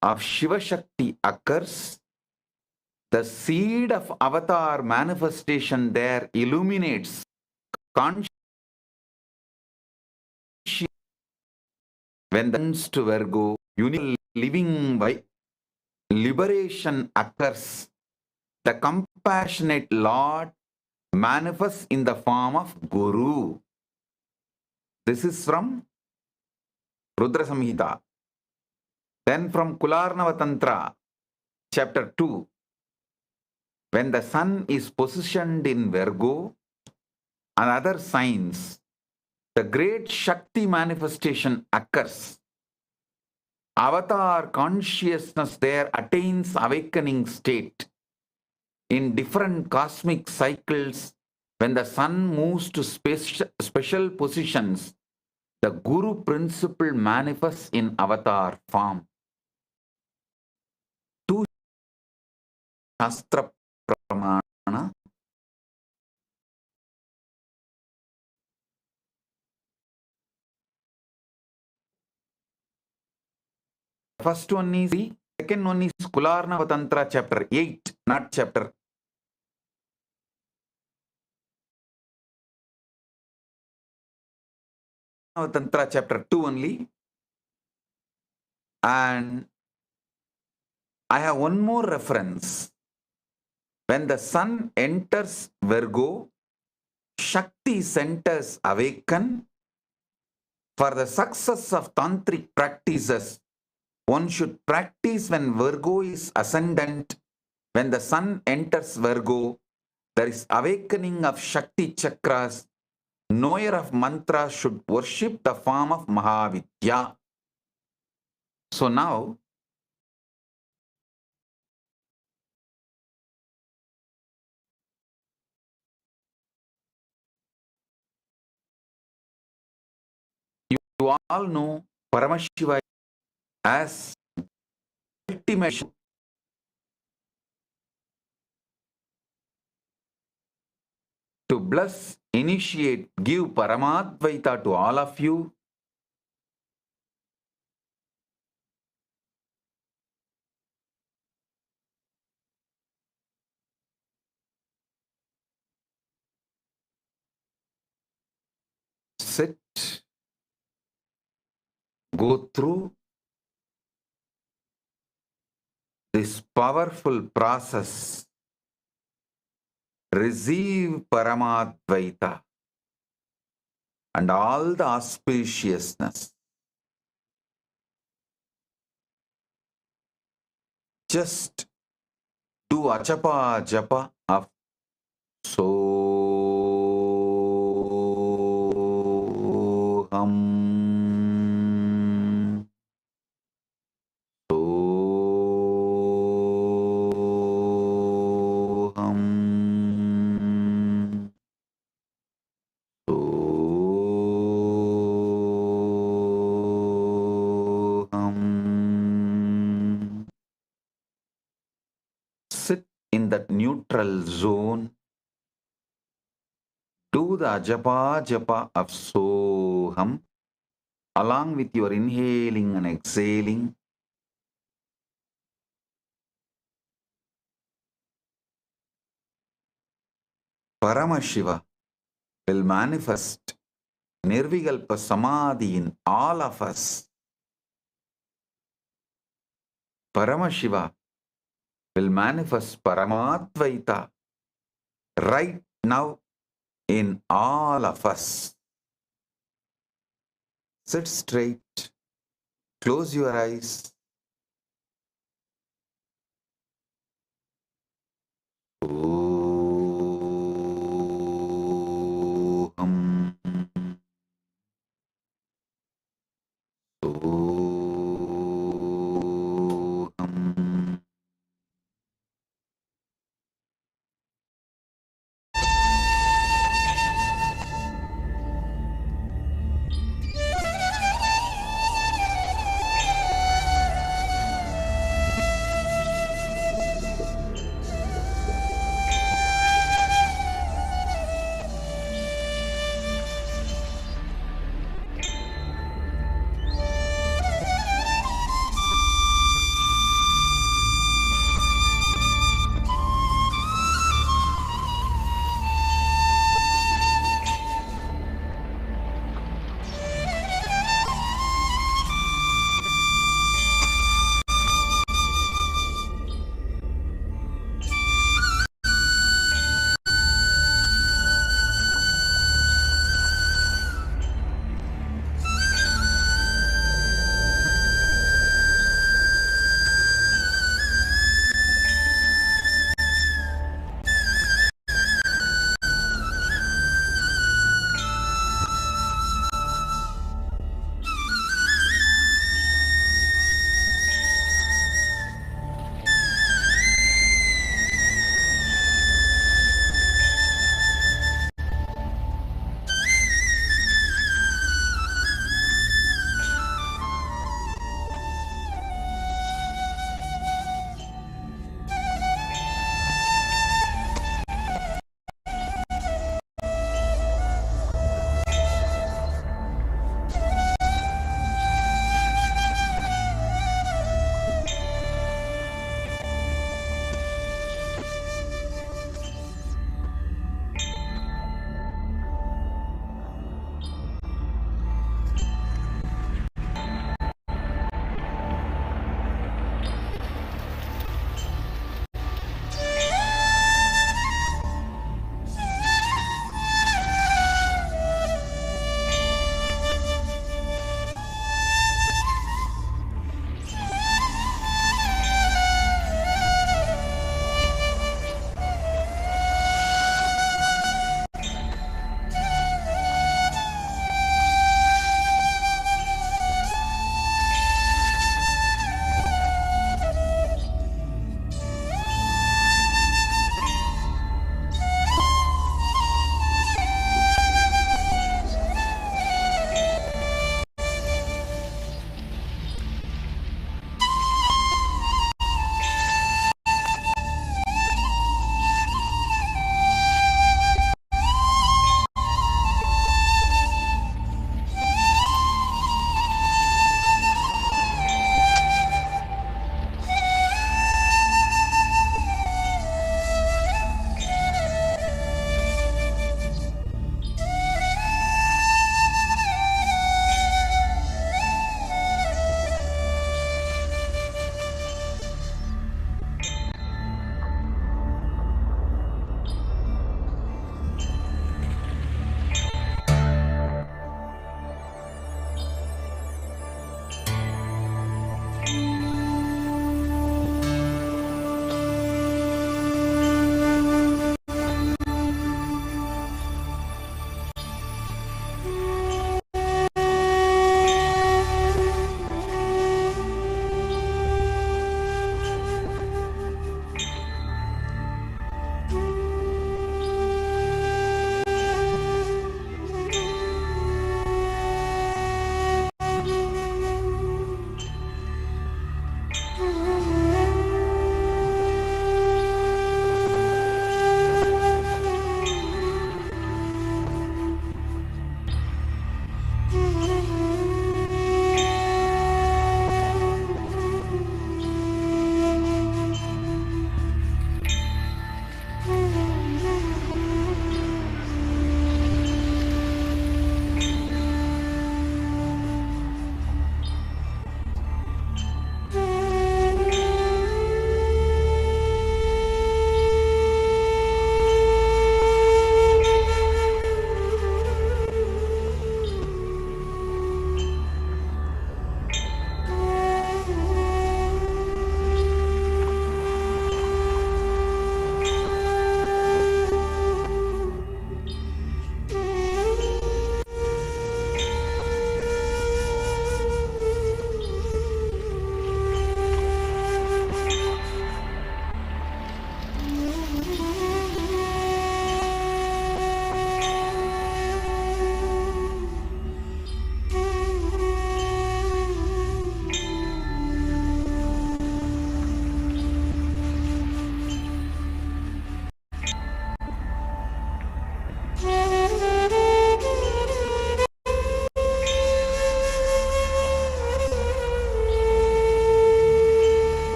of Shiva Shakti occurs. The seed of avatar manifestation there illuminates conscious. When the sun to Virgo, living by liberation occurs. The compassionate Lord manifests in the form of Guru. This is from Rudra Samhita. Then from Kularnava Tantra, chapter 2. When the sun is positioned in Virgo and other signs, the great Shakti manifestation occurs. Avatar consciousness there attains awakening state. In different cosmic cycles, when the sun moves to special positions, the Guru principle manifests in avatar form. Two Shastra Pramana. First one is the second one is Kularnava Tantra chapter 8, not chapter. Tantra chapter 2 only. And I have one more reference. When the sun enters Virgo, Shakti centers awaken. For the success of tantric practices, one should practice when Virgo is ascendant. When the sun enters Virgo, there is awakening of Shakti chakras. Knower of mantra should worship the form of Mahavidya. So now, You all know Paramashiva as ultimate to bless, initiate, give Paramadvaita to all of you. Sit, go through this powerful process. Receive Paramadvaita and all the auspiciousness. Just do achapa japa of Soham. Soham. Soham. Sit in that neutral zone. Do the ajapa japa of Soham along with your inhaling and exhaling. Paramashiva will manifest Nirvikalpa Samadhi in all of us. Paramashiva will manifest Paramadvaita right now in all of us. Sit straight, close your eyes. Soham. Soham.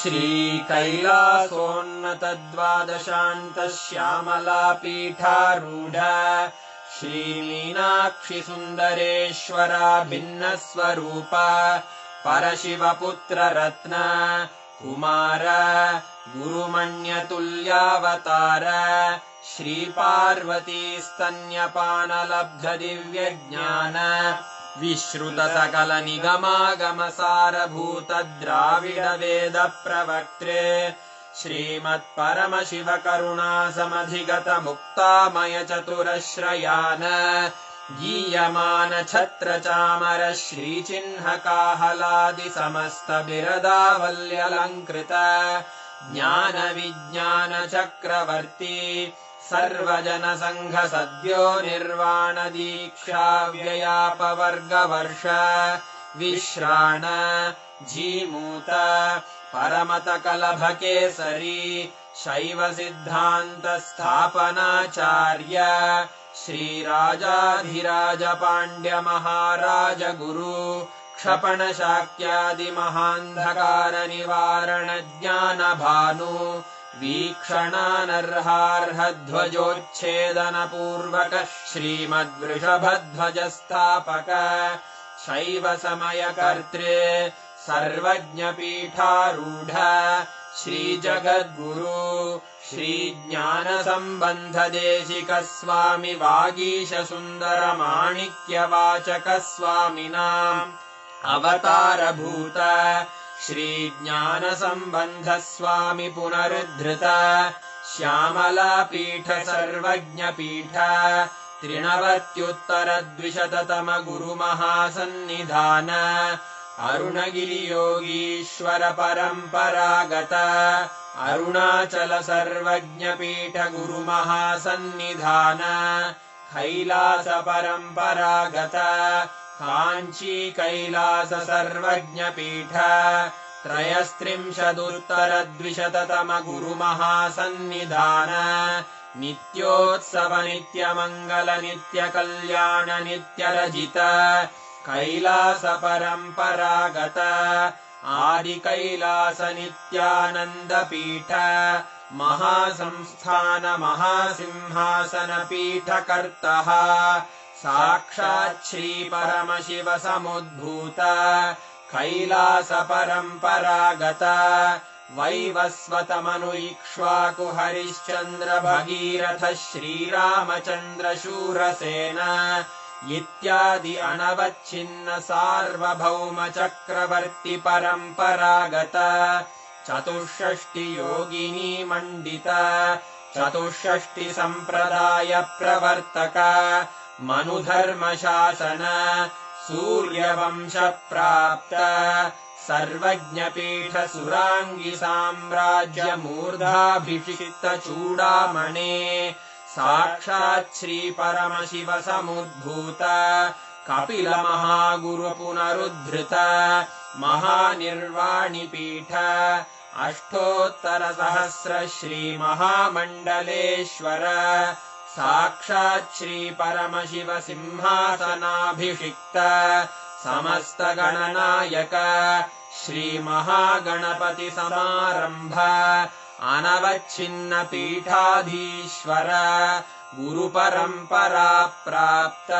श्रीकैलासोन्नतद्वादशान्तश्यामलापीठारूढ श्रीमीनाक्षि सुन्दरेश्वरा भिन्नस्वरूप परशिवपुत्ररत्न Kumar गुरुमण्यतुल्यावतार श्रीपार्वतीस्तन्यपानलब्धदिव्यज्ञान विश्रुतसकलनिगमागमसारभूतद्राविडवेदप्रवक्त्रे श्रीमत्परमशिवकरुणासमधिगतमुक्तामयचतुरश्रयान् गीयमान छत्रचामर श्रीचिह्नकाहलादिसमस्तबिरदावल्यलङ्कृत ज्ञानविज्ञानचक्रवर्ती सर्वजनसङ्घसद्यो निर्वाणदीक्षाव्ययापवर्गवर्ष विश्राण Jimuta परमतकलभकेसरी शैवसिद्धान्तस्थापनाचार्य श्रीराजाधिराजपाण्ड्यमहाराजगुरु क्षपणशाक्यादिमहान्धकारनिवारणज्ञानभानु वीक्षणानर्हार्हध्वजोच्छेदनपूर्वक श्रीमद्वृषभध्वजस्थापक शैवसमयकर्त्रे सर्वज्ञपीठारूढ श्रीजगद्गुरु श्रीज्ञानसम्बन्धदेशिकस्वामि वागीशसुन्दरमाणिक्यवाचकस्वामिनाम् अवतारभूत श्रीज्ञानसम्बन्धस्वामि पुनरुद्धृत श्यामलापीठ सर्वज्ञपीठ त्रिनवत्युत्तरद्विशततम गुरुमहासन्निधान अरुणगिरियोगीश्वर परम्परागत अरुणाचल सर्वज्ञपीठ गुरुमहासन्निधान कैलास परम्परागत काञ्ची कैलास सर्वज्ञपीठ त्रयस्त्रिंशदुत्तरद्विशततम गुरुमहासन्निधान नित्योत्सव नित्यमङ्गल नित्यकल्याण नित्यरजित कैलास परम्परागत आदिकैलास नित्यानन्दपीठ महासंस्थान महासिंहासनपीठकर्तः साक्षात् श्रीपरमशिव समुद्भूत कैलास परम्परागत वैवस्वतमनु इक्ष्वाकु हरिश्चन्द्र भगीरथ श्रीरामचन्द्र शूरसेन इत्यादि अनवच्छिन्न सार्वभौम चक्रवर्ति परम्परागत चतुष्षष्टि योगिनी मण्डित चतुष्षष्टि सम्प्रदाय प्रवर्तक मनुधर्मशासन सूर्यवंश प्राप्त सर्वज्ञपीठ सुराङ्गी साम्राज्य मूर्धाभिषिक्त चूडामणे साक्षात् श्री परमशिव समुद्भूत कपिल महागुरु पुनरुद्धृत महानिर्वाणिपीठ अष्टोत्तर सहस्र श्री महामण्डलेश्वर साक्षात् श्री परमशिव सिंहासनाभिषिक्त समस्त गणनायक श्री महागणपति समारंभ अनवच्छिन्न पीठाधीश्वर गुरु परंपरा प्राप्त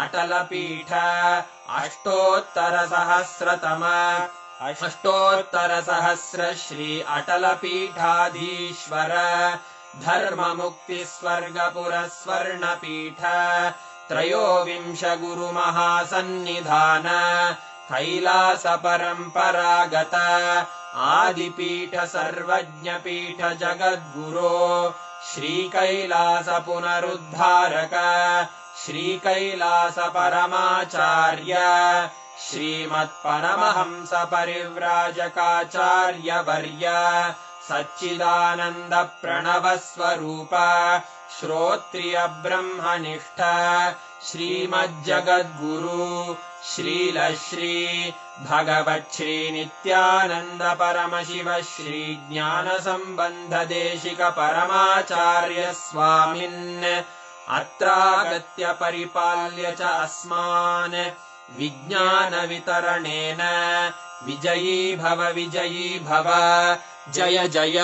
अटल पीठ अष्टोत्तर सहस्र श्री अटल पीठाधीश्वर धर्म मुक्ति स्वर्गपुर स्वर्ण पीठ त्रयोविंश गुरु महासन्निधान कैलास परम्परागत आदिपीठ सर्वज्ञपीठ जगद्गुरो श्री कैलास पुनरुद्धारक श्री कैलास परमाचार्य श्रीमत्परमहंस परिव्राजकाचार्य वर्य सच्चिदानंद प्रणव स्वरूप श्रोत्रिय ब्रह्मनिष्ठ श्रीमज्जगद्गुरु श्रील श्री भगवत् श्री नित्यानंद परमशिव श्री ज्ञान संबंध देशिक परमाचार्य स्वामिन् अत्रागत्य परिपाल्य च अस्मान् विज्ञानवितरणेन विजयी भव जय जय।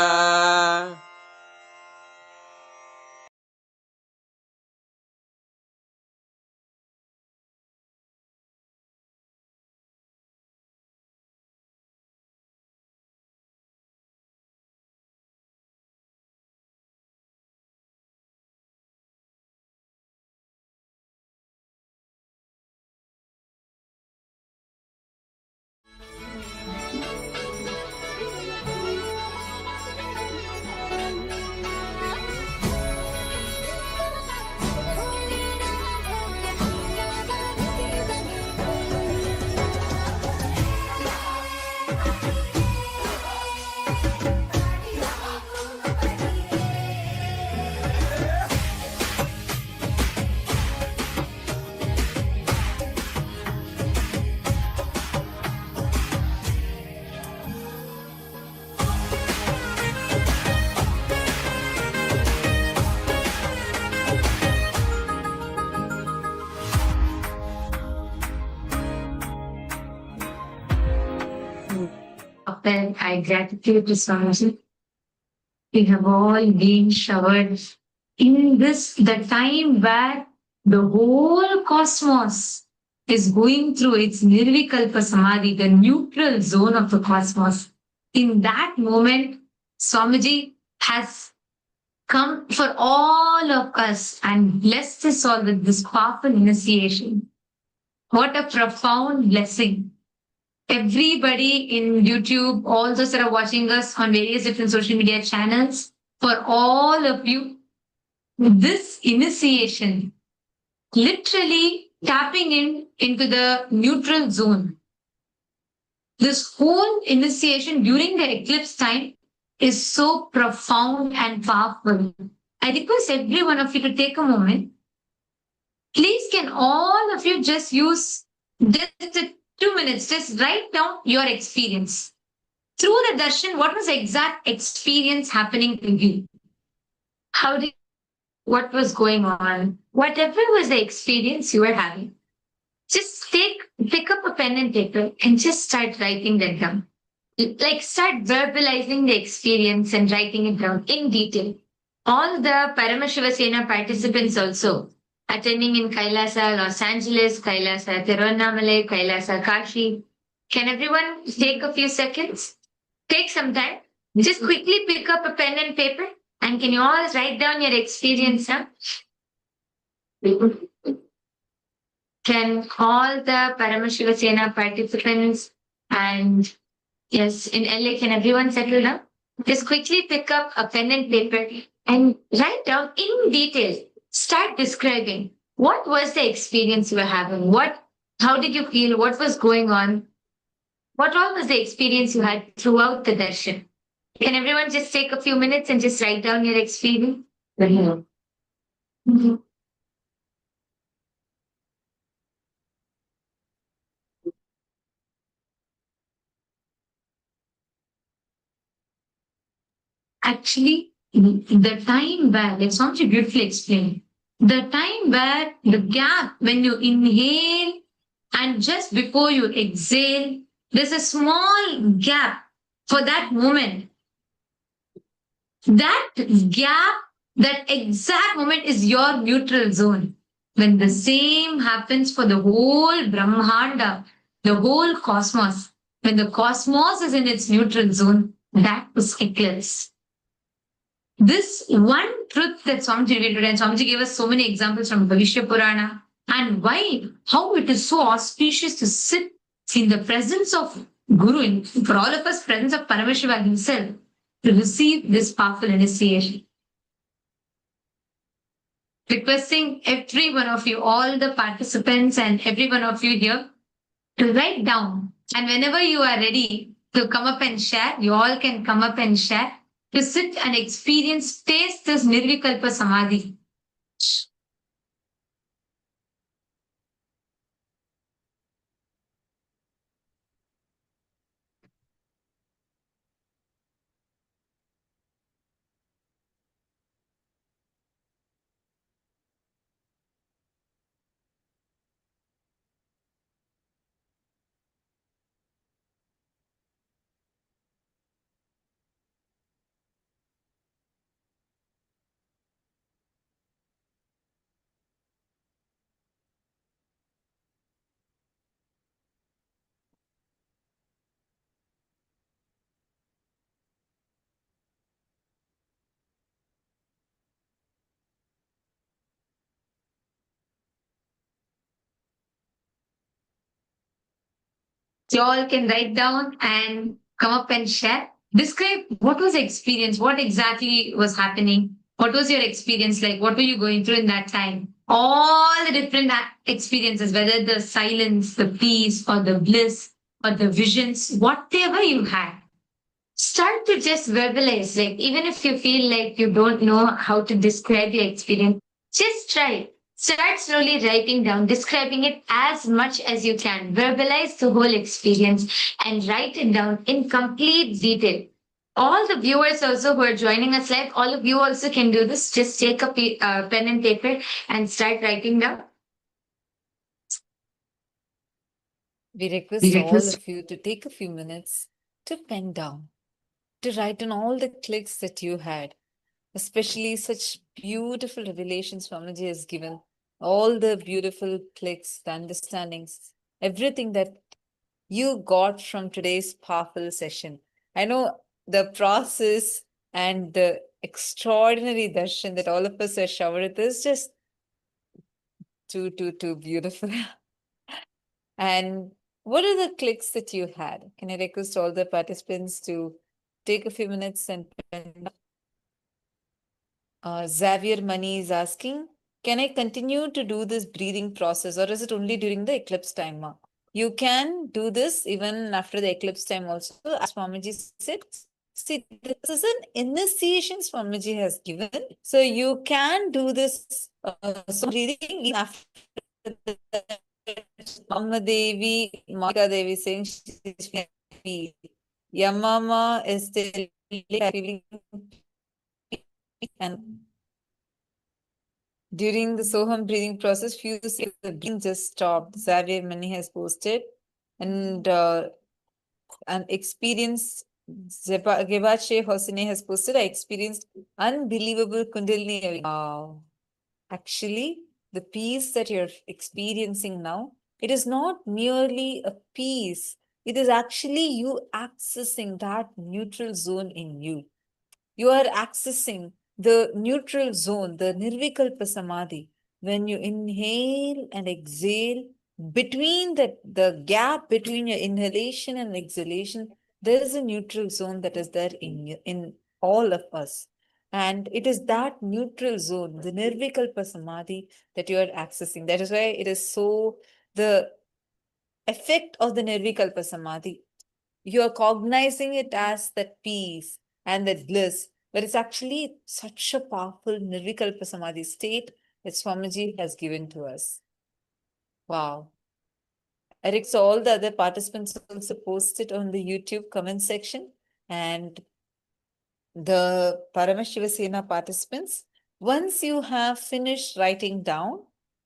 Then I gratitude to Swamiji. We have all been showered in this, the time where the whole cosmos is going through its Nirvikalpa Samadhi, the neutral zone of the cosmos. In that moment, Swamiji has come for all of us and blessed us all with this powerful initiation. What a profound blessing. Everybody in YouTube, all those that are watching us on various different social media channels, for all of you, this initiation, literally tapping into the neutral zone. This whole initiation during the eclipse time is so profound and powerful. I request every one of you to take a moment. Please, can all of you just use just 2 minutes, just write down your experience. Through the darshan, what was the exact experience happening to you? What was going on? Whatever was the experience you were having, just pick up a pen and paper and just start writing that down. Like start verbalizing the experience and writing it down in detail. All the Paramashiva Sena participants also attending in KAILASA, Los Angeles, KAILASA, Tiruvannamalai, KAILASA, Kashi. Can everyone take a few seconds? Take some time. Just quickly pick up a pen and paper and can you all write down your experience? Huh? Can all the Paramashiva Sena participants and yes, in LA, can everyone settle down? Just quickly pick up a pen and paper and write down in detail. Start describing what was the experience you were having. How did you feel? What was going on? What all was the experience you had throughout the darshan? Can everyone just take a few minutes and just write down your experience? Mhm. Actually, the time where, it's not to beautifully explain, the time where the gap when you inhale and just before you exhale, there's a small gap for that moment. That gap, that exact moment is your neutral zone. When the same happens for the whole Brahmanda, the whole cosmos, when the cosmos is in its neutral zone, that is eclipse. This one truth that Swamiji revealed, and Swamiji gave us so many examples from Bhavishya Purana, and how it is so auspicious to sit in the presence of Guru, for all of us, presence of Paramashiva himself, to receive this powerful initiation. Requesting every one of you, all the participants and every one of you here, to write down. And whenever you are ready to come up and share, you all can come up and share, to sit and experience, taste this Nirvikalpa Samadhi. You all can write down and come up and share. Describe what was the experience, what exactly was happening, what was your experience like, what were you going through in that time? All the different experiences, whether the silence, the peace, or the bliss, or the visions, whatever you had. Start to just verbalize, like even if you feel like you don't know how to describe your experience, just try. Start slowly writing down, describing it as much as you can. Verbalize the whole experience and write it down in complete detail. All the viewers also who are joining us live, all of you also can do this. Just take a pen and paper and start writing down. We request all of you to take a few minutes to pen down, to write down all the clicks that you had, especially such beautiful revelations Swamiji has given, all the beautiful clicks, the understandings, everything that you got from today's powerful session. I know the process and the extraordinary darshan that all of us are showered with is just too beautiful. And what are the clicks that you had? Can I request all the participants to take a few minutes and pen? Xavier Mani is asking, can I continue to do this breathing process or is it only during the eclipse time? Ma? You can do this even after the eclipse time also. As Swamiji said, see, this is an initiation Swamiji has given. So you can do this so breathing even after the Mama Devi, Mika Devi saying she's happy. Yamama is still feeling, and during the Soham breathing process, few seconds the breathing just stopped. Xavier Mani has posted, and an experience. Gebache Hosine has posted. I experienced unbelievable Kundalini. Wow. Actually, the peace that you're experiencing now, it is not merely a peace. It is actually you accessing that neutral zone in you. You are accessing the neutral zone, the Nirvikalpa Samadhi. When you inhale and exhale, between the gap between your inhalation and exhalation, there is a neutral zone that is there in all of us. And it is that neutral zone, the Nirvikalpa Samadhi, that you are accessing. That is why it is so, the effect of the Nirvikalpa Samadhi, you are cognizing it as that peace and that bliss, but it's actually such a powerful Nirvikalpa Samadhi state that Swamiji has given to us. Wow. Eric, so all the other participants also posted on the YouTube comment section, and the Paramashiva Sena participants, once you have finished writing down,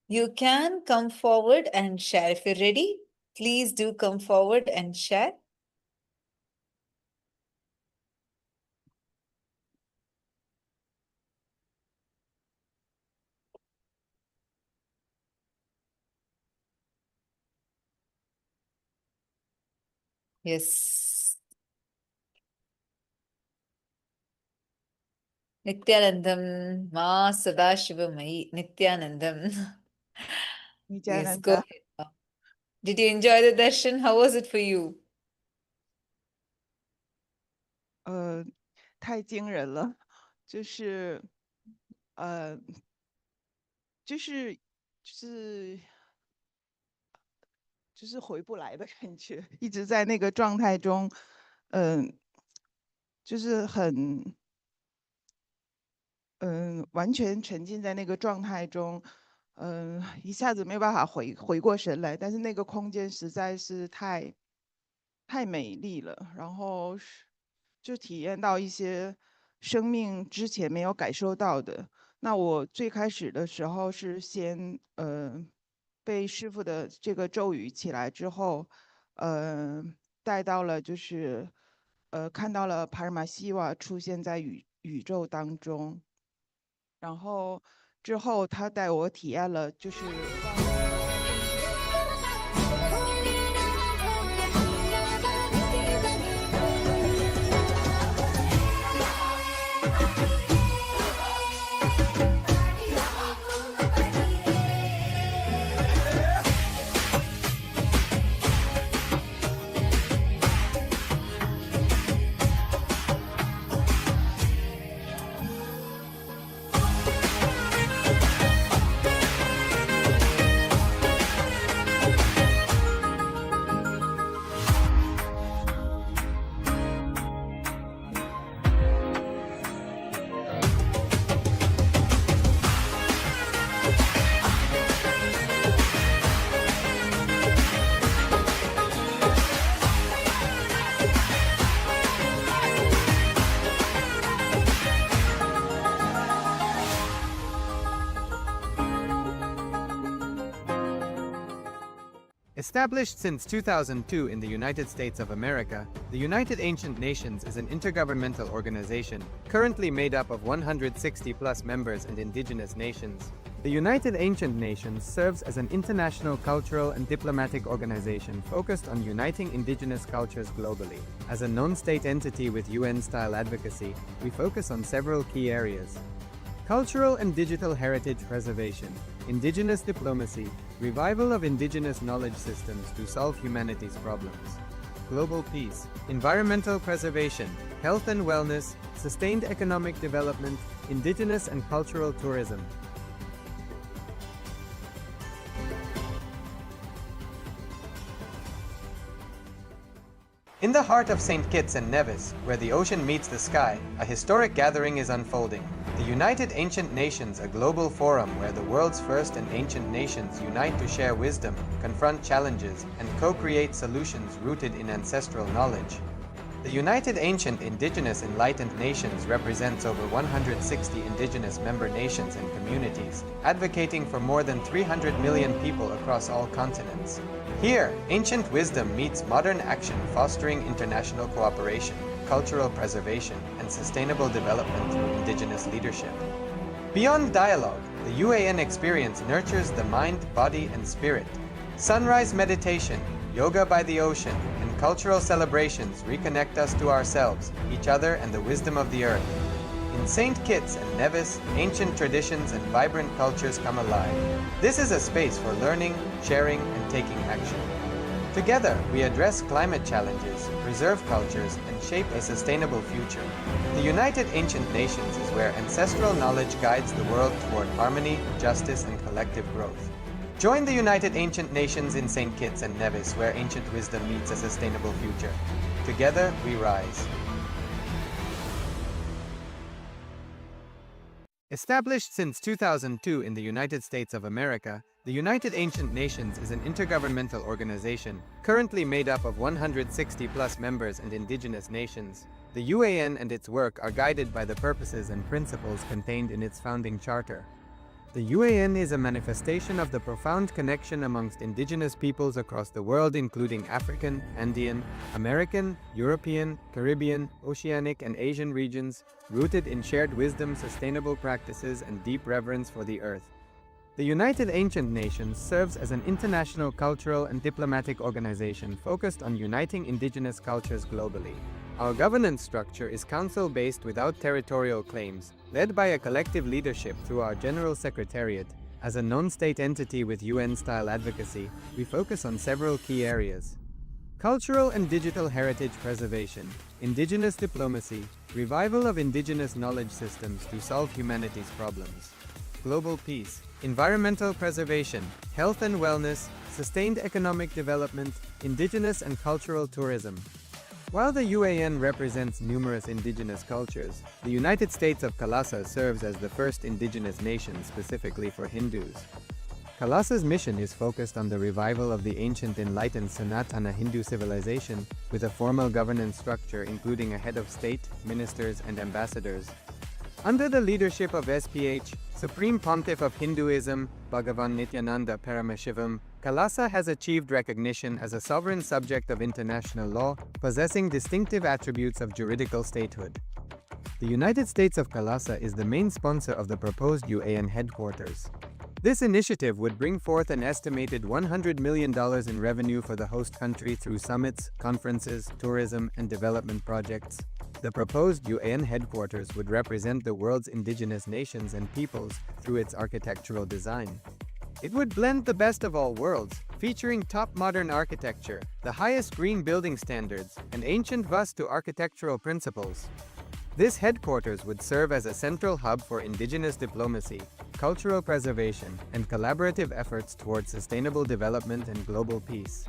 you can come forward and share. If you're ready, please do come forward and share. Yes. Nithyanandam, Ma Sadashivamai, Nithyanandam. Yes, go ahead. Did you enjoy the darshan? How was it for you? 太惊人了，就是回不来的感觉，一直在那个状态中，就是很完全沉浸在那个状态中，一下子没有办法回过神来，但是那个空间实在是太美丽了，然后就体验到一些生命之前没有感受到的。那我最开始的时候是先被师父的这个咒语起来之后，带到了就是看到了帕尔玛西瓦出现在宇宙当中，然后之后他带我体验了就是。Established since 2002 in the United States of America, the United Ancient Nations is an intergovernmental organization, currently made up of 160+ members and indigenous nations. The United Ancient Nations serves as an international cultural and diplomatic organization focused on uniting indigenous cultures globally. As a non-state entity with UN-style advocacy, we focus on several key areas: cultural and digital heritage preservation, indigenous diplomacy, revival of indigenous knowledge systems to solve humanity's problems, global peace, environmental preservation, health and wellness, sustained economic development, indigenous and cultural tourism. In the heart of St. Kitts and Nevis, where the ocean meets the sky, a historic gathering is unfolding. The United Ancient Nations, a global forum where the world's first and ancient nations unite to share wisdom, confront challenges, and co-create solutions rooted in ancestral knowledge. The United Ancient Indigenous Enlightened Nations represents over 160 indigenous member nations and communities, advocating for more than 300 million people across all continents. Here, ancient wisdom meets modern action, fostering international cooperation, cultural preservation, and sustainable development through indigenous leadership. Beyond dialogue, the UAN experience nurtures the mind, body, and spirit. Sunrise meditation, yoga by the ocean, and cultural celebrations reconnect us to ourselves, each other, and the wisdom of the earth. In St. Kitts and Nevis, ancient traditions and vibrant cultures come alive. This is a space for learning, sharing, and taking action. Together, we address climate challenges, preserve cultures, and shape a sustainable future. The United Ancient Nations is where ancestral knowledge guides the world toward harmony, justice, and collective growth. Join the United Ancient Nations in St. Kitts and Nevis, where ancient wisdom meets a sustainable future. Together, we rise. Established since 2002 in the United States of America, the United Ancient Nations is an intergovernmental organization, currently made up of 160+ members and indigenous nations. The UAN and its work are guided by the purposes and principles contained in its founding charter. The UAN is a manifestation of the profound connection amongst indigenous peoples across the world, including African, Andean, American, European, Caribbean, Oceanic, and Asian regions, rooted in shared wisdom, sustainable practices, and deep reverence for the earth. The United Ancient Nations serves as an international cultural and diplomatic organization focused on uniting indigenous cultures globally. Our governance structure is council-based without territorial claims, led by a collective leadership through our General Secretariat. As a non-state entity with UN-style advocacy, we focus on several key areas: cultural and digital heritage preservation, indigenous diplomacy, revival of indigenous knowledge systems to solve humanity's problems, global peace, environmental preservation, health and wellness, sustained economic development, indigenous and cultural tourism. While the UAN represents numerous indigenous cultures, the United States of KAILASA serves as the first indigenous nation specifically for Hindus. KAILASA's mission is focused on the revival of the ancient enlightened Sanatana Hindu civilization with a formal governance structure including a head of state, ministers, and ambassadors. Under the leadership of SPH, Supreme Pontiff of Hinduism, Bhagavan Nithyananda Paramashivam, KAILASA has achieved recognition as a sovereign subject of international law, possessing distinctive attributes of juridical statehood. The United States of KAILASA is the main sponsor of the proposed UAN headquarters. This initiative would bring forth an estimated $100 million in revenue for the host country through summits, conferences, tourism, and development projects. The proposed UAN headquarters would represent the world's indigenous nations and peoples through its architectural design. It would blend the best of all worlds, featuring top modern architecture, the highest green building standards, and ancient Vastu architectural principles. This headquarters would serve as a central hub for indigenous diplomacy, cultural preservation, and collaborative efforts towards sustainable development and global peace.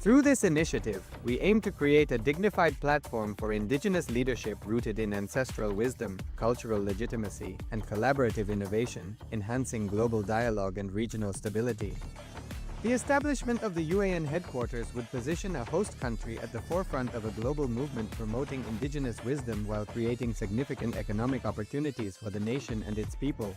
Through this initiative, we aim to create a dignified platform for indigenous leadership rooted in ancestral wisdom, cultural legitimacy, and collaborative innovation, enhancing global dialogue and regional stability. The establishment of the UAN headquarters would position a host country at the forefront of a global movement promoting indigenous wisdom while creating significant economic opportunities for the nation and its people.